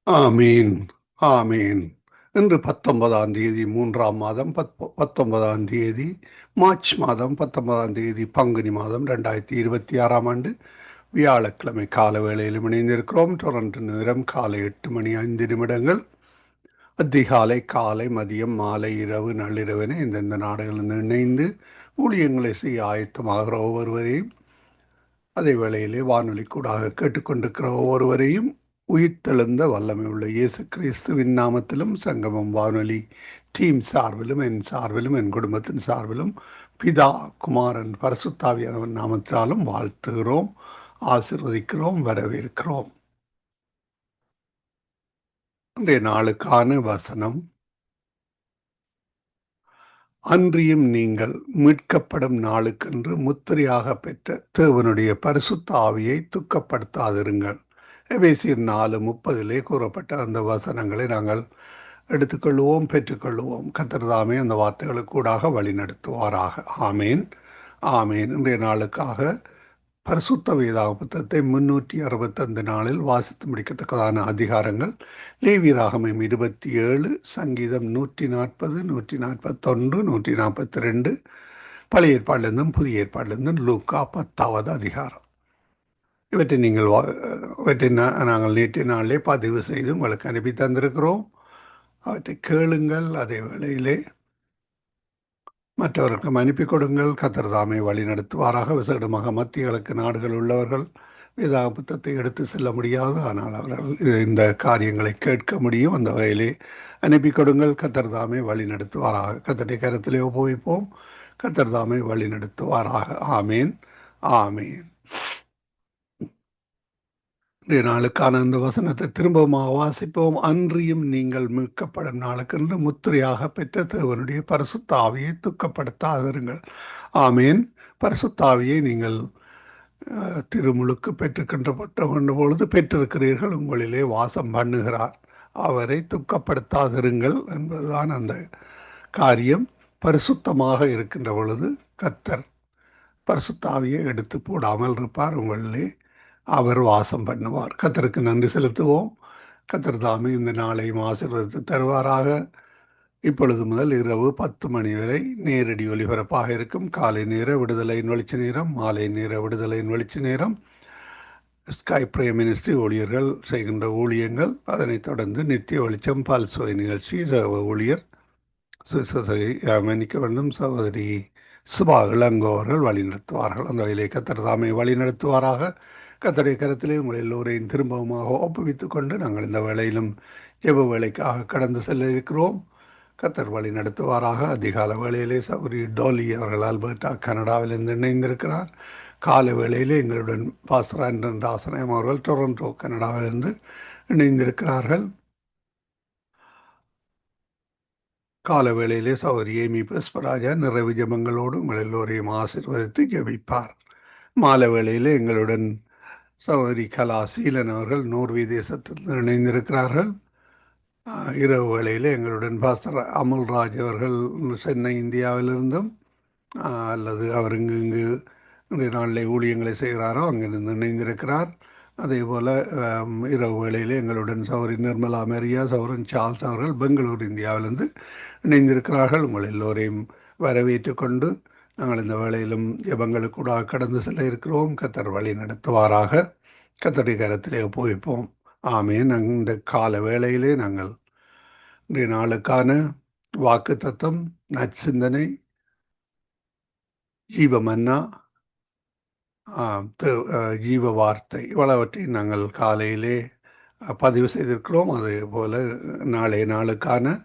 ஆமீன். ஆமீன். இன்று 19ஆம் தேதி 3ஆம் மாதம் 19ஆம் தேதி மார்ச் மாதம் 19ஆம் தேதி பங்குனி மாதம் 2026ஆம் ஆண்டு வியாழக்கிழமை கால வேளையில் இணைந்திருக்கிறோம். டொரண்டோ நேரம் காலை 8 மணி 5 நிமிடங்கள். அதிகாலை, காலை, மதியம், மாலை, இரவு, நள்ளிரவென இந்தந்த நாடுகளில் இணைந்து ஊழியங்களை செய்ய ஆயத்தமாகிற ஒவ்வொருவரையும், அதே வேளையிலே வானொலி கூடாக கேட்டுக்கொண்டிருக்கிற ஒவ்வொருவரையும் உயிர்த்தெழுந்த வல்லமை உள்ள இயேசு கிறிஸ்துவின் நாமத்திலும் சங்கமம் வானொலி டீம் சார்பிலும் என் சார்பிலும் என் குடும்பத்தின் சார்பிலும் பிதா, குமாரன், பரிசுத்தாவியானவன் நாமத்தாலும் வாழ்த்துகிறோம், ஆசீர்வதிக்கிறோம், வரவேற்கிறோம். இன்றைய நாளுக்கான வசனம்: அன்றியும் நீங்கள் மீட்கப்படும் நாளுக்கென்று முத்திரையாக பெற்ற தேவனுடைய பரிசுத்த ஆவியை துக்கப்படுத்தாதிருங்கள். எபேசியர் 4:30 கூறப்பட்ட அந்த வசனங்களை நாங்கள் எடுத்துக்கொள்வோம், பெற்றுக்கொள்வோம். கர்த்தர் தாமே அந்த வார்த்தைகளுக்கூடாக வழி நடத்துவாராக. ஆமேன். ஆமேன். இன்றைய நாளுக்காக பரிசுத்த வேதாகம புத்தகத்தை 365 நாளில் வாசித்து முடிக்கத்தக்கதான அதிகாரங்கள்: லேவியராகமம் 27, சங்கீதம் 140, 141, 142, பழைய ஏற்பாட்டிலிருந்தும் புதிய ஏற்பாட்டிலிருந்தும் லூக்கா 10வது அதிகாரம். இவற்றை நாங்கள் நேற்று நாளிலே பதிவு செய்து உங்களுக்கு அனுப்பி தந்திருக்கிறோம். அவற்றை கேளுங்கள். அதே வேளையிலே மற்றவர்களுக்கும் அனுப்பி கொடுங்கள். கர்த்தர் தாமே வழி நடத்துவாராக. விசேடமாக மத்திய கிழக்கு நாடுகள் உள்ளவர்கள் வேதாக புத்தகத்தை எடுத்து செல்ல முடியாது, ஆனால் அவர்கள் இந்த காரியங்களை கேட்க முடியும். அந்த வகையிலே அனுப்பி கொடுங்கள். கர்த்தர் தாமே வழி நடத்துவாராக. கர்த்தருடைய கரத்திலே ஒப்புவிப்போம். கர்த்தர் தாமே வழி நடத்துவாராக. ஆமேன். ஆமேன். இன்றைய நாளுக்கான அந்த வசனத்தை திரும்பமாக வாசிப்போம். அன்றியும் நீங்கள் மீட்கப்படும் நாளுக்கென்று முத்திரையாக பெற்ற தேவனுடைய பரிசுத்த ஆவியை துக்கப்படுத்தாதிருங்கள். ஆமேன். பரிசுத்த ஆவியை நீங்கள் திருமுழுக்கு பெற்றுக்கின்றப்பட்ட பொழுது பெற்றிருக்கிறீர்கள். உங்களிலே வாசம் பண்ணுகிறார். அவரை துக்கப்படுத்தாதிருங்கள் என்பதுதான் அந்த காரியம். பரிசுத்தமாக இருக்கின்ற பொழுது கர்த்தர் பரிசுத்த ஆவியை எடுத்து போடாமல் இருப்பார். உங்களிலே அவர் வாசம் பண்ணுவார். கர்த்தருக்கு நன்றி செலுத்துவோம். கர்த்தர் தாமே இந்த நாளையும் ஆசீர்வதித்து தருவாராக. இப்பொழுது முதல் இரவு 10 மணி வரை நேரடி ஒலிபரப்பாக இருக்கும். காலை நேர விடுதலையின் வெளிச்ச நேரம், மாலை நேர விடுதலையின் வெளிச்ச நேரம், ஸ்கை பிரேம் மினிஸ்ட்ரி ஊழியர்கள் செய்கின்ற ஊழியங்கள், அதனைத் தொடர்ந்து நித்திய வெளிச்சம் பல்சுவை நிகழ்ச்சி ஊழியர் மன்னிக்க வேண்டும் சகோதரி சுபா இளங்கோ அவர்கள் வழிநடத்துவார்கள். அந்த வகையிலே கர்த்தர் தாமே வழி நடத்துவாராக. கர்த்தருடைய கரத்திலே உங்கள் எல்லோரையும் திரும்பவுமாக ஒப்புவித்துக் கொண்டு நாங்கள் இந்த வேளையிலும் ஜெப வேலைக்காக கடந்து செல்ல இருக்கிறோம். கர்த்தர் வழி நடத்துவாராக. அதிகால வேளையிலே சௌரி டோலி அவர்கள் அல்பர்டா கனடாவிலிருந்து இணைந்திருக்கிறார். கால வேளையிலே எங்களுடன் பாஸ்டர் ஆண்டன் ராசனம் அவர்கள் டொரண்டோ கனடாவிலிருந்து இணைந்திருக்கிறார்கள். கால வேளையிலே சௌரி ஏமி புஷ்பராஜா நிறைவு ஜெபங்களோடு உங்கள் எல்லோரையும் ஆசீர்வதித்து ஜெபிப்பார். மாலை வேளையிலே எங்களுடன் சகோதரி கலா சீலன் அவர்கள் நோர்வே தேசத்தில் இணைந்திருக்கிறார்கள். இரவு வேளையில் எங்களுடன் பாஸ்டர் அமுல்ராஜ் அவர்கள் சென்னை இந்தியாவிலிருந்தும், அல்லது அவர் இங்கு இன்றைய நாளில் ஊழியங்களை செய்கிறாரோ அங்கிருந்து இணைந்திருக்கிறார். அதே போல் இரவு வேளையில் எங்களுடன் சௌரி நிர்மலா மெரியா, சௌரன் சார்ல்ஸ் அவர்கள் பெங்களூர் இந்தியாவிலிருந்து இணைந்திருக்கிறார்கள். உங்கள் எல்லோரையும் வரவேற்று கொண்டு நாங்கள் இந்த வேளையிலும் ஜெபங்களுக்கூட கடந்து செல்ல இருக்கிறோம். கர்த்தர் வழி நடத்துவாராக. கர்த்தருடைய கரத்திலே ஒப்புவிப்போம். ஆமேன். இந்த கால வேளையிலே நாங்கள் இன்றைய நாளுக்கான வாக்கு தத்தம், நற்சிந்தனை, ஜீவமன்னா, ஜீவ வார்த்தை இவ்வளவற்றை நாங்கள் காலையிலே பதிவு செய்திருக்கிறோம். அதே போல் நாளைய நாளுக்கான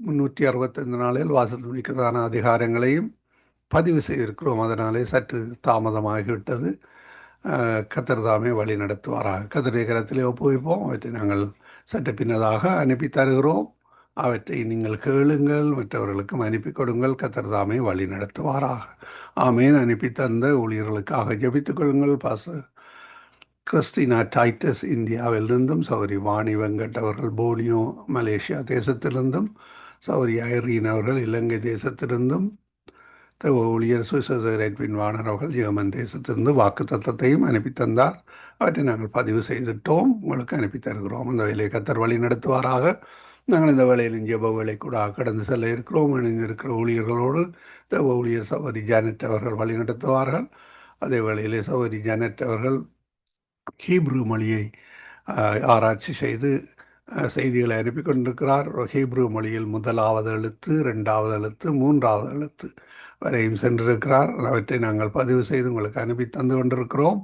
365 நாளில் வாசல் முடிக்கிறதான அதிகாரங்களையும் பதிவு செய்திருக்கிறோம். அதனாலே சற்று தாமதமாகிவிட்டது. கர்த்தர் தாமே வழி நடத்துவாராக. கர்த்தருடைய கரத்திலே ஒப்புவிப்போம். அவற்றை நாங்கள் சற்று பின்னதாக அனுப்பி தருகிறோம். அவற்றை நீங்கள் கேளுங்கள், மற்றவர்களுக்கும் அனுப்பி கொடுங்கள். கர்த்தர் தாமே வழி நடத்துவாராக. ஆமேன். அனுப்பி தந்த ஊழியர்களுக்காக ஜெபித்துக் கொள்ளுங்கள். கிறிஸ்டினா டைட்டஸ் இந்தியாவிலிருந்தும், சௌரி வாணி வெங்கட் அவர்கள் போனியோ மலேசியா தேசத்திலிருந்தும், சௌரி ஐரீன் அவர்கள் இலங்கை தேசத்திலிருந்தும், ஊழியர் சுவிசேஷகர் எட்வின் வாணர் அவர்கள் ஜெர்மன் தேசத்திலிருந்து வாக்கு தத்தத்தையும் அனுப்பி தந்தார். அவற்றை நாங்கள் பதிவு செய்துட்டோம், உங்களுக்கு அனுப்பி தருகிறோம். அந்த வேலையை கத்தர் வழி நடத்துவாராக. நாங்கள் இந்த வேலையில் ஜெப வேலை கூட கடந்து செல்ல இருக்கிறோம். இணைந்திருக்கிற ஊழியர்களோடு ஊழியர் சகோதரி ஜானட் அவர்கள் வழி நடத்துவார்கள். அதே வேளையிலே சகோதரி ஜானட் அவர்கள் ஹீப்ரு மொழியை ஆராய்ச்சி செய்து செய்திகளை அனுப்பி கொண்டிருக்கிறார். ஹீப்ரு மொழியில் முதலாவது எழுத்து, இரண்டாவது எழுத்து, மூன்றாவது எழுத்து வரையும் சென்றிருக்கிறார். அவற்றை நாங்கள் பதிவு செய்து உங்களுக்கு அனுப்பி தந்து கொண்டிருக்கிறோம்.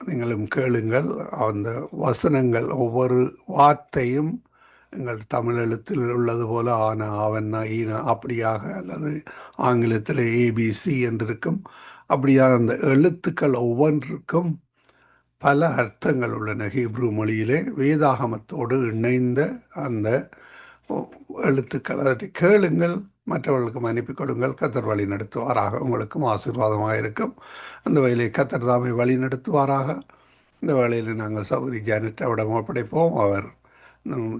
நீங்களும் கேளுங்கள். அந்த வசனங்கள் ஒவ்வொரு வார்த்தையும் எங்கள் தமிழ் எழுத்தில் உள்ளது போல ஆன, ஆவன்னா, ஈனா அப்படியாக, அல்லது ஆங்கிலத்தில் ஏபிசி என்றிருக்கும். அப்படியாக அந்த எழுத்துக்கள் ஒவ்வொன்றுக்கும் பல அர்த்தங்கள் உள்ளன. ஹீப்ரு மொழியிலே வேதாகமத்தோடு இணைந்த அந்த எழுத்துக்கள். அதை கேளுங்கள், மற்றவர்களுக்கும் அனுப்பி கொடுங்கள். கத்தர் வழி நடத்துவாராக. உங்களுக்கும் ஆசீர்வாதமாக இருக்கும். அந்த வழியிலே கத்தர் தாமே வழி நடத்துவாராக. இந்த வேளையில் நாங்கள் சௌரி ஜானட் அவரிடம் ஒப்படைப்போம். அவர்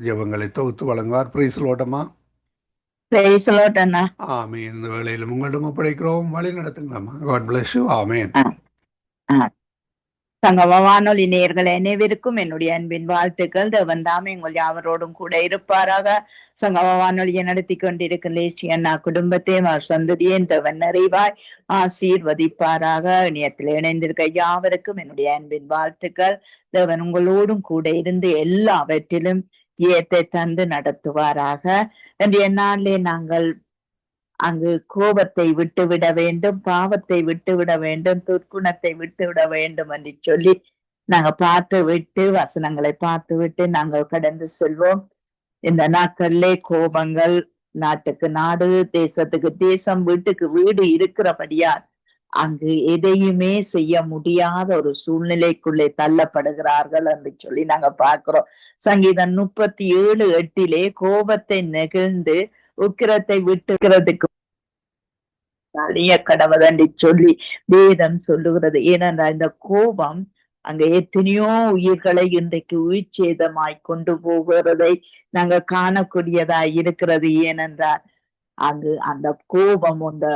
ஜெபங்களை தொகுத்து வழங்குவார். பிரைஸ்லோட்டமா ஆமீன். இந்த வேளையில் உங்களிடம் ஒப்படைக்கிறோம், வழி நடத்துங்கம்மா. God bless you. ஆமீன். சங்கம வானொலி நேயர்கள் அனைவருக்கும் என்னுடைய அன்பின் வாழ்த்துக்கள். தேவன் தாமே உங்கள் யாவரோடும் கூட இருப்பாராக. சங்கம வானொலியை நடத்தி கொண்டிருக்கிற லேசி அண்ணா குடும்பத்தையும் அவர் சந்ததியும் தேவன் நிறைவாய் ஆசீர்வதிப்பாராக. இணையத்தில் இணைந்திருக்க யாவருக்கும் என்னுடைய அன்பின் வாழ்த்துக்கள். தேவன் உங்களோடும் கூட இருந்து எல்லாவற்றிலும் ஜெயத்தை தந்து நடத்துவாராக. இன்றைய நாளிலே நாங்கள் அங்கு கோபத்தை விட்டுவிட வேண்டும், பாவத்தை விட்டுவிட வேண்டும், துர்க்குணத்தை விட்டுவிட வேண்டும் என்று சொல்லி நாங்க பார்த்து விட்டு வசனங்களை பார்த்து விட்டு நாங்கள் கடந்து செல்வோம். இந்த நாட்களிலே கோபங்கள் நாட்டுக்கு நாடு, தேசத்துக்கு தேசம், வீட்டுக்கு வீடு இருக்கிறபடியால் அங்கு எதையுமே செய்ய முடியாத ஒரு சூழ்நிலைக்குள்ளே தள்ளப்படுகிறார்கள் என்று சொல்லி நாங்க பார்க்கிறோம். சங்கீதம் 37:8 கோபத்தை நெகிழ்ந்து உக்கிரத்தை விட்டுக்கிறதுக்கு அழிய கடவுதண்டி சொல்லி வேதம் சொல்லுகிறது. ஏனென்றால் இந்த கோபம் அங்க எத்தனையோ உயிர்களை இன்றைக்கு உயிர் சேதமாய் கொண்டு போகிறதை நாங்க காணக்கூடியதாய் இருக்கிறது. ஏனென்றால் அங்கு அந்த கோபம் அந்த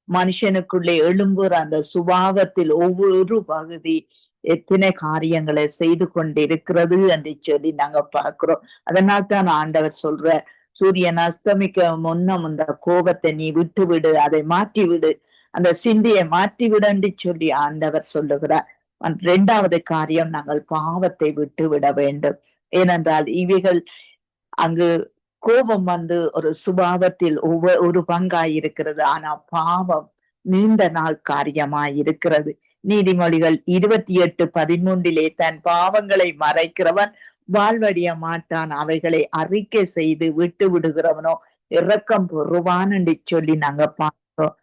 மனுஷனுக்குள்ளே எழும்புற அந்த சுபாவத்தில் ஒவ்வொரு பகுதி எத்தனை காரியங்களை செய்து கொண்டிருக்கிறது என்று சொல்லி நாங்க பார்க்கிறோம். அதனால் தான் ஆண்டவர் சொல்ற, சூரியன் அஸ்தமிக்க முன்னம் அந்த கோபத்தை நீ விட்டு விடு, அதை மாற்றி விடு, அந்த சிந்தியை மாற்றி விடு சொல்லி ஆண்டவர் சொல்லுகிறார். 2வது காரியம், நாங்கள் பாவத்தை விட்டு விட வேண்டும். ஏனென்றால் இவைகள் அங்கு கோபம் ஒரு சுபாவத்தில் ஒரு பங்காய் இருக்கிறது. ஆனா பாவம் நீண்ட நாள் காரியமாய் இருக்கிறது. நீதிமொழிகள் 28:13 தன் பாவங்களை மறைக்கிறவன் வாழ்வடைய மாட்டான், அவைகளை அறிக்கை செய்து விட்டு விடுகிறவனோ இரக்கம் பெறுவான் என்று சொல்லி நாங்க பார்க்கிறோம்.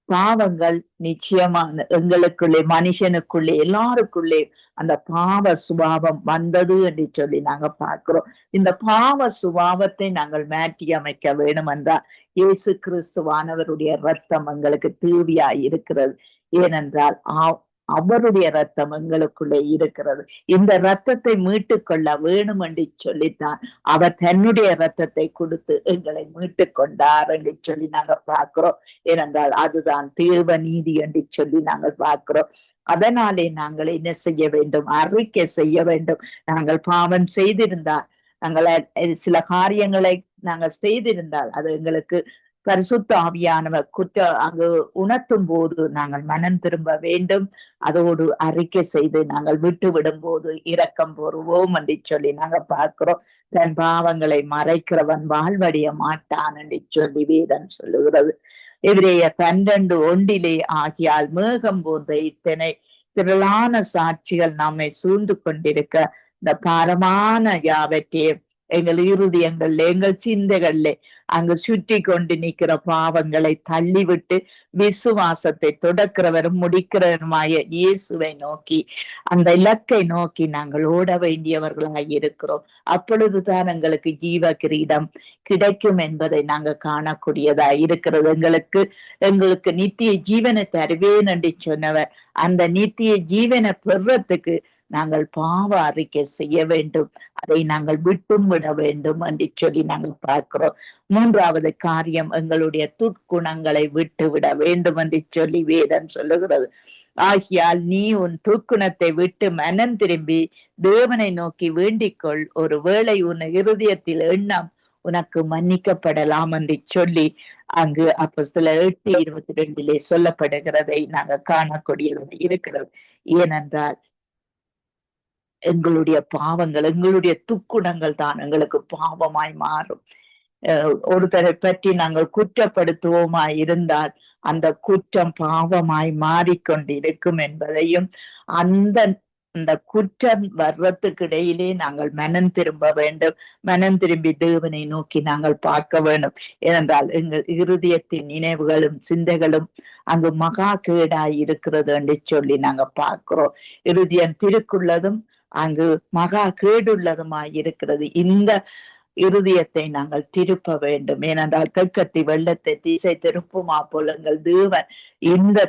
பாவங்கள் நிச்சயமான எங்களுக்குள்ளே, மனுஷனுக்குள்ளே, எல்லாருக்குள்ளே அந்த பாவ சுபாவம் வந்தது என்று சொல்லி நாங்க பார்க்கிறோம். இந்த பாவ சுபாவத்தை நாங்கள் மாற்றி அமைக்க வேணும் என்றால் இயேசு கிறிஸ்துவானவருடைய ரத்தம் எங்களுக்கு தேவையாய் இருக்கிறது. ஏனென்றால் அவருடைய ரத்தம் எங்களுக்குள்ளே இருக்கிறது. இந்த ரத்தத்தை மீட்டு கொள்ள வேணும் என்று சொல்லித்தான் அவர் தன்னுடைய ரத்தத்தை கொடுத்து எங்களை மீட்டு கொண்டார் என்று சொல்லி நாங்க பார்க்கிறோம். ஏனென்றால் அதுதான் தேவ நீதி என்று சொல்லி நாங்கள் பார்க்கிறோம். அதனாலே நாங்கள் என்ன செய்ய வேண்டும்? அறிக்கை செய்ய வேண்டும். நாங்கள் பாவம் செய்திருந்தால், நாங்கள் சில காரியங்களை நாங்கள் செய்திருந்தால் அது எங்களுக்கு பரிசுத்த ஆவியானவர் அங்கு உணர்த்தும் போது நாங்கள் மனம் திரும்ப வேண்டும். அதோடு அறிக்கை செய்து நாங்கள் விட்டு விடும் போது இரக்கம் பெறுவோம் என்று சொல்லி நாங்க பார்க்கிறோம். தன் பாவங்களை மறைக்கிறவன் வாழ்வடைய மாட்டான் என்று சொல்லி வேதம் சொல்லுகிறது. எபிரேயர் 12:1 ஆகியால் மேகம் போன்ற இத்தனை திரளான சாட்சிகள் நம்மை சூழ்ந்து கொண்டிருக்க இந்த பாரமான யாவற்றையும் எங்கள் இருதயங்கள்ல, எங்கள் சிந்தைகள்ல அங்கு சுற்றி கொண்டு நிற்கிற பாவங்களை தள்ளிவிட்டு விசுவாசத்தை தொடக்கிறவரும் முடிக்கிறவருமாய இயேசுவை நோக்கி, அந்த இலக்கை நோக்கி நாங்கள் ஓட வேண்டியவர்களாய் இருக்கிறோம். அப்பொழுதுதான் எங்களுக்கு ஜீவ கிரீடம் கிடைக்கும் என்பதை நாங்க காணக்கூடியதா இருக்கிறது. எங்களுக்கு நித்திய ஜீவனை தருவேன் என்று சொன்னவர் அந்த நித்திய ஜீவனை பெறுறதுக்கு நாங்கள் பாவ அறிக்கை செய்ய வேண்டும், அதை நாங்கள் விட்டும் விட வேண்டும் என்று சொல்லி நாங்கள் பார்க்கிறோம். மூன்றாவது காரியம், எங்களுடைய துர்க்குணங்களை விட்டு விட வேண்டும் என்று சொல்லி வேதம் சொல்லுகிறது. ஆகியால் நீ உன் துர்க்குணத்தை விட்டு மனம் திரும்பி தேவனை நோக்கி வேண்டிக்கொள், ஒரு வேளை உன் இருதயத்தில் எண்ணம் உனக்கு மன்னிக்கப்படலாம் என்று சொல்லி அங்கு அப்போஸ்தலர் 8:22 சொல்லப்படுகிறதை நாங்கள் காணக்கூடியது இருக்கிறது. ஏனென்றால் எங்களுடைய பாவங்கள், எங்களுடைய துக்குணங்கள் தான் எங்களுக்கு பாவமாய் மாறும். ஒருத்தரை பற்றி நாங்கள் குற்றப்படுத்துவோமாய் இருந்தால் அந்த குற்றம் பாவமாய் மாறிக்கொண்டிருக்கும் என்பதையும், அந்த குற்றம் வர்றதுக்கு இடையிலே நாங்கள் மனம் திரும்ப வேண்டும். மனம் திரும்பி தேவனை நோக்கி நாங்கள் பார்க்க வேண்டும். ஏனென்றால் எங்கள் இருதயத்தின் நினைவுகளும் சிந்தைகளும் அங்கு மகா கேடாய் இருக்கிறது என்று சொல்லி நாங்க பார்க்கிறோம். இருதயம் திருக்குள்ளதும் அங்கு மகா கேடுள்ளதுமாய் இருக்கிறது. இந்த இருதயத்தை நாங்கள் திருப்ப வேண்டும். ஏனென்றால் தெற்கத்தி வெள்ளத்தை திசை திருப்புமா போல எங்கள் தேவன் இந்த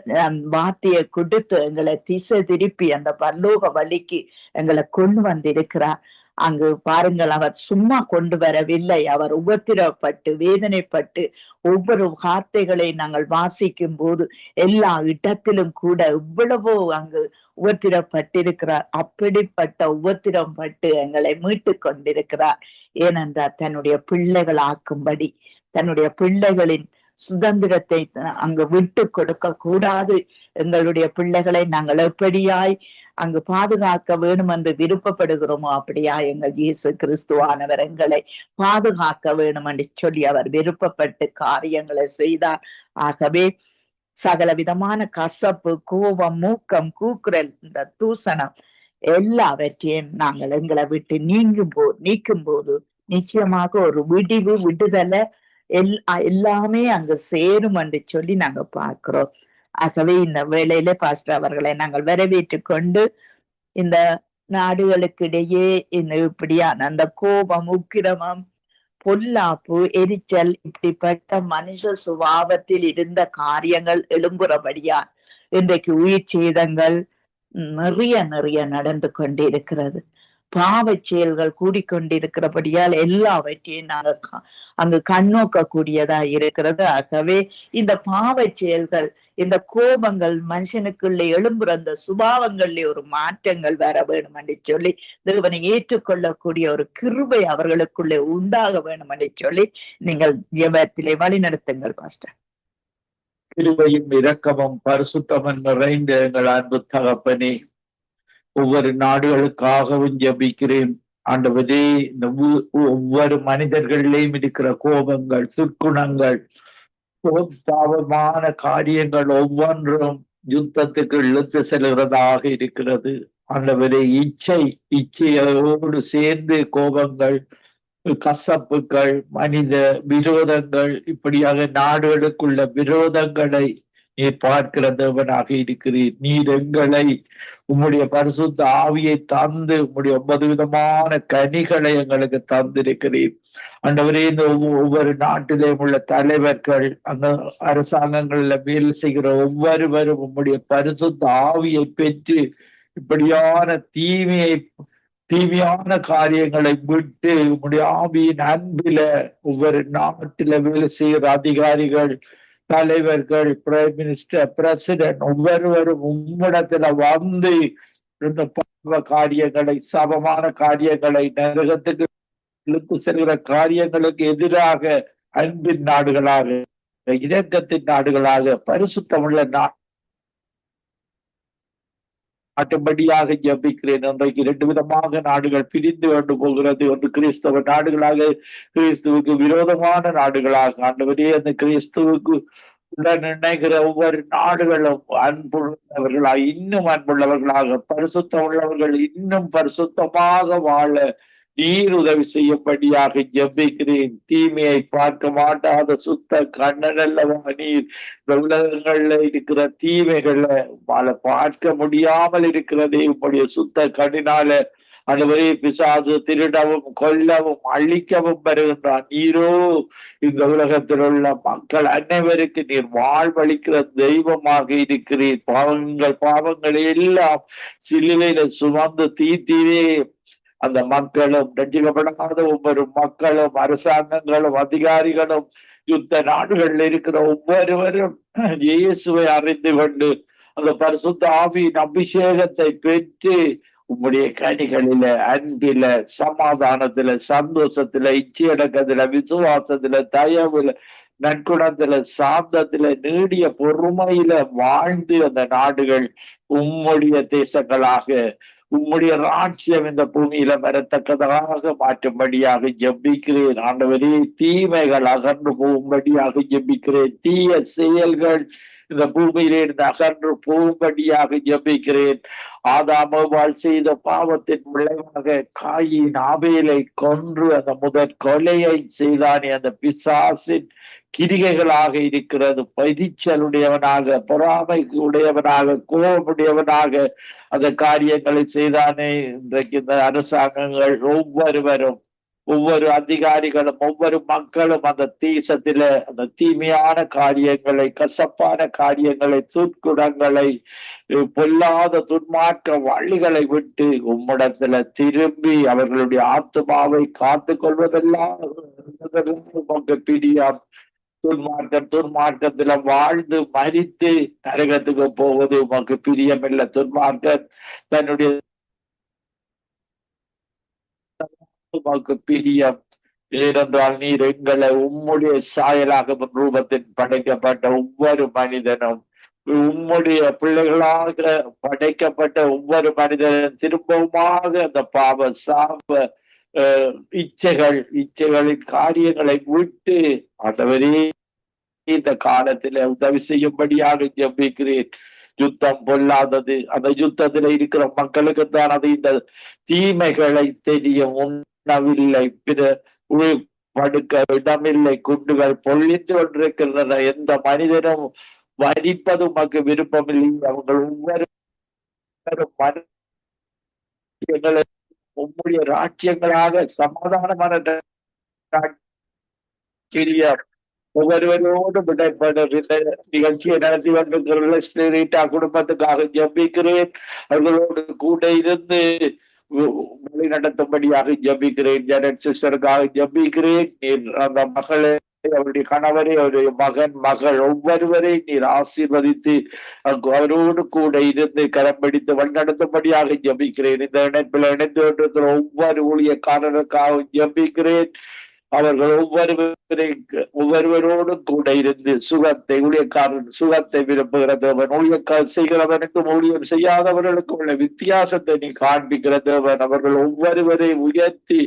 வார்த்தையை கொடுத்து எங்களை திசை திருப்பி அந்த பரலோக வழிக்கு எங்களை கொண்டு வந்திருக்கிறார். அங்கு பாருங்கள், அவர் சும்மா கொண்டு வரவில்லை. அவர் உபத்திரப்பட்டு வேதனைப்பட்டு ஒவ்வொரு வார்த்தைகளை நாங்கள் வாசிக்கும் போது எல்லா இடத்திலும் கூட இவ்வளவோ அங்கு உபத்திரப்பட்டிருக்கிறார். அப்படிப்பட்ட உபத்திரம் பட்டு எங்களை மீட்டு கொண்டிருக்கிறார். ஏனென்றால் தன்னுடைய பிள்ளைகள் ஆக்கும்படி, தன்னுடைய பிள்ளைகளின் சுதந்திரத்தை அங்கு விட்டு கொடுக்க கூடாது. எங்களுடைய பிள்ளைகளை நாங்கள் எப்படியாய் அங்கு பாதுகாக்க வேணும் என்று விருப்பப்படுகிறோமோ அப்படியா எங்கள் இயேசு கிறிஸ்துவானவர் எங்களை பாதுகாக்க வேணும் என்று சொல்லி அவர் விருப்பப்பட்டு காரியங்களை செய்தார். ஆகவே சகல விதமான கசப்பு, கோபம், மூக்கம், கூக்குரல், இந்த தூசணம் எல்லாவற்றையும் நாங்கள் எங்களை விட்டு நீக்கும் போது நிச்சயமாக ஒரு விடுதலை எல்லாமே அங்கு சேரும் என்று சொல்லி நாங்க பார்க்கிறோம். ஆகவே இந்த வேளையில பாஸ்டர் அவர்களை நாங்கள் வரவேற்றுக் கொண்டு, இந்த நாடுகளுக்கு இடையே இந்த இப்படியான அந்த கோபம், உக்கிரமம், பொல்லாப்பு, எரிச்சல், இப்படிப்பட்ட மனுஷ சுபாவத்தில் இருந்த காரியங்கள் எழும்புறபடியா இன்றைக்கு உயிர் சேதங்கள் நிறைய நடந்து கொண்டிருக்கிறது. பாவ செயல்கள் கூடிக்கொண்டிருக்கிறபடியால் எல்லாவற்றையும் நாங்க அங்கு கண்ணோக்க கூடியதா இருக்கிறது. ஆகவே இந்த பாவ செயல்கள், இந்த கோபங்கள், மனுஷனுக்குள்ளே எழும்புற அந்த சுபாவங்களிலே ஒரு மாற்றங்கள் வர வேணும் என்று சொல்லி தேவனை ஏற்றுக்கொள்ளக்கூடிய ஒரு கிருபை அவர்களுக்குள்ளே உண்டாக வேணும் என்று சொல்லி நீங்கள் ஜெபத்திலே வழி நடத்துங்கள் பாஸ்டர். கிருபையும் இரக்கமும் பரிசுத்தமும் நிறைந்த எங்கள் அன்பு தகப்பனே, ஒவ்வொரு நாடுகளுக்காகவும் ஜபிக்கிறேன் ஆண்டவரே. இந்த ஒவ்வொரு மனிதர்களிலேயும் இருக்கிற கோபங்கள், துர்க்குணங்கள், பாவமான காரியங்கள் ஒவ்வொன்றும் யுத்தத்துக்கு இழுத்து செல்கிறதாக இருக்கிறது. ஆண்டவரே, இச்சையோடு சேர்ந்து கோபங்கள், கசப்புகள், மனித விரோதங்கள், இப்படியாக நாடுகளுக்குள்ள விரோதங்களை நீர் பார்க்கிற தேவனாக இருக்கிறீர். நீர் எங்களை உம்முடைய பரிசுத்த ஆவியை தந்து உம்முடைய 9 விதமான கனிகளை எங்களுக்கு தந்திருக்கிறீர். ஆண்டவரே, இந்த ஒவ்வொரு நாட்டிலேயும் உள்ள தலைவர்கள், அந்த அரசாங்கங்கள்ல வேலை செய்கிற ஒவ்வொருவரும் உம்முடைய பரிசுத்த ஆவியை பெற்று இப்படியான தீமையான காரியங்களை விட்டு உம்முடைய ஆவியின் அன்பில ஒவ்வொரு நாட்டில வேலை செய்கிற அதிகாரிகள், தலைவர்கள், பிரைம் மினிஸ்டர், பிரசிடென்ட் ஒவ்வொருவரும் உம்மிடத்துல வந்து இந்த பாவ காரியங்களை, சமமான காரியங்களை, நரகத்துக்கு இழுத்து செல்கிற காரியங்களுக்கு எதிராக அன்பின் நாடுகளாக, இரக்கத்தின் நாடுகளாக, பரிசுத்தமுள்ள நாட்டும்படியாக ஜபிக்கிறேன். இன்றைக்கு 2 விதமாக நாடுகள் பிரிந்து கொண்டு போகிறது. ஒன்று கிறிஸ்தவ நாடுகளாக, கிறிஸ்துவுக்கு விரோதமான நாடுகளாக. ஆண்டவரே, அந்த கிறிஸ்துவுக்கு உடன் இணைகிற ஒவ்வொரு நாடுகளும் அன்புள்ளவர்களாக, இன்னும் அன்புள்ளவர்களாக, பரிசுத்தம் உள்ளவர்கள் இன்னும் பரிசுத்தமாக வாழ நீர் உதவி செய்யும்படியாக ஜெபிக்கிறேன். தீமையை பார்க்க மாட்டாத சுத்த கண்ணன் அல்லவா நீர். உலகங்கள்ல இருக்கிற தீமைகளை பார்க்க முடியாமல் இருக்கிறதே உங்களுடைய சுத்த கண்ணினால ஆண்டவரே, பிசாசு திருடவும் கொல்லவும் அழிக்கவும் வருகின்றான். நீரோ இந்த உலகத்தில் உள்ள மக்கள் அனைவருக்கு நீர் வாழ்வளிக்கிற தெய்வமாக இருக்கிறீர். பாவங்களை எல்லாம் சிலுவையில சுமந்து தீர்த்தீரே. அந்த மக்களும், ரட்சிக்கப்படாத ஒவ்வொரு மக்களும், அரசாங்கங்களும், அதிகாரிகளும், யுத்த நாடுகளில் இருக்கிற ஒவ்வொருவரும் இயேசுவை அறிந்து கொண்டு அந்த பரிசுத்த ஆவியின் அபிஷேகத்தை பெற்று உம்முடைய கனிகளில, அன்பில, சமாதானத்துல, சந்தோஷத்துல, இச்சையடக்கத்துல, விசுவாசத்துல, தயவுல, நற்குணத்துல, சாந்தத்துல, நீடிய பொறுமையில வாழ்ந்து அந்த நாடுகள் உம்முடைய தேசங்களாக, உம்முடைய ராட்சியம் இந்த பூமியில வரத்தக்கதாக மாற்றும்படியாக ஜெபிக்கிறேன். ஆண்டவரே, தீமைகள் அகன்று போகும்படியாக ஜெபிக்கிறேன். தீய செயல்கள் இந்த பூமியிலே இருந்து அகன்று போகும்படியாக ஜெபிக்கிறேன். ஆதாமோவால் செய்த பாவத்தின் விளைவாக காயின் ஆபேலை கொன்று அந்த முதற் கொலையை செய்தானே, அந்த பிசாசின் கிரிகைகளாக இருக்கிறது. பரிச்சலுடையவனாக, பொறாமை உடையவனாக, கோபமுடையவனாக அந்த காரியங்களை செய்தானே. இன்றைக்கு இந்த அரசாங்கங்கள் ஒவ்வொருவரும், ஒவ்வொரு அதிகாரிகளும், ஒவ்வொரு மக்களும் அந்த தேசத்தில அந்த தீமையான காரியங்களை, கசப்பான காரியங்களை, துர்க்குணங்களை, பொல்லாத துன்மார்க்க வழிகளை விட்டு உம்மிடத்துல திரும்பி அவர்களுடைய ஆத்மாவை காத்து கொள்வதெல்லாம் பிடியாம். துன்மார்க்கத்துல வாழ்ந்து மரித்து நரகத்துக்கு போவது உமக்கு பிரியமில்லை. துன்மார்க்கன் தன்னுடைய உமக்கு பிரியம். ஏனென்றால் நீர் எங்களை உம்முடைய சாயலாக ரூபத்தில் படைக்கப்பட்ட ஒவ்வொரு மனிதனும், உம்முடைய பிள்ளைகளாக படைக்கப்பட்ட ஒவ்வொரு மனிதனும் திரும்பவுமாக அந்த பாவ சாப இச்சைகளின் காரியங்களை விட்டு ஆண்டவரே இந்த காலத்துல உதவி செய்யும்படியாக ஜெபிக்கிறேன். யுத்தம் பொல்லாதது. அந்த யுத்தத்துல இருக்கிற மக்களுக்கு தான் அது இந்த தீமைகளை தெரியும். உண்ணவில்லை, பிற படுக்க இடமில்லை, குண்டுகள் பொழிந்து கொண்டிருக்கின்றன. எந்த மனிதனும் வரிப்பது உமக்கு விருப்பமில்லை. அவங்கள் ஒவ்வொரு உம்முடைய ராஜ்யங்களாக சமாதானமான ஒவ்வொருவரோடு விடைபடும் இந்த நிகழ்ச்சியை நடத்தி கொண்டிருக்கிற குடும்பத்துக்காக ஜெபிக்கிறேன். அவர்களோடு கூட இருந்து வழி நடத்தும்படியாக ஜெபிக்கிறேன். ஜெனட் சிஸ்டருக்காக ஜெபிக்கிறேன். அந்த மகளை, அவருடைய கணவரை, அவருடைய மகன், மகள் ஒவ்வொருவரை நீர் ஆசீர்வதித்து அவரோடு கூட இருந்து கரம் பிடித்து வழிநடத்தும்படியாக ஜெபிக்கிறேன். இந்த இணைப்பில் இணைந்து கொண்டிருக்கிற ஒவ்வொரு ஊழியக்காரருக்காக ஜெபிக்கிறேன். அவர்கள் ஒவ்வொருவரோடு கூட இருந்து சுகத்தை, ஊழியக்காரன் சுகத்தை விரும்புகிற தேவன், ஊழியக்காரர் செய்கிறவனுக்கும் ஊழியம் செய்யாதவர்களுக்கும் உள்ள வித்தியாசத்தை நீ காண்பிக்கிற தேவன். அவர்கள் ஒவ்வொருவரை உயர்த்தி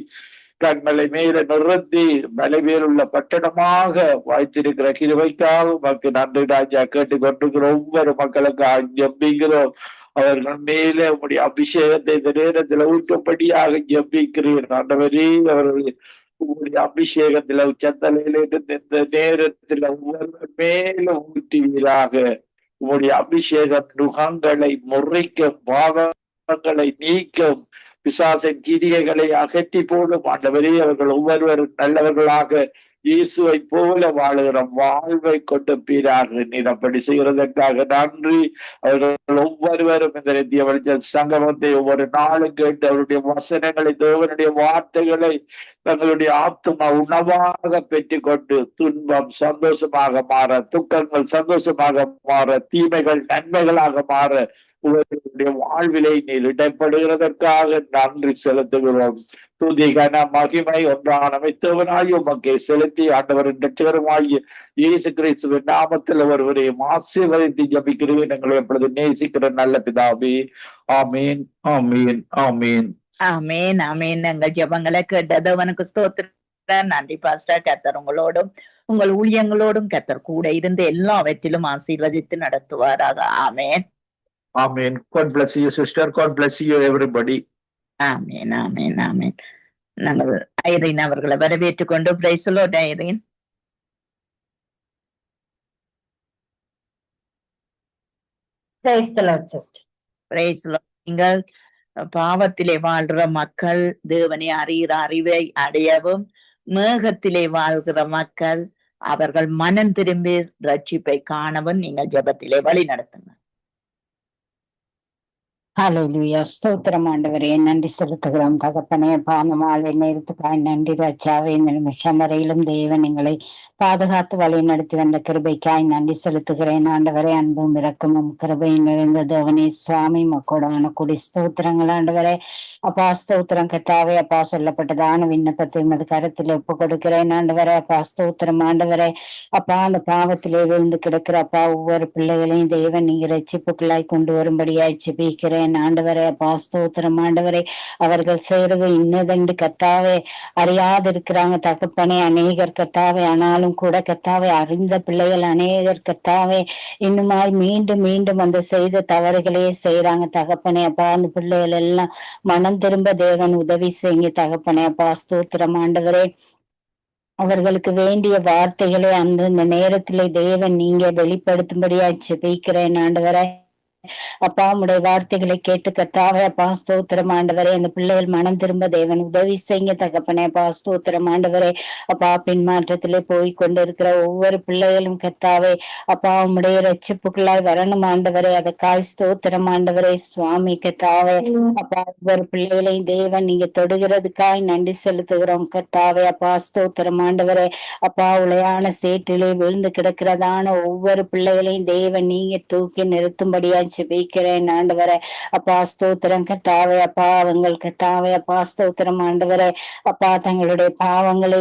கண்களை மேல நிறுத்தி மலைமேலுள்ள பட்டணமாக வாய்த்திருக்கிற கிருபைக்காக உமக்கு நன்றி ராஜா. கேட்டுக்கொண்டிருக்கிற ஒவ்வொரு மக்களுக்காக ஜெபிக்கிறோம். அவர்கள் மேலே உங்களுடைய அபிஷேகத்தை இந்த நேரத்தில் ஊற்றும்படியாக ஜெபிக்கிறேன். ஆண்டவரே, அவர்கள் உங்களுடைய அபிஷேகத்துல உச்சந்தலையில இருந்து இந்த நேரத்துல ஒவ்வொரு மேல ஊற்றுவீராக. உங்களுடைய அபிஷேகம் நுகங்களை முறைக்கும், பாவங்களை நீக்கும், பிசாசின் கிரியைகளை அகற்றி போடும். ஆண்டவரே, அவர்கள் ஒவ்வொருவரும் நல்லவர்களாக இயேசுவை போல வாழுகிற வாழ்வை கொண்டு பீராக நீர் அப்படி செய்கிறதற்காக நன்றி. அவர்கள் ஒவ்வொருவரும் இந்த நித்திய வெளிச்ச சங்கமத்தை ஒவ்வொரு நாளும் கேட்டு அவருடைய வசனங்களை, தேவனுடைய வார்த்தைகளை தங்களுடைய ஆத்மா உணவாக பெற்றுக்கொண்டு துன்பம் சந்தோஷமாக மாற, துக்கங்கள் சந்தோஷமாக மாற, தீமைகள் நன்மைகளாக மாற உங்களுடைய வாழ்விலை நீர் இடைப்படுகிறதற்காக நன்றி செலுத்துகிறோம். துதி கன மகிமை ஒன்றான அமைத்தவனாய் உமக்கை செலுத்தி ஆண்டவரின் இரட்சகருமாகிய இயேசு கிறிஸ்துவின் நாமத்தில் ஒருவரையும் ஆசீர்வதித்து ஜெபிக்கிறேன். எங்களை எப்பொழுது நேசிக்கிற நல்ல பிதாவே. ஆமீன், ஆமீன், ஆமீன், ஆமேன், ஆமேன். எங்கள் ஜெபங்களை கேட்டது அவனுக்கு ஸ்தோத்திரம். நன்றி பாஸ்டர். கர்த்தர் உங்களோடும் உங்கள் ஊழியங்களோடும் கர்த்தர் கூட இருந்து எல்லாவற்றிலும் ஆசீர்வதித்து நடத்துவாராக. ஆமேன், ஆமீன். God bless you sister. God bless you everybody. ஆமேன், ஆமேன், ஆமேன். நாங்கள் ஐரீன் அவர்களை வரவேற்றுக் கொண்டு praise the Lord. Irene. Praise the Lord, sister. Praise the Lord. நீங்கள் பாவத்திலே வாழ்ற மக்கள் தேவனை அறிகிற அறிவை அடையவும், மேகத்திலே வாழ்கிற மக்கள் அவர்கள் மனம் திரும்பி ரட்சிப்பை காணவும் நீங்கள் ஜெபத்திலே வழி நடத்துங்க. ஹalleluya. ஸ்தோத்திரம் ஆண்டவரே, நன்றி செலுத்துகிறோம் தகப்பனே. பாந்த மாலை நேரத்துக்காய் நன்றி ராஜாவே. இந்த நிமிஷம் வரையிலும் தேவன் எங்களை பாதுகாத்து வழி நடத்தி வந்த கிருபைக்காய் நன்றி செலுத்துகிறேன் ஆண்டவரே. அன்பும் இரக்கமும் கிருபையும் நிறைந்த தேவனே சுவாமி, மக்கோடான கூடி ஸ்தோத்திரங்கள் ஆண்டவரே. அப்பா ஸ்தோத்திரம் கத்தாவே. அப்பா சொல்லப்பட்டதான விண்ணப்பத்தை உமது கரத்தில் ஒப்பு கொடுக்கிறேன் ஆண்டவரே. அப்பா ஸ்தோத்திரம் ஆண்டவரே. அப்பா அந்த பாவத்திலே விழுந்து கிடக்கிற அப்பா ஒவ்வொரு பிள்ளைகளையும் தேவன் நீங்க ரட்சிப்புக்குள்ளாய் கொண்டு வரும்படியாய் ஜெபிக்கிறேன் ஆண்டவரே. அப்பா ஸ்தோத்திரம் ஆண்டவரே. அவர்கள் செய்யறது இன்னதென்று கத்தாவே அறியாது இருக்கிறாங்க தகப்பனே. அநேகர் கத்தாவே, ஆனாலும் கூட கத்தாவே அறிந்த பிள்ளைகள் அநேகர் கத்தாவே இன்னுமாய் மீண்டும் மீண்டும் அந்த செய்த தவறுகளே செய்யறாங்க தகப்பனே. அப்பா அந்த பிள்ளைகள் எல்லாம் மனம் திரும்ப தேவன் உதவி செய்யுங்க தகப்பனே. அப்பா ஸ்தோத்திரம் ஆண்டவரே. அவர்களுக்கு வேண்டிய வார்த்தைகளை அந்தந்த நேரத்திலே தேவன் நீங்க வெளிப்படுத்தும்படியா ஜெபிக்கிறேன் ஆண்டவரே. அப்பா உடைய வார்த்தைகளை கேட்டு கத்தாவே. அப்பா ஸ்தோத்திரம் ஆண்டவரே. அந்த பிள்ளைகள் மனம் திரும்ப தேவன் உதவி செய்ய தகப்பனே. அப்பா ஸ்தோத்திரம் ஆண்டவரே. அப்பா பின்மாற்றத்திலே போய் கொண்டிருக்கிற ஒவ்வொரு பிள்ளைகளும் கத்தாவே அப்பா உடைய ரட்சிப்புக்குள்ளாய் வரணும் ஆண்டவரே. அதற்காய் ஸ்தோத்திரம் ஆண்டவரே சுவாமி கத்தாவே. அப்பா ஒவ்வொரு பிள்ளைகளையும் தேவன் நீங்க தொடுகிறதுக்காய் நன்றி செலுத்துகிறோம் கத்தாவே. அப்பா ஸ்தோத்திரம் ஆண்டவரே. அப்பா உளையான சேற்றிலே விழுந்து கிடக்கிறதான ஒவ்வொரு பிள்ளைகளையும் தேவன் நீங்க தூக்கி நிறுத்தும்படியா ஜெபிக்கிறேன் ஆண்டவரே. அப்பா ஸ்தோத்திரம் கத்தாவே. அப்பா அவங்கள் கத்தாவே அப்பா ஸ்தோத்திரம் ஆண்டவரே. அப்பா தங்களுடைய பாவங்களை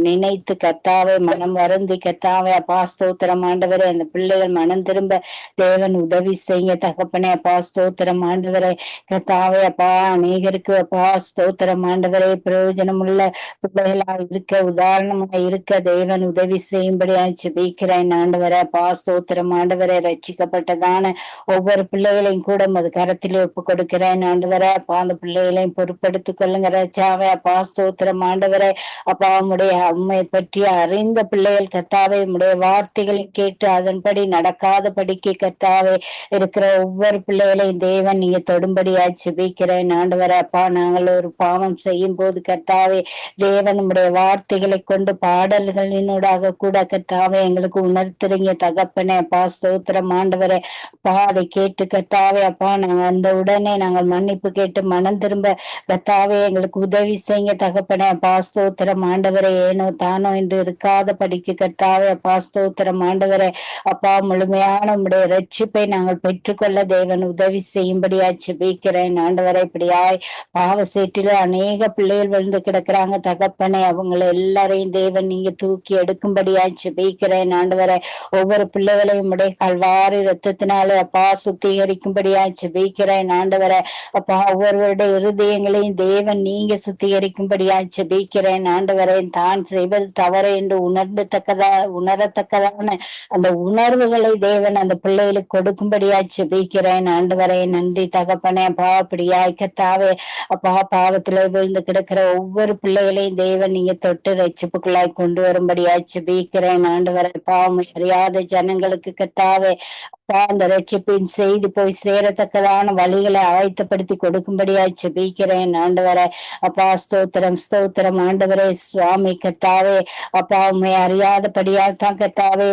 நினைத்து கத்தாவே மனம் வருந்தி கத்தாவே அப்பா ஸ்தோத்திரம் ஆண்டவரே. அந்த பிள்ளைகள் மனம் திரும்ப தேவன் உதவி செய்ய தகப்பனே. அப்பா ஸ்தோத்திரம் ஆண்டவரே கத்தாவே. அப்பா அநேகருக்கு அப்பா ஸ்தோத்திரம் ஆண்டவரே பிரயோஜனம் உள்ள பிள்ளைகளா இருக்க, உதாரணமா இருக்க தேவன் உதவி செய்யும்படியா ஜெபிக்கிறேன் ஆண்டவரே. அப்பா ஸ்தோத்திரம் ஆண்டவரே. ரட்சிக்கப்பட்டதான ஒவ்வொரு பிள்ளைகளையும் கூட அது கரத்திலே ஒப்பு கொடுக்கிறேன் ஆண்டவரே. அப்பா அந்த பிள்ளைகளையும் பொறுப்படுத்திக் கொள்ளுங்க ராஜாவே. அப்பா ஸ்தோத்திரம் ஆண்டவரே. அப்பா உம்முடைய அம்மை பற்றி அறிந்த பிள்ளைகள் கத்தாவே உம்முடைய வார்த்தைகளை கேட்டு அதன்படி நடக்காதபடிக்கு கத்தாவே இருக்கிற ஒவ்வொரு பிள்ளைகளையும் தேவன் நீங்க தொடும்படியா ஜெபிக்கிறேன் ஆண்டவரே. அப்பா நாங்கள் ஒரு பாவம் செய்யும் போது கத்தாவே தேவன் உம்முடைய வார்த்தைகளை கொண்டு பாடல்களினூடாக கூட கத்தாவே எங்களுக்கு உணர்த்துறீங்க தகப்பனே. அப்பா ஸ்தோத்திரம் ஆண்டவரே. அப்பா அதை கேட்டு கத்தாவே அப்பா நாங்க அந்த உடனே நாங்கள் மன்னிப்பு கேட்டு மனம் திரும்ப கத்தாவே எங்களுக்கு உதவி செய்யுங்க தகப்பனே. அப்பா ஸ்தோத்திரம் ஆண்டவரே. ஏனோ தானோ என்று இருக்காத படிக்கு கத்தாவே அப்பா ஸ்தோத்திரம் ஆண்டவரே. அப்பா முழுமையான உம்முடைய ரட்சிப்பை நாங்கள் பெற்றுக்கொள்ள தேவன் உதவி செய்யும்படியா ஜெபிக்கிறேன் ஆண்டவரே. இப்படியாய் பாவ சேற்றில அநேக பிள்ளைகள் விழுந்து கிடக்குறாங்க தகப்பனே. அவங்களை எல்லாரையும் தேவன் நீங்க தூக்கி எடுக்கும்படியா ஜெபிக்கிறேன் ஆண்டவரே. ஒவ்வொரு பிள்ளைகளையும் உடைய கல்வாரி ரத்தத்தினாலே அப்பா சுத்திகரிக்கும்படியா ஜெபிக்கிறேன் ஆண்டவரே. அப்பா ஒவ்வொருவருடைய இருதயங்களையும் தேவன் நீங்க சுத்திகரிக்கும்படியா ஜெபிக்கிறேன் ஆண்டவரே. தான் செய்வது தவறு என்று உணரத்தக்கதான அந்த உணர்வுகளை தேவன் அந்த பிள்ளைகளுக்கு கொடுக்கும்படியா ஜெபிக்கிறேன் ஆண்டவரே. நன்றி தகப்பனே. அப்பா அப்படியாய் கத்தாவே அப்பா பாவத்திலே விழுந்து கிடக்கிற ஒவ்வொரு பிள்ளைகளையும் தேவன் நீங்க தொட்டு ரட்சிப்புக்குள்ளாய் கொண்டு வரும்படியா ஜெபிக்கிறேன் ஆண்டவரே. பாவம் அறியாத ஜனங்களுக்கு கத்தாவே அப்பா அந்த ரட்சிப்பின் செய்தி போய் சேரத்தக்கதான வழிகளை ஆயத்தப்படுத்தி கொடுக்கும்படியா ஜெபிக்கிறேன் ஆண்டவரே. அப்பா ஸ்தோத்திரம் ஸ்தோத்திரம் ஆண்டவரே சுவாமி கத்தாவே. அப்பா உண்மை அறியாதபடியால் தான் கத்தாவே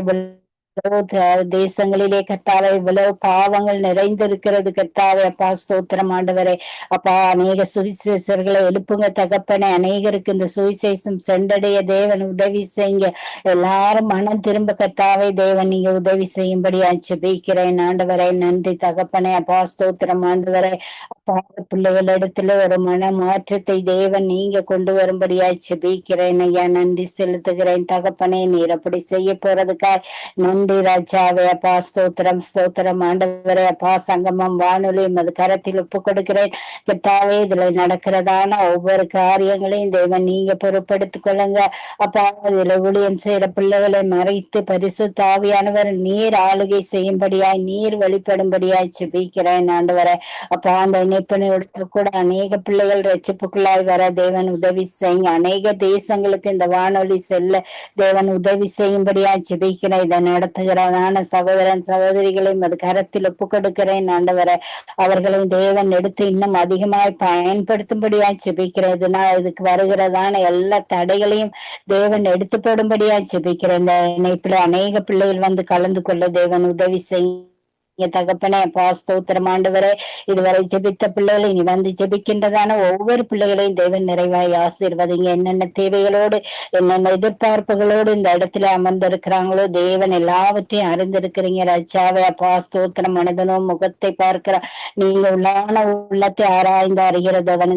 தேசங்களிலே கத்தாவே இவ்வளவு பாவங்கள் நிறைந்திருக்கிறது கத்தாவே. அப்பா ஸ்தோத்திரம் ஆண்டவரே. அப்பா அநேக சுவிசேஷர்களை எழுப்புங்க தகப்பனே. அநேகருக்கு இந்த சுவிசேஷம் சென்றடைய தேவன் உதவி செய்யுங்க. எல்லாரும் மனம் திரும்ப கத்தாவே தேவன் நீங்க உதவி செய்யும்படியா ஜெபிக்கிறேன் ஆண்டவரே. நன்றி தகப்பனே. அப்பா ஸ்தோத்திரம் ஆண்டவரே. அப்பா பிள்ளைகள் இடத்துல ஒரு மன மாற்றத்தை தேவன் நீங்க கொண்டு வரும்படியா ஜெபிக்கிறேன் ஐயா. நன்றி செலுத்துகிறேன் தகப்பனே. நீர் அப்படி செய்ய போறதுக்காய் நன்றி ராஜாவே. அப்பா ஸ்தோத்திரம் ஸ்தோத்திரம் ஆண்டவரே. அப்பா சங்கமம் வானொலி அது கரத்தில் ஒப்பு கொடுக்கிறேன் கத்தாவே. இதுல நடக்கிறதான ஒவ்வொரு காரியங்களையும் தேவன் நீங்க பொறுப்படுத்திக் கொள்ளுங்க அப்பா. இதுல ஊழியம் செய்யற பிள்ளைகளை மறைத்து பரிசுத்த ஆவியானவர் நீர் ஆளுகை செய்யும்படியாய் நீர் வெளிப்படும்படியாய் ஜெபிக்கிறேன் ஆண்டவரே. அப்பா அந்த இணைப்பினோட கூட அநேக பிள்ளைகள் ரட்சிப்புக்குள்ளாய் வர தேவன் உதவி செய்யுங்க. அநேக தேசங்களுக்கு இந்த வானொலி செல்ல தேவன் உதவி செய்யும்படியாய் ஜெபிக்கிறேன். இதை நடத்த நடத்துகிறதான சகோதரன் சகோதரிகளையும் அது கரத்தில் ஒப்பு கொடுக்கிறேன் ஆண்டவரை. அவர்களையும் தேவன் எடுத்து இன்னும் அதிகமாய் பயன்படுத்தும்படியா செபிக்கிறதுனா இதுக்கு வருகிறதான எல்லா தடைகளையும் தேவன் எடுத்து போடும்படியா செபிக்கிறேன். இந்த இணைப்புல அநேக பிள்ளைகள் வந்து கலந்து கொள்ள தேவன் உதவி செய்ய தகப்பனே. அப்பா ஸ்தோத்திரம் ஆண்டவரே. இதுவரை ஜெபித்த பிள்ளைகளை இனி வந்து ஜெபிக்கின்றதான ஒவ்வொரு பிள்ளைகளையும் தேவன் நிறைவாய் ஆசீர்வதிங்க. என்னென்ன தேவைகளோடு என்னென்ன எதிர்பார்ப்புகளோடு இந்த இடத்துல அமர்ந்திருக்கிறாங்களோ தேவன் எல்லாவற்றையும் அறிந்திருக்கிறீங்க ராஜாவே. அப்பா ஸ்தோத்திரம். மனிதனும் முகத்தை பார்க்கிற நீங்க உள்ளத்தை ஆராய்ந்து அறிகிறதவன்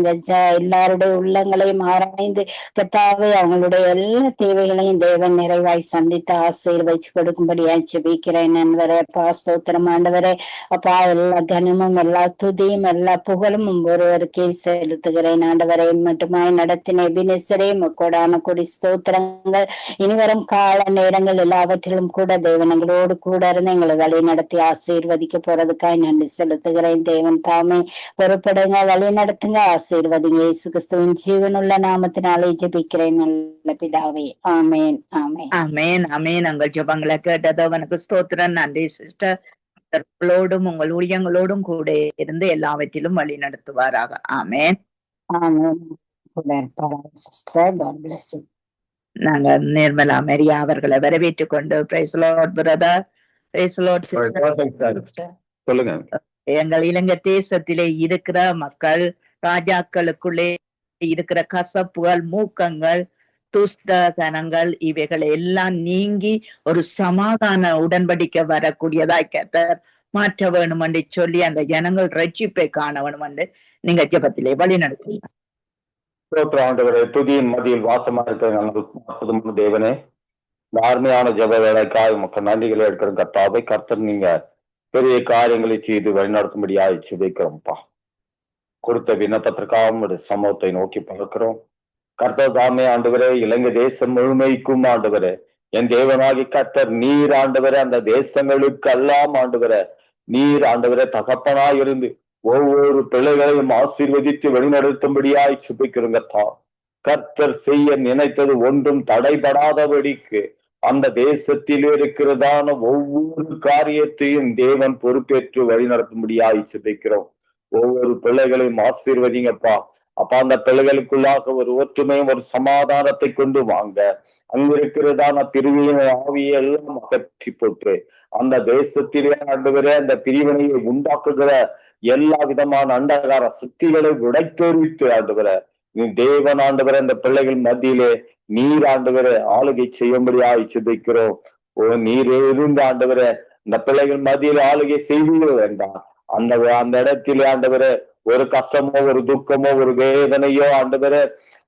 எல்லாருடைய உள்ளங்களையும் ஆராய்ந்து கர்த்தாவே அவங்களுடைய எல்லா தேவைகளையும் தேவன் நிறைவாய் சந்தித்து ஆசீர்வதிச்சு கொடுக்கும்படியா ஜெபிக்கிறேன் நண்பரே. அப்பா ஸ்தோத்திரம் ஆண்டவரே. அப்பா எல்லா கனமும் எல்லா துதியும் எல்லா புகழும் ஒருவருக்கே செலுத்துகிறேன் ஆண்டவரை. மட்டுமாய் நடத்தின எபினேசரே கொடான கொடி ஸ்தோத்திரங்கள். இனிவரும் கால நேரங்கள் எல்லாவற்றிலும் கூட தேவன் எங்களோடு கூட இருந்து எங்களை வழி நடத்தி ஆசீர்வதிக்க போறதுக்காய் நன்றி செலுத்துகிறேன். தேவன் தாமே பொறுப்படுங்க, வழி நடத்துங்க, ஆசீர்வதிங்க. இயேசு கிறிஸ்துவின் ஜீவனுள்ள நாமத்தினாலே ஜெபிக்கிறேன் நல்ல பிதாவே. ஆமேன் ஆமேன் ஆமேன் ஆமேன். உங்கள் ஜெபங்களை கேட்டது அவனுக்கு ஸ்தோத்திரம். நன்றி சிஸ்டர். உங்களோடும் உங்கள் ஊழியங்களோடும் கூட இருந்து எல்லாவற்றிலும் வழி நடத்துவாராக. ஆமேன் ஆமேன். நாங்க நிர்மலா மேரியா அவர்களை வரவேற்றுக் கொண்டு praise Lord brother. Praise Lord sister. சொல்லுங்க. எங்கள் இலங்கை தேசத்திலே இருக்கிற மக்கள் ராஜாக்களுக்குள்ளே இருக்கிற கசப்புகள், மூக்கங்கள், துஷ்டதனங்கள் இவைகள் எல்லாம் நீங்கி ஒரு சமாதான உடன்படிக்கை வரக்கூடியதாய் கர்த்தர் மாற்ற வேணும் என்று சொல்லி அந்த ஜனங்கள் ரட்சிப்பை காண வேணும் என்று நீங்க ஜெபத்திலே வழி நடத்துங்க. ஆண்டவரே, துதியின் மத்தியில் வாசமா இருக்கிற தேவனே, இந்த அருமையான ஜெப வேலைக்காய் மக்கள் நன்றிகளை எடுக்கிற கர்த்தாவை கர்த்தர் நீங்க பெரிய காரியங்களை செய்து வழிநடத்தும்படியாக ஜெபிக்கிறோம்ப்பா. கொடுத்த விண்ணப்பத்திற்காக சமூகத்தை நோக்கி பார்க்கிறோம். கர்த்தர் தாமே ஆண்டவரே, இலங்கை தேசம் முழுமைக்கும் ஆண்டவரே, என் தேவனாகி கர்த்தர் நீர் ஆண்டவரே, அந்த தேசங்களுக்கு எல்லாம் ஆண்டவரே நீர் ஆண்டவரே தகப்பனாய் இருந்து ஒவ்வொரு பிள்ளைகளையும் ஆசீர்வதித்து வழிநடத்தும்படியாய் சுபிக்கிறோங்கத்தா. கர்த்தர் செய்ய நினைத்தது ஒன்றும் தடைபடாதபடிக்கு அந்த தேசத்தில் இருக்கிறதான ஒவ்வொரு காரியத்தையும் தேவன் பொறுப்பேற்று வழிநடத்தும்படியாய் சுபிக்கிறோம். ஒவ்வொரு பிள்ளைகளையும் ஆசீர்வதிங்கப்பா. அப்ப அந்த பிள்ளைகளுக்குள்ளாக ஒரு ஒற்றுமையும் ஒரு சமாதானத்தை கொண்டு வாங்க. அங்க இருக்கிறதான பிரிவினை ஆவியை எல்லாம் அகற்றி போட்டு அந்த தேசத்திலே ஆண்டவரே அந்த பிரிவினையை உண்டாக்குகிற எல்லா விதமான அண்டகார சக்திகளை உடைத்தொழித்து ஆண்டவர தேவன் ஆண்டவர அந்த பிள்ளைகள் மத்தியிலே நீர் ஆண்டவர ஆளுகை செய்யும்படியாய் சுபிக்கிறோம். நீர் இருந்து ஆண்டவர இந்த பிள்ளைகள் மத்தியில ஆளுகை செய்வீங்க வேண்டாம். அந்த இடத்திலே ஆண்டவர ஒரு கஷ்டமோ ஒரு துக்கமோ ஒரு வேதனையோ ஆண்டவரே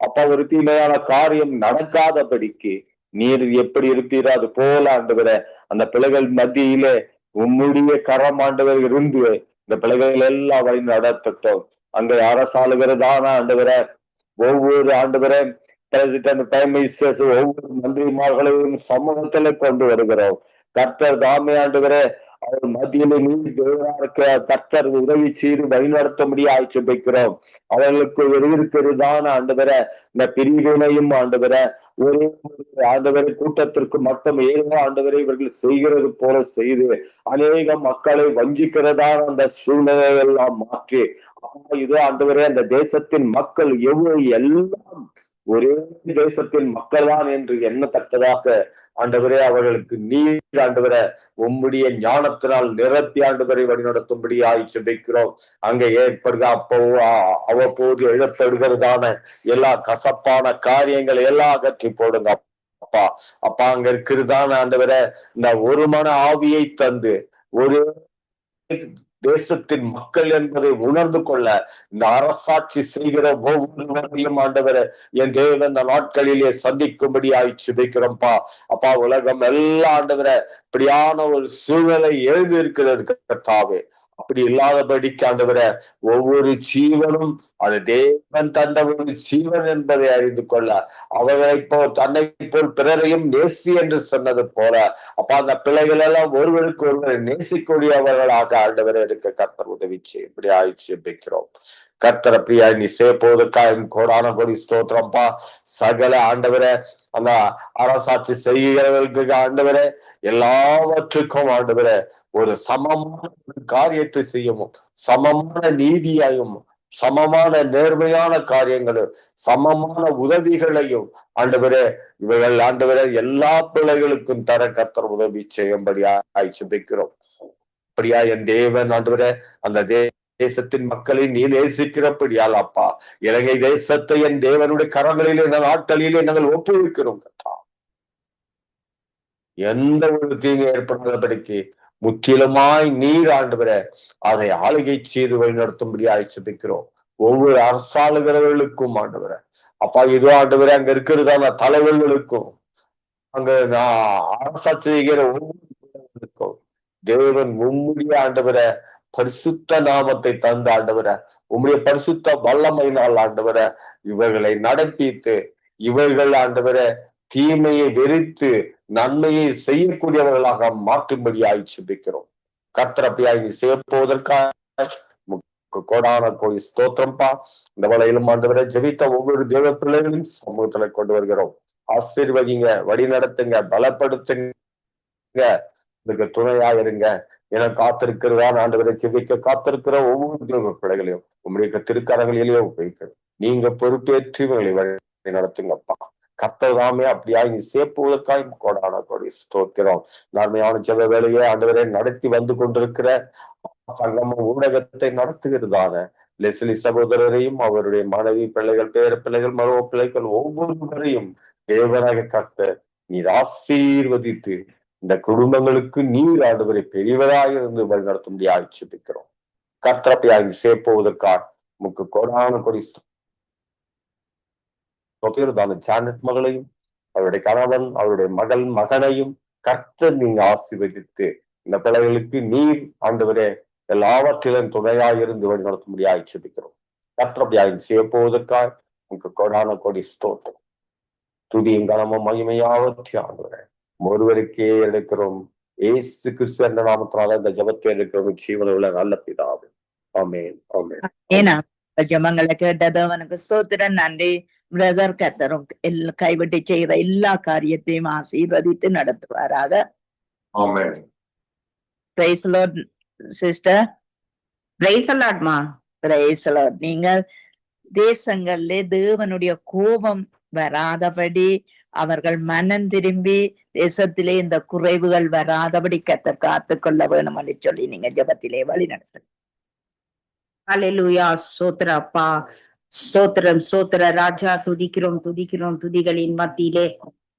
அப்பா ஒரு தீமையான காரியம் நடக்காதபடிக்கு நீர் எப்படி இருப்பீரோ அது போல ஆண்டவரே அந்த பிள்ளைகள் மத்தியிலே உம்முடைய கரம் ஆண்டவர் இருந்து இந்த பிள்ளைகள் எல்லாம் வழி நடத்தட்டும். அங்க அரசாளுகிறதான ஆண்டவரே ஒவ்வொரு ஆண்டவரே பிரசிடென்ட் பிரைம் மினிஸ்டர்ஸ் ஒவ்வொரு மந்திரிமார்களையும் சமூகத்துல கொண்டு வருகிறோம். கர்த்தர் தாமே ஆண்டவரே அவர் மத்தியில நீர் தேவனாருக்கு கர்த்தர் உதவி செய்து வழிநடத்தும்படியாய் ஜெபிக்கிறோம். அவர்களுக்கு இருக்கிறதான ஆண்டவர இந்த பிரிவினையும் ஆண்டவர ஒரே ஆண்டவர கூட்டத்திற்கு மட்டும் ஏதோ ஆண்டவரை இவர்கள் செய்கிறது போல செய்து அநேக மக்களை வஞ்சிக்கிறதான அந்த சூழ்நிலையெல்லாம் மாற்றி இது ஆண்டவரே அந்த தேசத்தின் மக்கள் எல்லாம் ஒரே தேசத்தின் மக்கள் தான் என்று எண்ணத்தக்கதாக ஆண்டவரே அவர்களுக்கு நீர் ஆண்டவரை உம்முடைய ஞானத்தினால் நிரப்பி ஆண்டவரை வழிநடத்தும்படியாய் ஜெபிக்கிறோம். அங்க ஏற்படுக அவ்வப்போது எழுப்படுகிறதான எல்லா கசப்பான காரியங்கள் எல்லாம் அகற்றி போடுங்க அப்பா. அப்பா அங்க இருக்கிறதான ஆண்டவரை இந்த ஒரு மன ஆவியை தந்து ஒரு தேசத்தின் மக்கள் என்பதை உணர்ந்து கொள்ள இந்த அரசாட்சி செய்கிற ஒவ்வொருவரையும் ஆண்டவரை என் தேவன் இந்த நாட்களிலே சந்திக்கும்படியாய் ஜெபிக்கிறோம்ப்பா. அப்பா உலகம் எல்லாம் ஆண்டவரை இப்படியான ஒரு சூழ்நிலை எழுதி இருக்கிறது கர்த்தாவே. அப்படி இல்லாதபடிக்கு ஆண்டவரை ஒவ்வொரு ஜீவனும் அது தேவன் தந்த ஒரு ஜீவன் என்பதை அறிந்து கொள்ள அவர்களை போல் தன்னை போல் பிறரையும் நேசி என்று சொன்னது போல அப்ப அந்த பிள்ளைகள் எல்லாம் ஒருவருக்கு ஒருவரை நேசிக்கூடியவர்களாக ஆண்டவரை இருக்க கர்த்தர் உதவி செய்ய இப்படி ஆய்ச்சி வைக்கிறோம். கர்த்தர பிரியா நீ சேர்ப்பதற்காக கோடான கோடி ஸ்தோத்திரப்பா. சகல ஆண்டவரே அந்த அரசாட்சி செய்கிறவர்களுக்கு ஆண்டவரே எல்லாவற்றுக்கும் ஆண்டவரே ஒரு சமமான காரியத்தை செய்யவும், சமமான நீதியாயும், சமமான நேர்மையான காரியங்களும், சமமான உதவிகளையும் ஆண்டவரே இவர்கள் ஆண்டவரே எல்லா பிள்ளைகளுக்கும் தர கர்த்தர் உதவி செய்யும்படியா சுபிக்கிறோம். அப்படியா என் தேவன் ஆண்டவரே அந்த தேசத்தின் மக்களை நீ நேசிக்கிறபடியால் அப்பா இலங்கை தேசத்தை என் தேவனுடைய கரங்களிலே நாட்களிலே நாங்கள் ஒப்புவிக்கிறோம். கர்த்தா எந்த ஒரு தீங்கு ஏற்படுவதற்கு முற்றிலுமாய் நீர் ஆண்டவரே அதை ஆளுகை செய்து வழிநடத்தும்படியாய் சுபிக்கிறோம். ஒவ்வொரு அரசாளுகிறவர்களுக்கும் ஆண்டவரே அப்பா இதோ ஆண்டவரே அங்க இருக்கிறதான தலைவர்களுக்கும் அங்க அரசாட்சி செய்கிற ஒவ்வொருக்கும் தேவன் உம்முடைய ஆண்டவரே பரிசுத்த நாமத்தை தந்து ஆண்டவரே உம்முடைய பரிசுத்த வல்லமையினால் ஆண்டவரே இவர்களை நடப்பித்து இவர்கள் ஆண்டவரே தீமையை வெறித்து நன்மையை செய்யக்கூடியவர்களாக மாற்றும்படியாய் சுபிக்கிறோம். கர்த்தரப்பியாய் நீ சேர்ப்பதற்காக கோடான கோடி ஸ்தோத்திரம்பா. இந்த வேளையிலும் ஆண்டவரை ஜெபித்த ஒவ்வொரு தேவ பிள்ளைகளையும் சமூகத்துல கொண்டு வருகிறோம். ஆசீர்வதிங்க, வழி நடத்துங்க, பலப்படுத்துங்க, இதுக்கு துணையா இருங்க என காத்திருக்கிறதா ஆண்டவரை ஜெபிக்க காத்திருக்கிற ஒவ்வொரு தேவ பிள்ளைகளையும் உங்களுடைய திருக்கரங்களிலேயே உபயோகிக்கிறோம். நீங்க பொறுப்பேற்றி வழி நடத்துங்கப்பா. கர்த்ததாமே அப்படியா நீ சேர்ப்புவதற்காக கோடான கோடி ஸ்தோத்திரம். நன்மையான ஜெப வேலையை ஆண்டவரை நடத்தி வந்து கொண்டிருக்கிற சங்கம ஊடகத்தை நடத்துகிறதான லெஸ்லி சகோதரரையும் அவருடைய மனைவி பிள்ளைகள், பேர பிள்ளைகள், மருவ பிள்ளைகள் ஒவ்வொருவரையும் தேவனாக கர்த்தர் நீர் ஆசீர்வதித்து இந்த குடும்பங்களுக்கு நீர் ஆண்டவரை பெரியவராக இருந்து வழி நடத்தும்படி ஆட்சிப்பிக்கிறோம். கர்த்தரப்பையாக சேர்ப்பதற்காக முக்கு கோடான கொடி ஜானட் மகளையும் அவருடைய கணவன் அவருடைய மகனையும் கர்த்தர் நீங்க ஆசீர்வதித்து இந்த பிள்ளைகளுக்கு நீர் ஆண்டவரே எல்லாவற்றிலும் துணையாக இருந்து வழி நடத்தும்படி ஆட்சிப்பிக்கிறோம். கர்த்தரப்பையாக சேர்ப்பதற்காக முக்கு கோடான கொடி ஸ்தோத்திரம். துதியும் கனமும் மகிமையாவற்றி ஆண்டவரே ஒருவருக்கே எடுக்கிறோம். ஏசு கிறிஸ்து என்ற நாமத்தினால இந்த ஜபத்தை எடுக்கிறோம். ஜீவன உள்ள நல்ல பிதாவே, ஆமென் ஆமென். ஜபங்களை கேட்டது அவனுக்கு ஸ்தோத்திரம். நன்றி பிரதர். கர்த்தரும் கைவிட்டு செய்கிற எல்லா காரியத்தையும் ஆசீர்வதித்து நடத்துவாராக. ஆமென். Praise the lord sister. Praise the lord மா. Praise the Lord. நீங்கள் தேசங்கள்ல தேவனுடைய கோபம் வராதபடி அவர்கள் மனம் திரும்பி தேசத்திலே இந்த குறைவுகள் வராதபடி கர்த்தர் காத்துக்கொள்ள வேணும் என்று சொல்லி நீங்க ஜெபத்திலே வழி நடத்துங்க. அல்லேலூயா. ஸ்தோத்திர அப்பா, ஸ்தோத்திரம் ஸ்தோத்திர ராஜா. துதிக்கிறோம் துதிக்கிறோம். துதிகளின் மத்தியிலே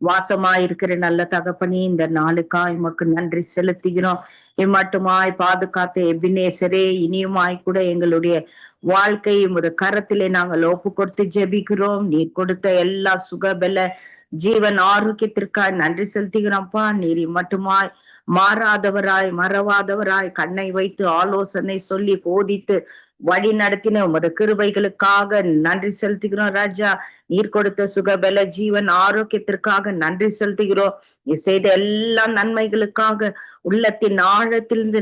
வாசமாயிருக்கிற நல்ல தகப்பனே இந்த நாளுக்காய் உமக்கு நன்றி செலுத்துகிறோம். இம்மட்டுமாய் பாதுகாத்த எபினேசரே இனியுமாய் கூட எங்களுடைய வாழ்க்கை ஒரு கரத்திலே நாங்கள் ஒப்பு கொடுத்து ஜெபிக்கிறோம். நீர் கொடுத்த எல்லா சுகபல ஜீவன் ஆரோக்கியத்திற்காய் நன்றி செலுத்துகிறோம்ப்பா. நீர் மட்டுமாய் மாறாதவராய் மறவாதவராய் கண்ணை வைத்து ஆலோசனை சொல்லி போதித்து வழி நடத்தின உமது கிருபைகளுக்காக நன்றி செலுத்துகிறோம் ராஜா. நீர் கொடுத்த சுகபல ஜீவன் ஆரோக்கியத்திற்காக நன்றி செலுத்துகிறோம். நீ செய்த எல்லா நன்மைகளுக்காக உள்ளத்தின் ஆழத்திலிருந்து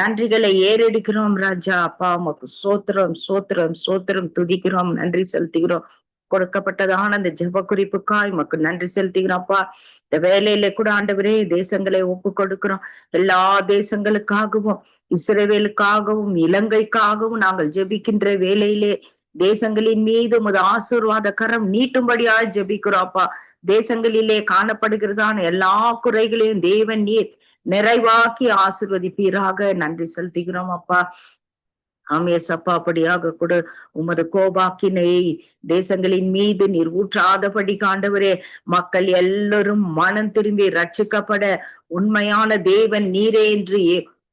நன்றிகளை ஏறெடுக்கிறோம் ராஜா. அப்பா உமக்கு சோத்திரம் சோத்திரம் சோத்திரம் துதிக்கிறோம், நன்றி செலுத்துகிறோம். கொடுக்கப்பட்டதான அந்த ஜெப குறிப்புக்காய் உமக்கு நன்றி செலுத்துகிறோம்ப்பா. இந்த வேலையில கூட ஆண்டவரே தேசங்களை ஒப்பு கொடுக்கிறோம். எல்லா தேசங்களுக்காகவும் இஸ்ரவேலுக்காகவும் இலங்கைக்காகவும் நாங்கள் ஜெபிக்கின்ற வேலையிலே தேசங்களின் மீது உமது ஆசீர்வாத கரம் நீட்டும்படியாய் ஜெபிக்கிறோம்ப்பா. தேசங்களிலே காணப்படுகிறதான எல்லா குறைகளையும் தேவன் நீர் நிறைவாக்கி ஆசீர்வதிப்பீராக நன்றி செலுத்துகிறோம் அப்பா. ஆமேசப்பா அப்படியாக கூட உமது கோபாக்கினை தேசங்களின் மீது நீர் ஊற்றாதபடி ஆண்டவரே மக்கள் எல்லோரும் மனம் திரும்பி ரட்சிக்கப்பட உண்மையான தேவன் நீரே என்று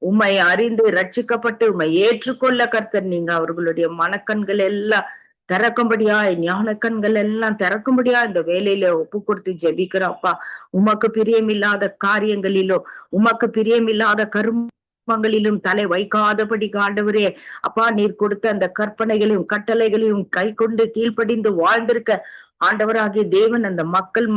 உம்மை அறிந்து ரட்சிக்கப்பட்டு உம்மை ஏற்றுக்கொள்ள கர்த்தர் நீங்க அவர்களுடைய மனக்கண்கள் எல்லாம் திறக்கும்படியா ஞான கண்கள் எல்லாம் திறக்கும்படியா இந்த வேலையில ஒப்பு கொடுத்து ஜெபிக்கிறோம்ப்பா. உமக்கு பிரியமில்லாத காரியங்களிலோ உமக்கு பிரியமில்லாத கருமங்களிலும் தலை வைக்காதபடி ஆண்டவரே அப்பா நீர் கொடுத்த அந்த கற்பனைகளையும் கட்டளைகளையும் கை கொண்டு கீழ்ப்படிந்து வாழ்ந்திருக்க ஆண்டவராகிய தேவன் அந்த மக்கள்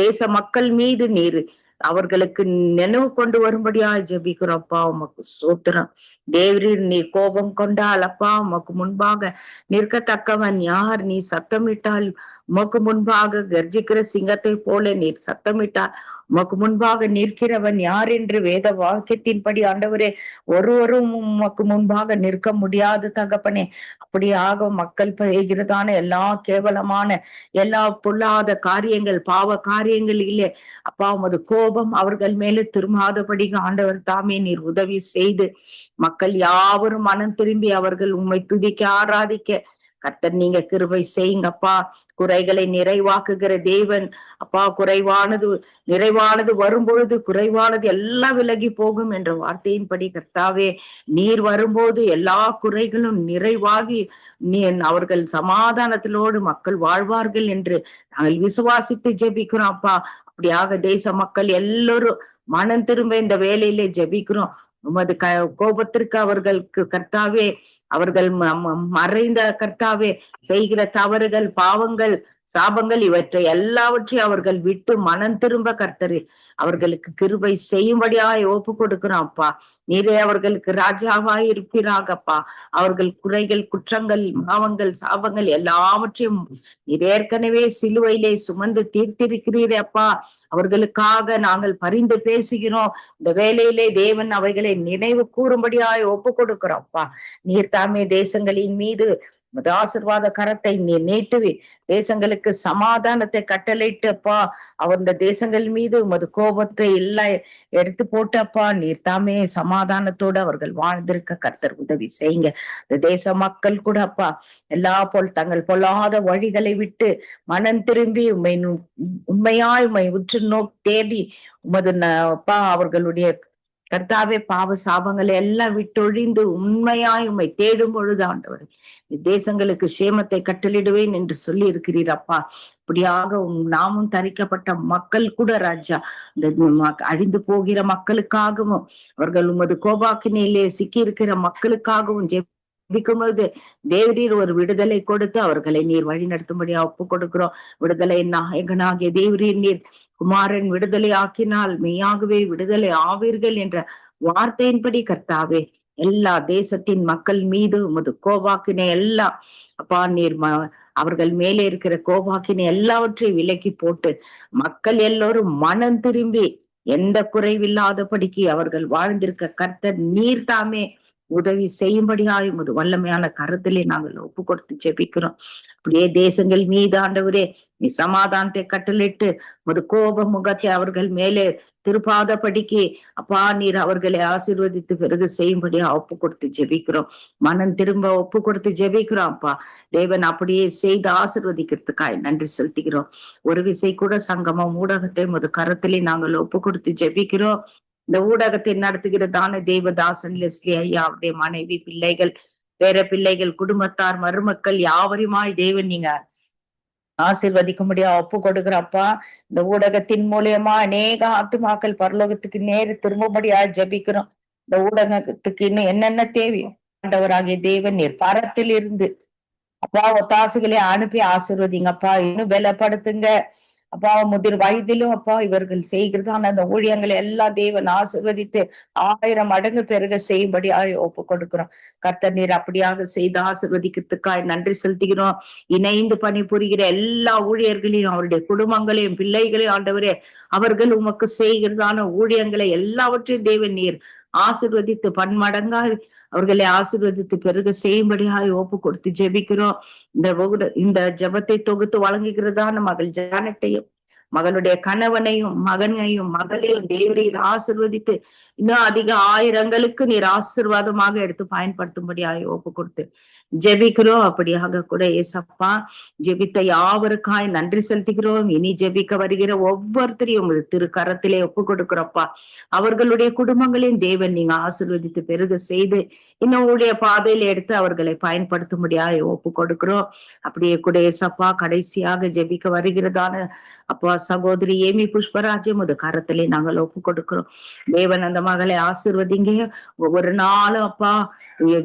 தேச மக்கள் மீது நீர் அவர்களுக்கு நினைவு கொண்டு வரும்படியா ஜெபிக்கிறோம் அப்பா. உமக்கு சோத்திரம். தேவரீர் நீ கோபம் கொண்டால் அப்பா உமக்கு முன்பாக நிற்கத்தக்கவன் யார்? நீ சத்தமிட்டால் உமக்கு முன்பாக கர்ஜிக்கிற சிங்கத்தை போல நீர் சத்தமிட்டால் உமக்கு முன்பாக நிற்கிறவன் யார் என்று வேத வாக்கியத்தின்படி ஆண்டவரே ஒருவரும் உமக்கு முன்பாக நிற்க முடியாது தகப்பனே. அப்படியாக மக்கள் செய்கிறதான எல்லா கேவலமான எல்லா பொல்லாத காரியங்கள் பாவ காரியங்கள் இல்லை அப்பா. உமது கோபம் அவர்கள் மேலே திரும்பாதபடி ஆண்டவர் தாமே நீர் உதவி செய்து மக்கள் யாவரும் மனம் திரும்பி அவர்கள் உம்மை துதிக்க ஆராதிக்க கர்த்தர் நீங்க கிருபை செய்யுங்கப்பா. குறைகளை நிறைவாக்குகிற தேவன் அப்பா. நிறைவானது வரும்பொழுது குறைவானது எல்லாம் விலகி போகும் என்ற வார்த்தையின்படி கர்த்தாவே நீர் வரும்போது எல்லா குறைகளும் நிறைவாகி அவர்கள் சமாதானத்திலோடு மக்கள் வாழ்வார்கள் என்று நாங்கள் விசுவாசித்து ஜெபிக்கிறோம் அப்பா. அப்படியாக தேச மக்கள் எல்லோரும் மனம் திரும்ப இந்த வேலையிலே ஜெபிக்கிறோம். உமது கோபத்திற்கு அவர்களுக்கு கர்த்தாவே அவர்கள் மறைந்த கர்த்தாவே செய்கிற தவறுகள் பாவங்கள் சாபங்கள் இவற்றை எல்லாவற்றையும் அவர்கள் விட்டு மனம் திரும்ப கர்த்தரே அவர்களுக்கு கிருபை செய்யும்படியாய் ஒப்பு கொடுக்கிறோம் அப்பா. நீரே அவர்களுக்கு ராஜாவாய் இருப்பீராகப்பா. அவர்கள் குறைகள் குற்றங்கள் பாவங்கள் சாபங்கள் எல்லாவற்றையும் நீர் ஏற்கனவே சிலுவையிலே சுமந்து தீர்த்திருக்கிறீரே அப்பா. அவர்களுக்காக நாங்கள் பரிந்து பேசுகிறோம். இந்த வேலையிலே தேவன் அவைகளை நினைவு கூறும்படியாய் ஒப்பு கொடுக்கிறோம் அப்பா. நீர் தாமே தேசங்களின் மீது ஆசீர்வாத கரத்தை நீர் நீட்டுவி தேசங்களுக்கு சமாதானத்தை கட்டளையிட்டப்பா. அந்த தேசங்கள் மீது உமது கோபத்தை எல்லாம் எடுத்து போட்டப்பா. நீர் தாமே சமாதானத்தோடு அவர்கள் வாழ்ந்திருக்க கர்த்தர் உதவி செய்யுங்க. இந்த தேச மக்கள் கூட அப்பா தங்கள் பொல்லாத வழிகளை விட்டு மனம் திரும்பி உண்மையாய் உம்மை உற்று தேடி உமது அப்பா அவர்களுடைய கர்த்தாவே பாவ சாபங்களை எல்லாம் விட்டொழிந்து உண்மையாய் உம்மை தேடும் பொழுது ஆண்டவர் தேசங்களுக்கு சேமத்தை கட்டளிடுவேன் என்று சொல்லி இருக்கிறீர் அப்பா. இப்படியாக நாமும் தரிக்கப்பட்ட மக்கள் கூட ராஜா இந்த அழிந்து போகிற மக்களுக்காகவும் அவர்கள் உமது கோபாக்கினிலே சிக்கி இருக்கிற மக்களுக்காகவும் ஜெபிக்கும் பொழுது தேவரீர் ஒரு விடுதலை கொடுத்து அவர்களை நீர் வழி நடத்தும்படியா ஒப்பு கொடுக்கிறோம். விடுதலை நாயகனாகிய தேவரீர் நீர் குமாரன் விடுதலை ஆக்கினால் மெய்யாகவே விடுதலை ஆவீர்கள் என்ற வார்த்தையின்படி கர்த்தாவே எல்லா தேசத்தின் மக்கள் மீது உமது கோபாக்கினை எல்லாம் அப்பா நீர் அவர்கள் மேலே இருக்கிற கோபாக்கினை எல்லாவற்றையும் விலக்கி போட்டு மக்கள் எல்லோரும் மனம் திரும்பி எந்த குறைவில்லாதபடிக்கு அவர்கள் வாழ்ந்திருக்க கர்த்தர் நீர் தாமே உதவி செய்யும்படியாய் உமது வல்லமையான கருத்திலே நாங்கள் ஒப்பு கொடுத்து ஜெபிக்கிறோம். அப்படியே தேசங்கள் மீது ஆண்டவரே நீ சமாதானத்தை கட்டளிட்டு உமது கோப முகத்தை அவர்கள் மேலே திருப்பாதபடிக்கு அப்பா நீர் அவர்களை ஆசீர்வதித்து பிறகு செய்யும்படியா ஒப்பு கொடுத்து ஜெபிக்கிறோம். மனம் திரும்ப ஒப்பு கொடுத்து ஜெபிக்கிறோம் அப்பா. தேவன் அப்படியே செய்து ஆசீர்வதிக்கிறதுக்காய் நன்றி செலுத்துகிறோம். ஒரு விசை கூட சங்கமம் ஊடகத்தை உமது கருத்திலே நாங்கள் ஒப்பு கொடுத்து ஜெபிக்கிறோம். இந்த ஊடகத்தை நடத்துகிறதான தேவதாசன் லெஸ்லி ஐயா அவருடைய மனைவி பிள்ளைகள் பேர பிள்ளைகள் குடும்பத்தார் மருமக்கள் யாவருமாய் தேவன் நீங்க ஆசீர்வதிக்கும்படியா ஒப்பு கொடுக்கிறப்பா. இந்த ஊடகத்தின் மூலியமா அநேக ஆத்துமாக்கள் பரலோகத்துக்கு நேரு திரும்பும்படியா ஜபிக்கிறோம். இந்த ஊடகத்துக்கு இன்னும் என்னென்ன தேவையோ ஆண்டவராகிய தேவன் நீர் பரத்தில் இருந்து அப்பா ஒத்தாசுகளை அனுப்பி ஆசீர்வதிங்கப்பா. இன்னும் பலப்படுத்துங்க அப்பா. முதிர் வயதிலும் அப்பா இவர்கள் செய்கிறதான அந்த ஊழியங்களை எல்லாம் தேவன் ஆசீர்வதித்து 1000 மடங்கு பெருக செய்யும்படி ஒப்பு கொடுக்கிறோம். கர்த்தர் நீர் அப்படியாக செய்து ஆசீர்வதிக்கிறதுக்காய் நன்றி செலுத்துகிறோம். இணைந்து பணிபுரிகிற எல்லா ஊழியர்களையும் அவருடைய குடும்பங்களையும் பிள்ளைகளையும் ஆண்டவரே அவர்கள் உமக்கு செய்கிறதான ஊழியங்களை எல்லாவற்றையும் தேவன் நீர் ஆசீர்வதித்து பன்மடங்கா அவர்களை ஆசீர்வதித்து பெருக செய்யும்படியாய் ஒப்பு கொடுத்து ஜெபிக்கிறோம். இந்த ஜெபத்தை தொகுத்து வழங்குகிறதான மகள் ஜானட்டையும் மகளுடைய கணவனையும் மகனையும் மகளையும் தேவரீர் ஆசீர்வதித்து இன்னும் அதிக ஆயிரங்களுக்கு நீர் ஆசீர்வாதமாக எடுத்து பயன்படுத்தும்படியாய் ஒப்பு கொடுத்து ஜெபிக்கிறோம். அப்படியாக கூட ஏசப்பா ஜெபித்த யாவருக்காய் நன்றி செலுத்துகிறோம். இனி ஜெபிக்க வருகிற ஒவ்வொருத்தரையும் திரு கரத்திலே ஒப்பு கொடுக்கிறோப்பா. அவர்களுடைய குடும்பங்களையும் தேவன் நீங்க ஆசீர்வதித்து பெருக செய்து இன்னும் உடைய பாதையில எடுத்து அவர்களை பயன்படுத்தும்படியாய் ஒப்பு கொடுக்கிறோம். அப்படியே கூட ஏசப்பா கடைசியாக ஜெபிக்க வருகிறதான அப்பா சகோதரி ஏமி புஷ்பராஜ்யம் அது கரத்திலே நாங்கள் ஒப்பு கொடுக்கிறோம். தேவன் அந்த மகளை ஆசீர்வதிங்க. ஒவ்வொரு நாளும் அப்பா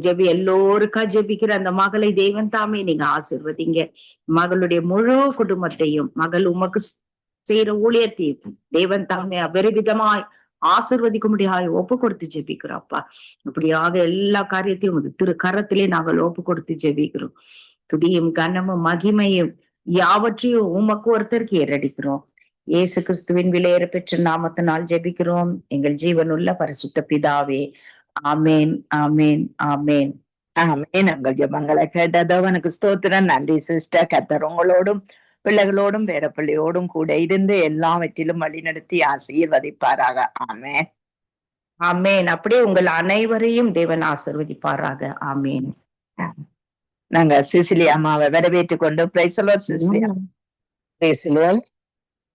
ஜெபி எல்லோருக்கா ஜெபிக்கிற அந்த மகளை தேவன் தாமே நீங்க ஆசீர்வதிங்க. மகளுடைய முழு குடும்பத்தையும் மகள் உமக்கு செய்யற ஊழியத்தையும் தேவன் தாமே அபரிவிதமாய் ஆசிர்வதிக்கும்படியாய் ஒப்பு கொடுத்து ஜெபிக்கிறோம்ப்பா. இப்படியாக எல்லா காரியத்தையும் திரு கரத்திலே நாங்கள் ஒப்பு கொடுத்து ஜெபிக்கிறோம். துதியும் கனமும் மகிமையும் யாவற்றையும் உமக்கு ஒருத்தருக்கு ஏறடிக்கிறோம். இயேசு கிறிஸ்துவின் விலையேற பெற்ற நாமத்தினால் ஜெபிக்கிறோம் எங்கள் ஜீவனுள்ள பரிசுத்த பிதாவே. ஆமேன், ஆமேன், ஆமேன். ஆமென். உங்கள் ஜெபங்களை கேட்டதவனுக்கு ஸ்தோத்திரம். நன்றி சிஸ்டர். கர்த்தர் உங்களோடும் பிள்ளைகளோடும் வேற பிள்ளையோடும் கூட இருந்து எல்லாவற்றிலும் வழிநடத்தி ஆசீர்வதிப்பாராக. ஆமென், ஆமேன். அப்படியே உங்கள் அனைவரையும் தேவன் ஆசீர்வதிப்பாராக. ஆமேன். நாங்க சிசிலி அம்மாவை வரவேற்றுக் கொண்டு பிரைசலோ சிசிலியா,